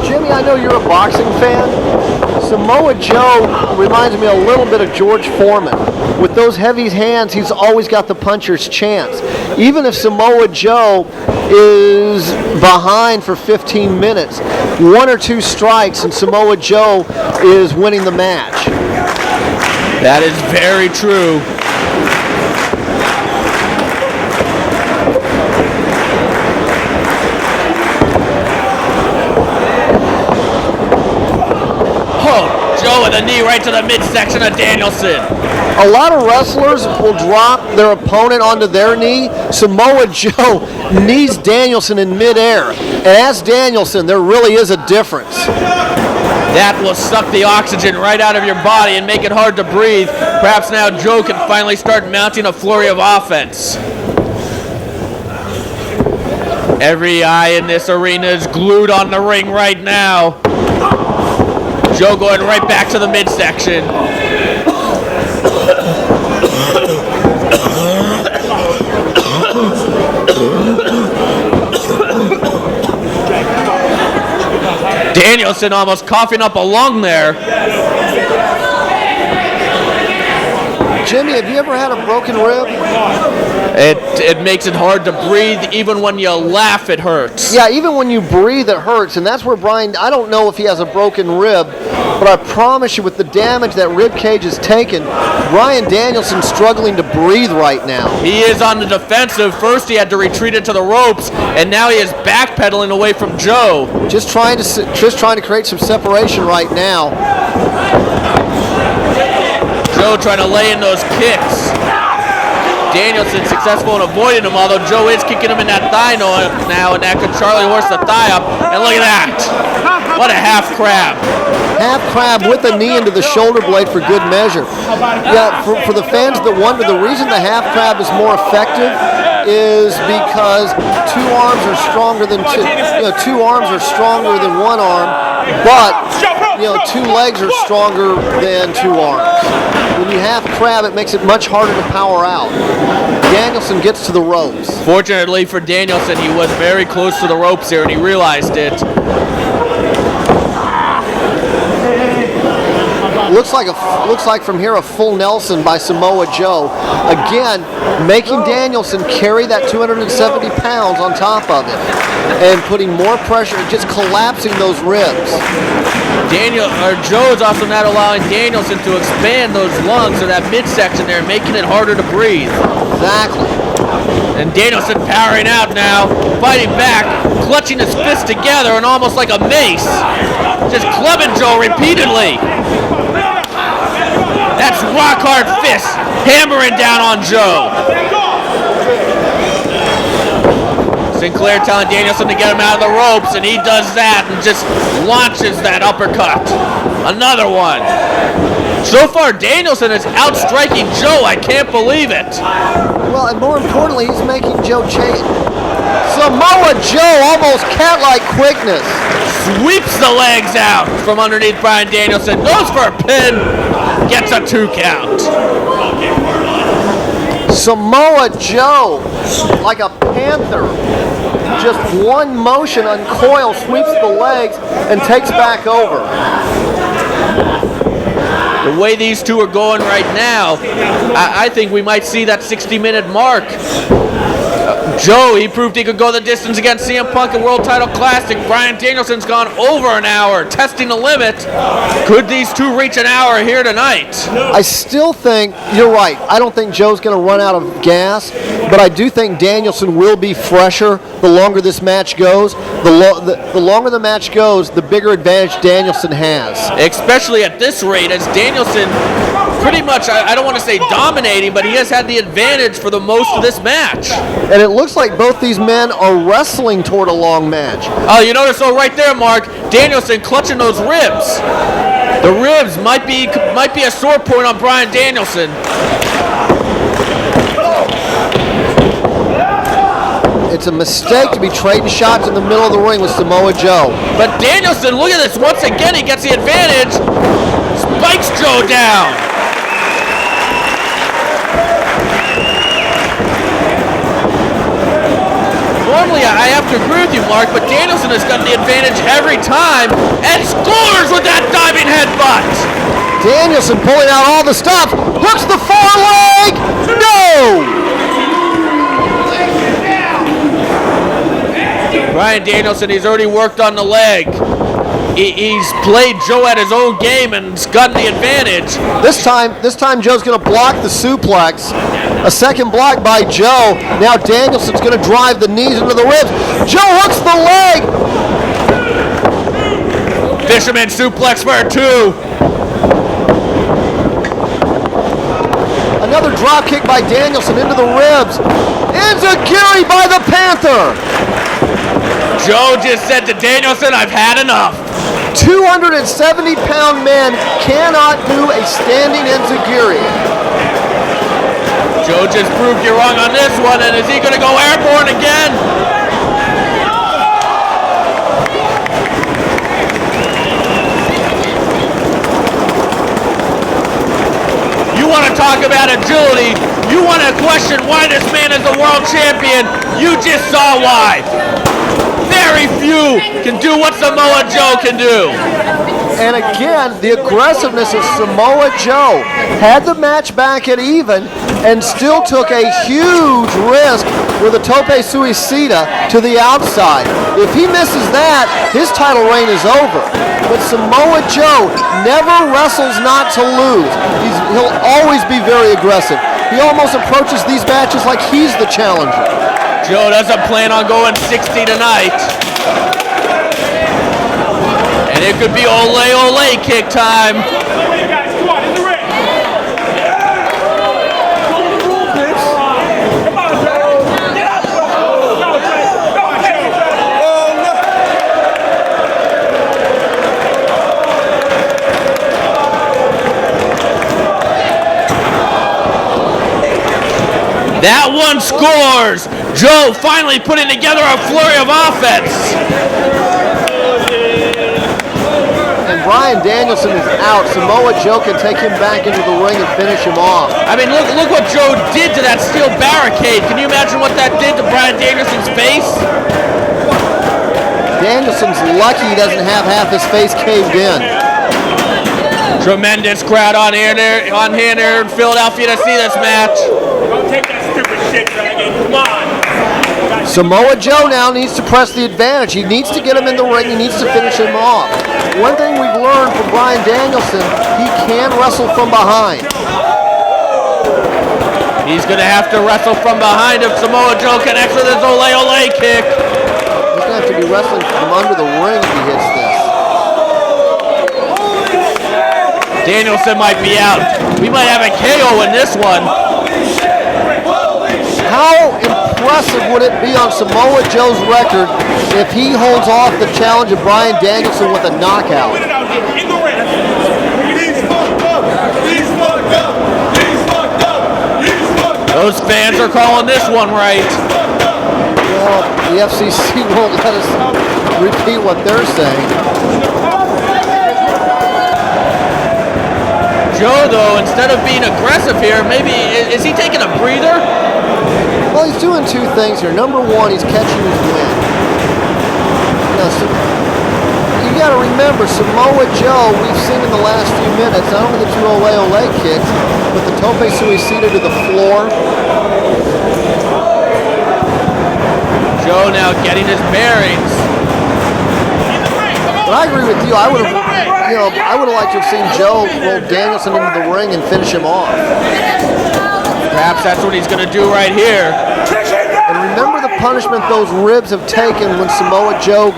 Jimmy, I know you're a boxing fan. Samoa Joe reminds me a little bit of George Foreman. With those heavy hands, he's always got the puncher's chance. Even if Samoa Joe is behind for 15 minutes, 1 or 2 strikes and Samoa Joe is winning the match. That is very true. Joe with a knee right to the midsection of Danielson. A lot of wrestlers will drop their opponent onto their knee. Samoa Joe knees Danielson in midair. And as Danielson, there really is a difference. That will suck the oxygen right out of your body and make it hard to breathe. Perhaps now Joe can finally start mounting a flurry of offense. Every eye in this arena is glued on the ring right now. Joe going right back to the midsection. Danielson almost coughing up a lung there. Jimmy, have you ever had a broken rib? It makes it hard to breathe. Even when you laugh, it hurts. Yeah, even when you breathe, it hurts. And that's where Bryan, I don't know if he has a broken rib, but I promise you with the damage that rib cage has taken, Bryan Danielson's struggling to breathe right now. He is on the defensive. First he had to retreat into the ropes, and now he is backpedaling away from Joe. Just trying to create some separation right now. Joe trying to lay in those kicks. Danielson successful in avoiding him, although Joe is kicking him in that thigh now, and that could Charlie horse the thigh up. And look at that. What a half crab. Half crab with a knee into the shoulder blade for good measure. Yeah, for the fans that wonder, the reason the half crab is more effective is because 2 arms are stronger than 2 arms are stronger than 1 arm, but 2 legs are stronger than 2 arms. When you half crab, it makes it much harder to power out. Danielson gets to the ropes. Fortunately for Danielson, he was very close to the ropes here, and he realized it. Looks like from here a full Nelson by Samoa Joe. Again, making Danielson carry that 270 pounds on top of it and putting more pressure, just collapsing those ribs. Joe is also not allowing Danielson to expand those lungs or that midsection there, making it harder to breathe. Exactly. And Danielson powering out now, fighting back, clutching his fists together and almost like a mace. Just clubbing Joe repeatedly. That's rock hard fists hammering down on Joe. Sinclair telling Danielson to get him out of the ropes, and he does that and just launches that uppercut. Another one. So far, Danielson is outstriking Joe. I can't believe it. Well, and more importantly, he's making Joe chase. Samoa Joe, almost cat-like quickness. Sweeps the legs out from underneath Bryan Danielson. Goes for a pin. Gets a 2 count. Samoa Joe, like a panther, just one motion uncoils, sweeps the legs, and takes back over. The way these two are going right now, I think we might see that 60-minute mark. Joe, he proved he could go the distance against CM Punk in World Title Classic. Bryan Danielson's gone over an hour, testing the limit. Could these two reach an hour here tonight? I still think, you're right, I don't think Joe's going to run out of gas, but I do think Danielson will be fresher the longer this match goes. The longer the match goes, the bigger advantage Danielson has. Especially at this rate, as Danielson pretty much, I don't want to say dominating, but he has had the advantage for the most of this match. And it looks like both these men are wrestling toward a long match. Oh, you notice, right there, Mark, Danielson clutching those ribs. The ribs might be a sore point on Bryan Danielson. It's a mistake to be trading shots in the middle of the ring with Samoa Joe. But Danielson, look at this, once again he gets the advantage. Spikes Joe down. Normally, I have to agree with you, Mark, but Danielson has gotten the advantage every time and scores with that diving headbutt. Danielson pulling out all the stops, hooks the foreleg, no! Bryan Danielson, he's already worked on the leg. He's played Joe at his own game and gotten the advantage. This time Joe's going to block the suplex. A second block by Joe. Now Danielson's going to drive the knees into the ribs. Joe hooks the leg. Fisherman suplex for 2. Another drop kick by Danielson into the ribs. Enziguri by the Panther. Joe just said to Danielson, I've had enough. 270-pound men cannot do a standing enziguri. Joe just proved you wrong on this one, and is he going to go airborne again? You want to talk about agility? You want to question why this man is the world champion? You just saw why. Very few can do what Samoa Joe can do. And again, the aggressiveness of Samoa Joe had the match back at even and still took a huge risk with a tope suicida to the outside. If he misses that, his title reign is over. But Samoa Joe never wrestles not to lose. He'll always be very aggressive. He almost approaches these matches like he's the challenger. Joe doesn't plan on going 60 tonight. And it could be ole ole kick time. That one scores. Joe finally putting together a flurry of offense. And Bryan Danielson is out. Samoa Joe can take him back into the ring and finish him off. I mean, look what Joe did to that steel barricade. Can you imagine what that did to Bryan Danielson's face? Danielson's lucky he doesn't have half his face caved in. Tremendous crowd on hand here in Philadelphia to see this match. Don't take that stupid shit, Dragon. Come on. Samoa Joe now needs to press the advantage. He needs to get him in the ring. He needs to finish him off. One thing we've learned from Bryan Danielson, he can wrestle from behind. He's going to have to wrestle from behind if Samoa Joe connects with his ole ole kick. He's going to have to be wrestling from under the ring if he hits this. Danielson might be out. We might have a KO in this one. How impressive would it be on Samoa Joe's record if he holds off the challenge of Bryan Danielson with a knockout? Those fans are calling this one right. Well, the FCC won't let us repeat what they're saying. Joe, though, instead of being aggressive here, maybe, is he taking a breather? Well, he's doing two things here. Number one, he's catching his wind. Now, you got to remember, Samoa Joe, we've seen in the last few minutes, not only the two ole kicks, but the tope suicida to the floor. Joe now getting his bearings. But I agree with you. I would have liked to have seen Joe roll Danielson into the ring and finish him off. Perhaps that's what he's going to do right here. And remember the punishment those ribs have taken when Samoa Joe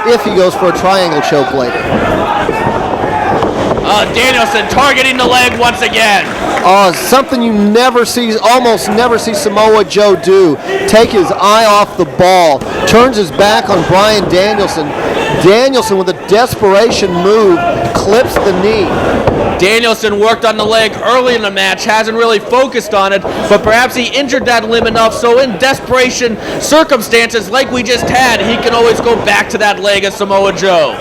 if he goes for a triangle choke later. Danielson targeting the leg once again. Something you almost never see Samoa Joe do. Take his eye off the ball. Turns his back on Bryan Danielson. Danielson with a desperation move clips the knee. Danielson worked on the leg early in the match, hasn't really focused on it, but perhaps he injured that limb enough so in desperation circumstances like we just had, he can always go back to that leg of Samoa Joe.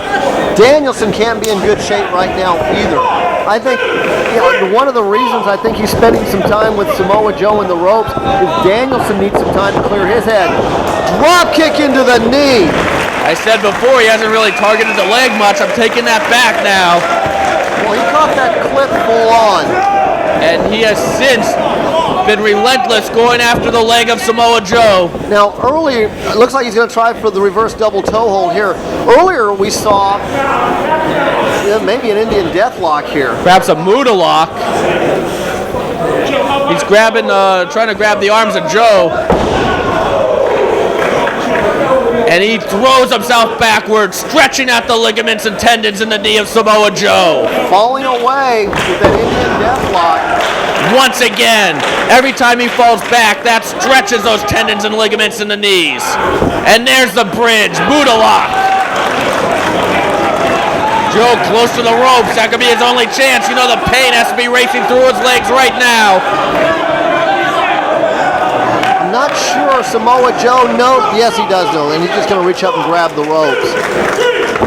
Danielson can't be in good shape right now either. I think one of the reasons I think he's spending some time with Samoa Joe in the ropes is Danielson needs some time to clear his head. Drop kick into the knee. I said before he hasn't really targeted the leg much. I'm taking that back now. Well, he caught that clip full on. And he has since been relentless going after the leg of Samoa Joe. Now, earlier, it looks like he's going to try for the reverse double toe hold here. Earlier, we saw maybe an Indian deathlock here. Perhaps a Muda lock. He's trying to grab the arms of Joe. And he throws himself backwards, stretching out the ligaments and tendons in the knee of Samoa Joe. Falling away with that Indian deathlock. Once again, every time he falls back, that stretches those tendons and ligaments in the knees. And there's the bridge, Buddha lock. Joe close to the ropes, that could be his only chance. You know the pain has to be racing through his legs right now. Not sure Samoa Joe knows. Yes, he does know, and he's just going to reach up and grab the ropes.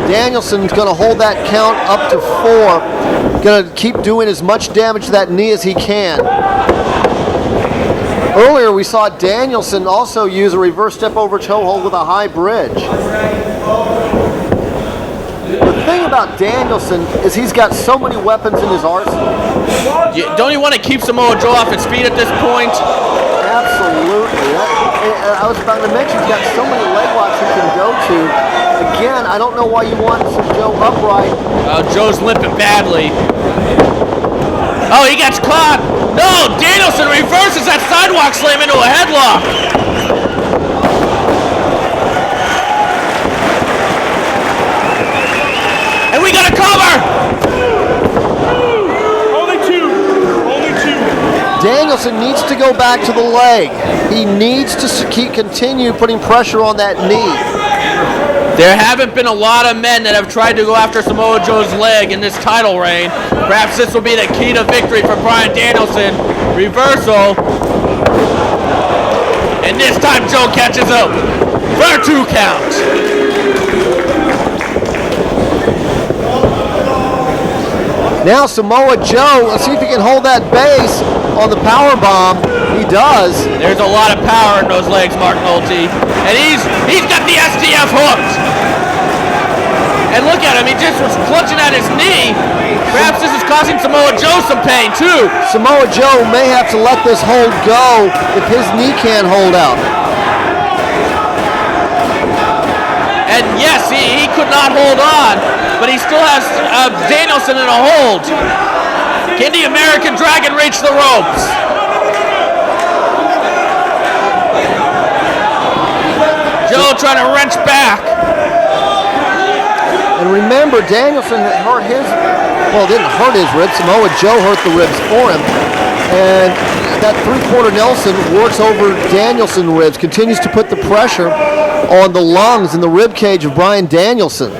Danielson's going to hold that count up to 4. Going to keep doing as much damage to that knee as he can. Earlier, we saw Danielson also use a reverse step over toe hold with a high bridge. The thing about Danielson is he's got so many weapons in his arsenal. Don't you want to keep Samoa Joe off his feet at this point? Absolutely. I was about to mention he's got so many leg locks he can go to. Again, I don't know why you want Joe upright. Joe's limping badly. Oh, he gets caught. No, Danielson reverses that sidewalk slam into a headlock. And we got a cover. Danielson needs to go back to the leg. He needs to continue putting pressure on that knee. There haven't been a lot of men that have tried to go after Samoa Joe's leg in this title reign. Perhaps this will be the key to victory for Bryan Danielson. Reversal. And this time Joe catches him for a 2 count. Now Samoa Joe, let's see if he can hold that base on the power bomb. He does. There's a lot of power in those legs, Mark Nolte. And he's got the STF hooked. And look at him, he just was clutching at his knee. Perhaps this is causing Samoa Joe some pain too. Samoa Joe may have to let this hold go if his knee can't hold out. And yes, he could not hold on, but he still has Danielson in a hold. Can the American Dragon reach the ropes? Joe trying to wrench back. And remember, Danielson hurt didn't hurt his ribs. Samoa Joe hurt the ribs for him. And that 3/4 Nelson works over Danielson's ribs, continues to put the pressure on the lungs and the rib cage of Bryan Danielson.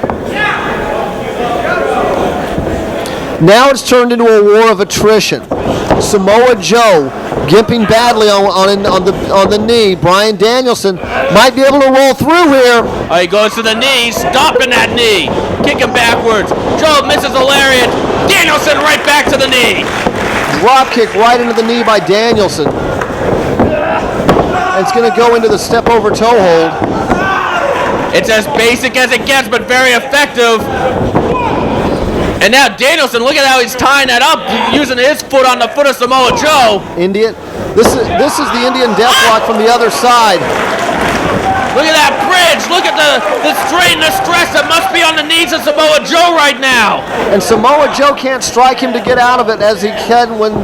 Now it's turned into a war of attrition. Samoa Joe gimping badly on the knee. Bryan Danielson might be able to roll through here. Oh, he goes to the knee, stomping that knee, kicking backwards. Joe misses a lariat. Danielson right back to the knee. Drop kick right into the knee by Danielson. And it's going to go into the step over toe hold. It's as basic as it gets, but very effective. And now Danielson, look at how he's tying that up, using his foot on the foot of Samoa Joe. This is the Indian deathlock from the other side. Look at that bridge. Look at the strain and the stress that must be on the knees of Samoa Joe right now. And Samoa Joe can't strike him to get out of it as he can when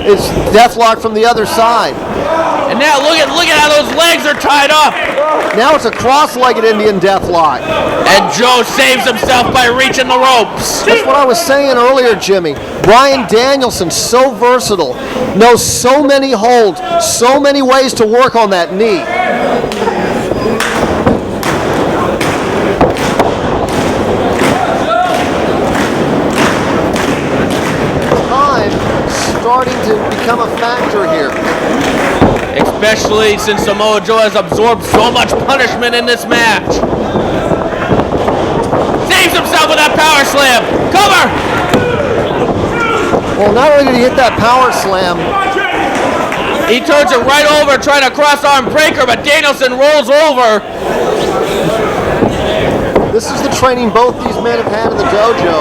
it's deathlock from the other side. And now look at how those legs are tied up. Now it's a cross-legged Indian deathlock. And Joe saves himself by reaching the ropes. That's what I was saying earlier, Jimmy. Bryan Danielson, so versatile, knows so many holds, so many ways to work on that knee. Time starting to become a factor here. Especially since Samoa Joe has absorbed so much punishment in this match. Saves himself with that power slam. Cover! Well, not only did he hit that power slam, he turns it right over, trying to cross-arm breaker, but Danielson rolls over. this is the training both these men have had in the dojo.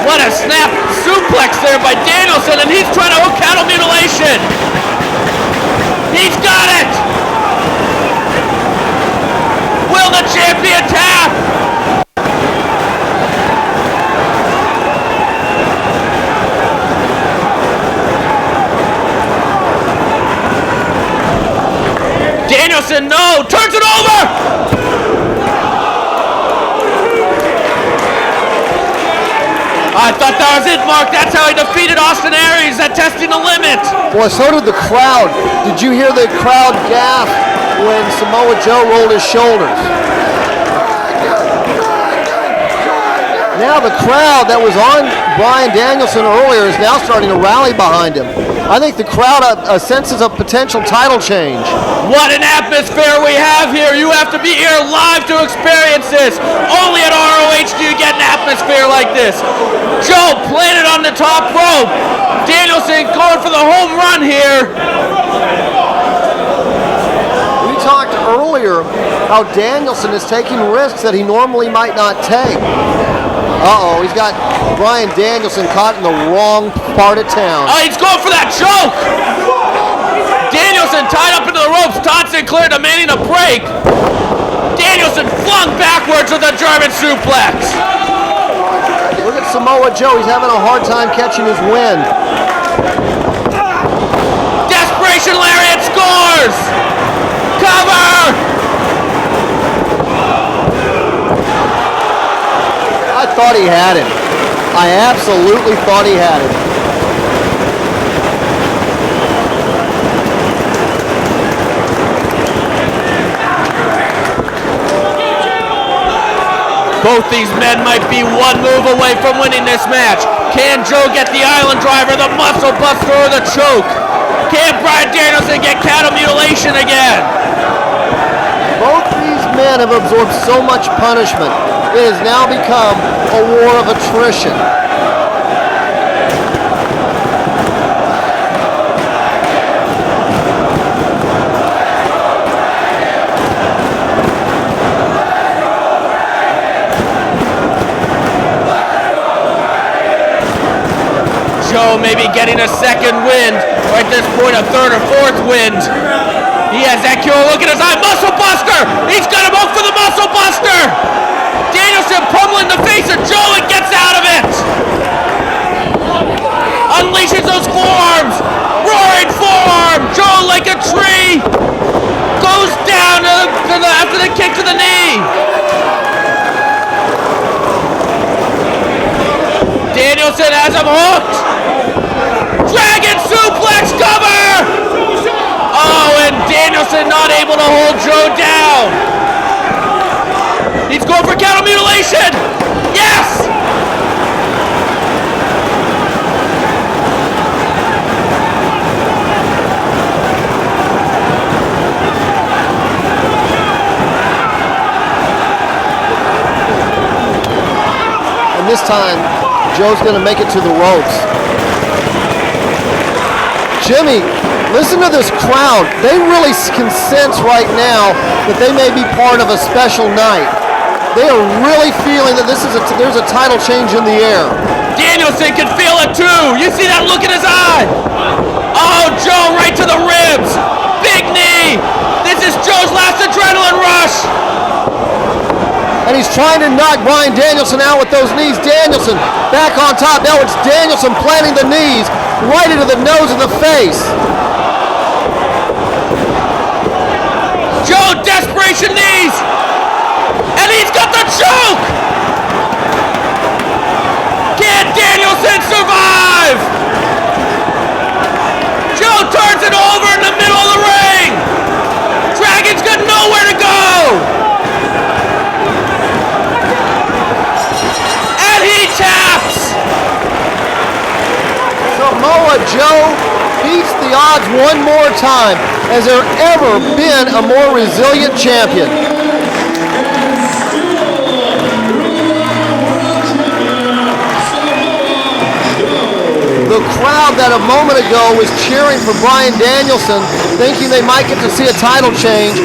What a snap suplex there by Danielson, and he's trying to hook cattle mutilation. He's got it. Will the champion tap? Danielson, no, turns it over. I thought that was it, Mark. That's how he defeated Austin Aries at Testing the Limit. Boy, so did the crowd. Did you hear the crowd gasp when Samoa Joe rolled his shoulders? Now the crowd that was on Bryan Danielson earlier is now starting to rally behind him. I think the crowd senses a potential title change. What an atmosphere we have here. You have to be here live to experience this. Only at ROH do you get an atmosphere like this. Joe planted on the top rope. Danielson going for the home run here. We talked earlier how Danielson is taking risks that he normally might not take. Uh-oh, he's got Bryan Danielson caught in the wrong part of town. Oh, he's going for that choke. Danielson tied up into the ropes. Todd Sinclair demanding a break. Danielson flung backwards with a German suplex. Look at Samoa Joe. He's having a hard time catching his wind. Desperation lariat scores. Cover. I thought he had him. I absolutely thought he had him. Both these men might be one move away from winning this match. Can Joe get the Island Driver, the Muscle Buster, or the choke? Can Bryan Danielson get cattle mutilation again? Both these men have absorbed so much punishment. It has now become a war of attrition. Joe may be getting a second wind, or at this point a third or fourth wind. He has that cure look in his eye. Muscle Buster! He's got him hooked for the Muscle Buster! Danielson pummeling the face of Joe and gets out of it! Unleashes those forearms! Roaring forearm! Joe like a tree! Goes down after the kick to the knee! Danielson has him hooked! Dragon suplex cover! Oh, and Danielson not able to hold Joe down. He's going for cattle mutilation. Yes! And this time, Joe's going to make it to the ropes. Jimmy, listen to this crowd. They really can sense right now that they may be part of a special night. They are really feeling that there's a title change in the air. Danielson can feel it too. You see that look in his eye? Oh, Joe right to the ribs. Big knee. This is Joe's last adrenaline rush. And he's trying to knock Bryan Danielson out with those knees. Danielson back on top. Now it's Danielson planting the knees right into the nose and the face. Joe, desperation knees. And he's got the choke. Can Danielson survive? Joe turns it over in the middle of the ring. Dragon's got nowhere to go. And he taps. Samoa Joe beats the odds one more time. Has there ever been a more resilient champion? The crowd that a moment ago was cheering for Bryan Danielson, thinking they might get to see a title change,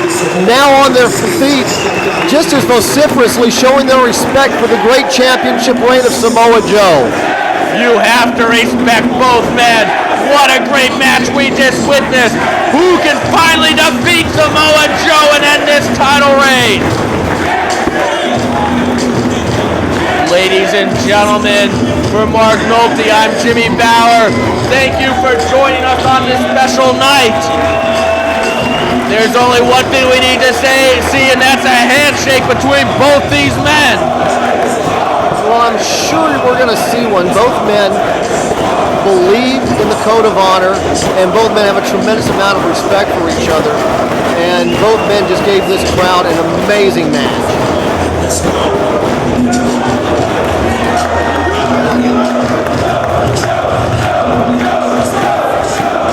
now on their feet, just as vociferously showing their respect for the great championship reign of Samoa Joe. You have to respect both men. What a great match we just witnessed. Who can finally defeat Samoa Joe and end this title reign? Ladies and gentlemen, for Mark Nolte, I'm Jimmy Bauer. Thank you for joining us on this special night. There's only one thing we need to see, and that's a handshake between both these men. Well, I'm sure we're going to see one. Both men believe in the code of honor, and both men have a tremendous amount of respect for each other. And both men just gave this crowd an amazing match.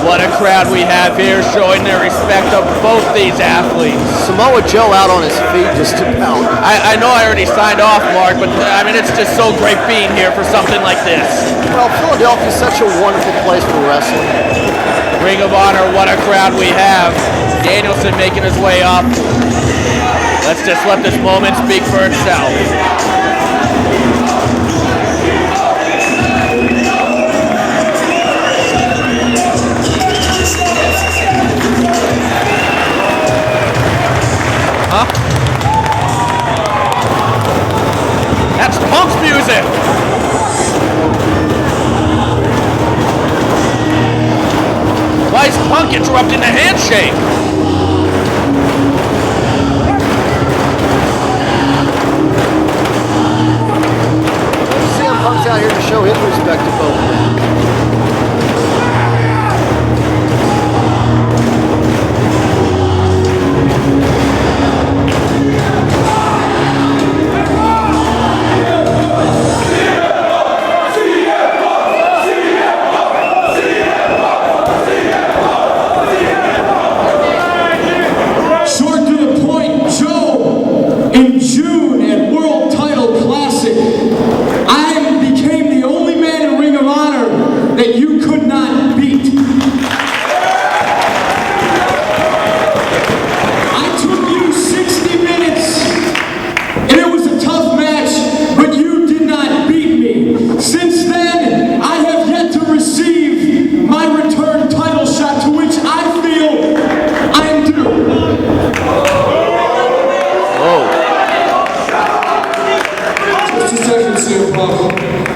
What a crowd we have here, showing their respect of both these athletes. Samoa Joe out on his feet just about. I know I already signed off, Mark, but I mean, it's just so great being here for something like this. Well, Philadelphia is such a wonderful place for wrestling. Ring of Honor, what a crowd we have. Danielson making his way up. Let's just let this moment speak for itself. Huh? That's Punk's music! Why is Punk interrupting the handshake? CM Punk's out here to show his respect to both men.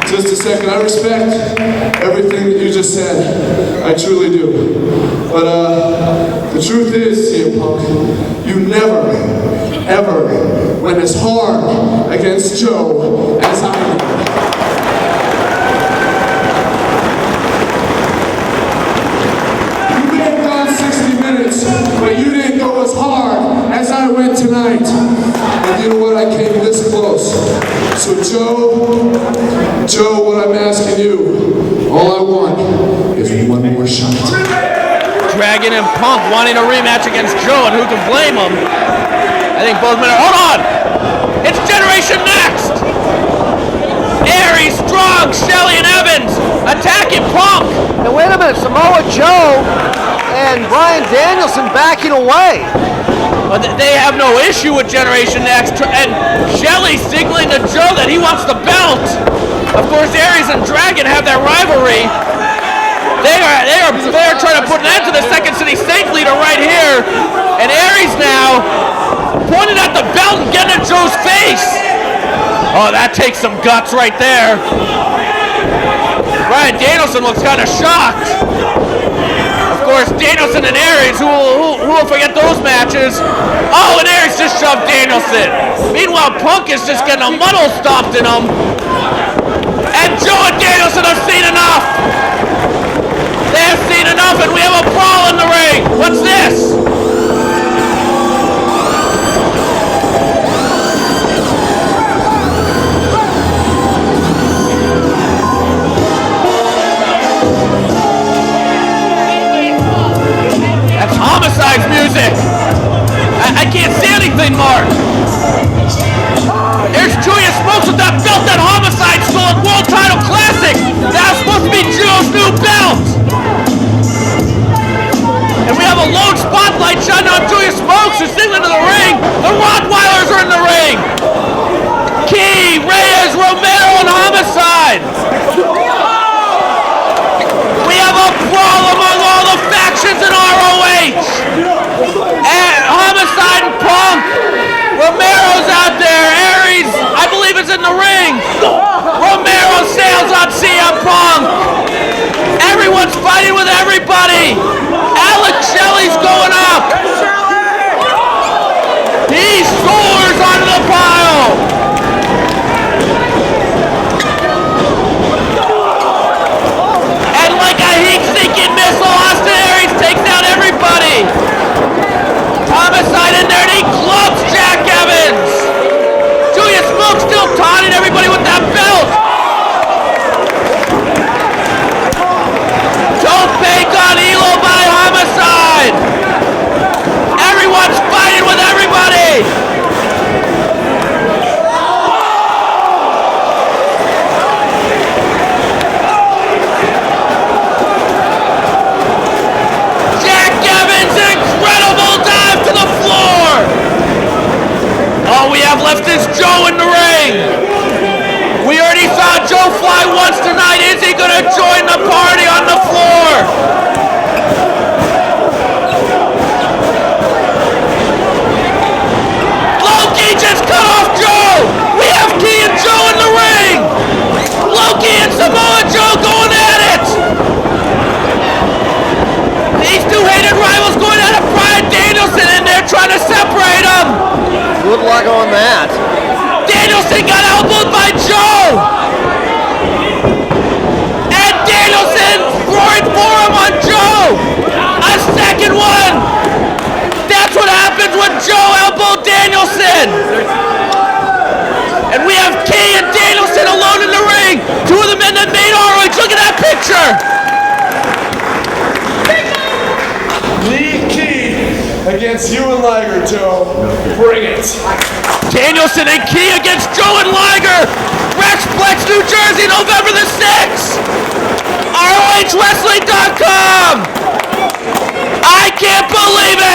Just a second. I respect everything that you just said. I truly do. But the truth is, CM Punk, you never, ever went as hard against Joe as I did. You may have gone 60 minutes, but you didn't go as hard as I went tonight. And you know what? I came this close. So Joe, what I'm asking you, all I want is one more shot. Dragon and Punk wanting a rematch against Joe, and who can blame them? I think both men are... Hold on! It's Generation Next! Airy, Strong, Shelley, and Evans attacking Punk! Now wait a minute, Samoa Joe and Bryan Danielson backing away. But they have no issue with Generation Next, and Shelley signaling to Joe that he wants the belt. Of course, Aries and Dragon have that rivalry. They are trying to put an end to the Second City Saint leader right here. And Aries now pointing at the belt and getting in Joe's face. Oh, that takes some guts right there. Bryan Danielson looks kind of shocked. Of course, Danielson and Aries, who will forget those matches? Oh, and Aries just shoved Danielson. Meanwhile, Punk is just getting a muddle stomped in him. And Joe and Danielson have seen enough. They have seen enough, and we have a brawl in the ring. What's this? That's Homicide's music. I can't see anything, Mark. Here's Julius Smokes with that belt that Homicide stole at World Title Classic. That was supposed to be Joe's new belt. And we have a lone spotlight shining on Julius Smokes, who's sitting into the ring. The Rottweilers are in the ring. Key, Reyes, Romero, and Homicide. We have a brawl among all the factions in ROH. And Homicide and Punk. Romero's out there. Aries, I believe, is in the ring. Romero sails on CM Punk. Everyone's fighting with everybody. Alex Shelley's going up. He soars onto the pile. And like a heat-seeking missile, Austin Aries takes out everybody. Homicide in there, and he clubs Jack Evans. Julius Smoke still taunting everybody with that belt. Don't bank on Elo by Homicide. Everyone's fighting with everybody. Jack Evans, incredible dive to the floor. All we have left is Joe in the ring. We already saw Joe fly once tonight. Is he going to join the party on the floor? Loki just cut off Joe. We have Key and Joe in the ring. Loki and Samoa Joe going at it. These two hated rivals going at it. Bryan Danielson in there trying to separate them. Good luck on that. Danielson got elbowed by Joe. And Danielson roaring forearm on Joe. A second one. That's what happens when Joe elbowed Danielson. And we have Key and Danielson alone in the ring. Two of the men that made ROH. Look at that picture. Lee Key against you and Liger, Joe. Bring it. Danielson and Key against Joe and Liger. Rexplex, New Jersey, November the 6th. ROHWrestling.com. I can't believe it.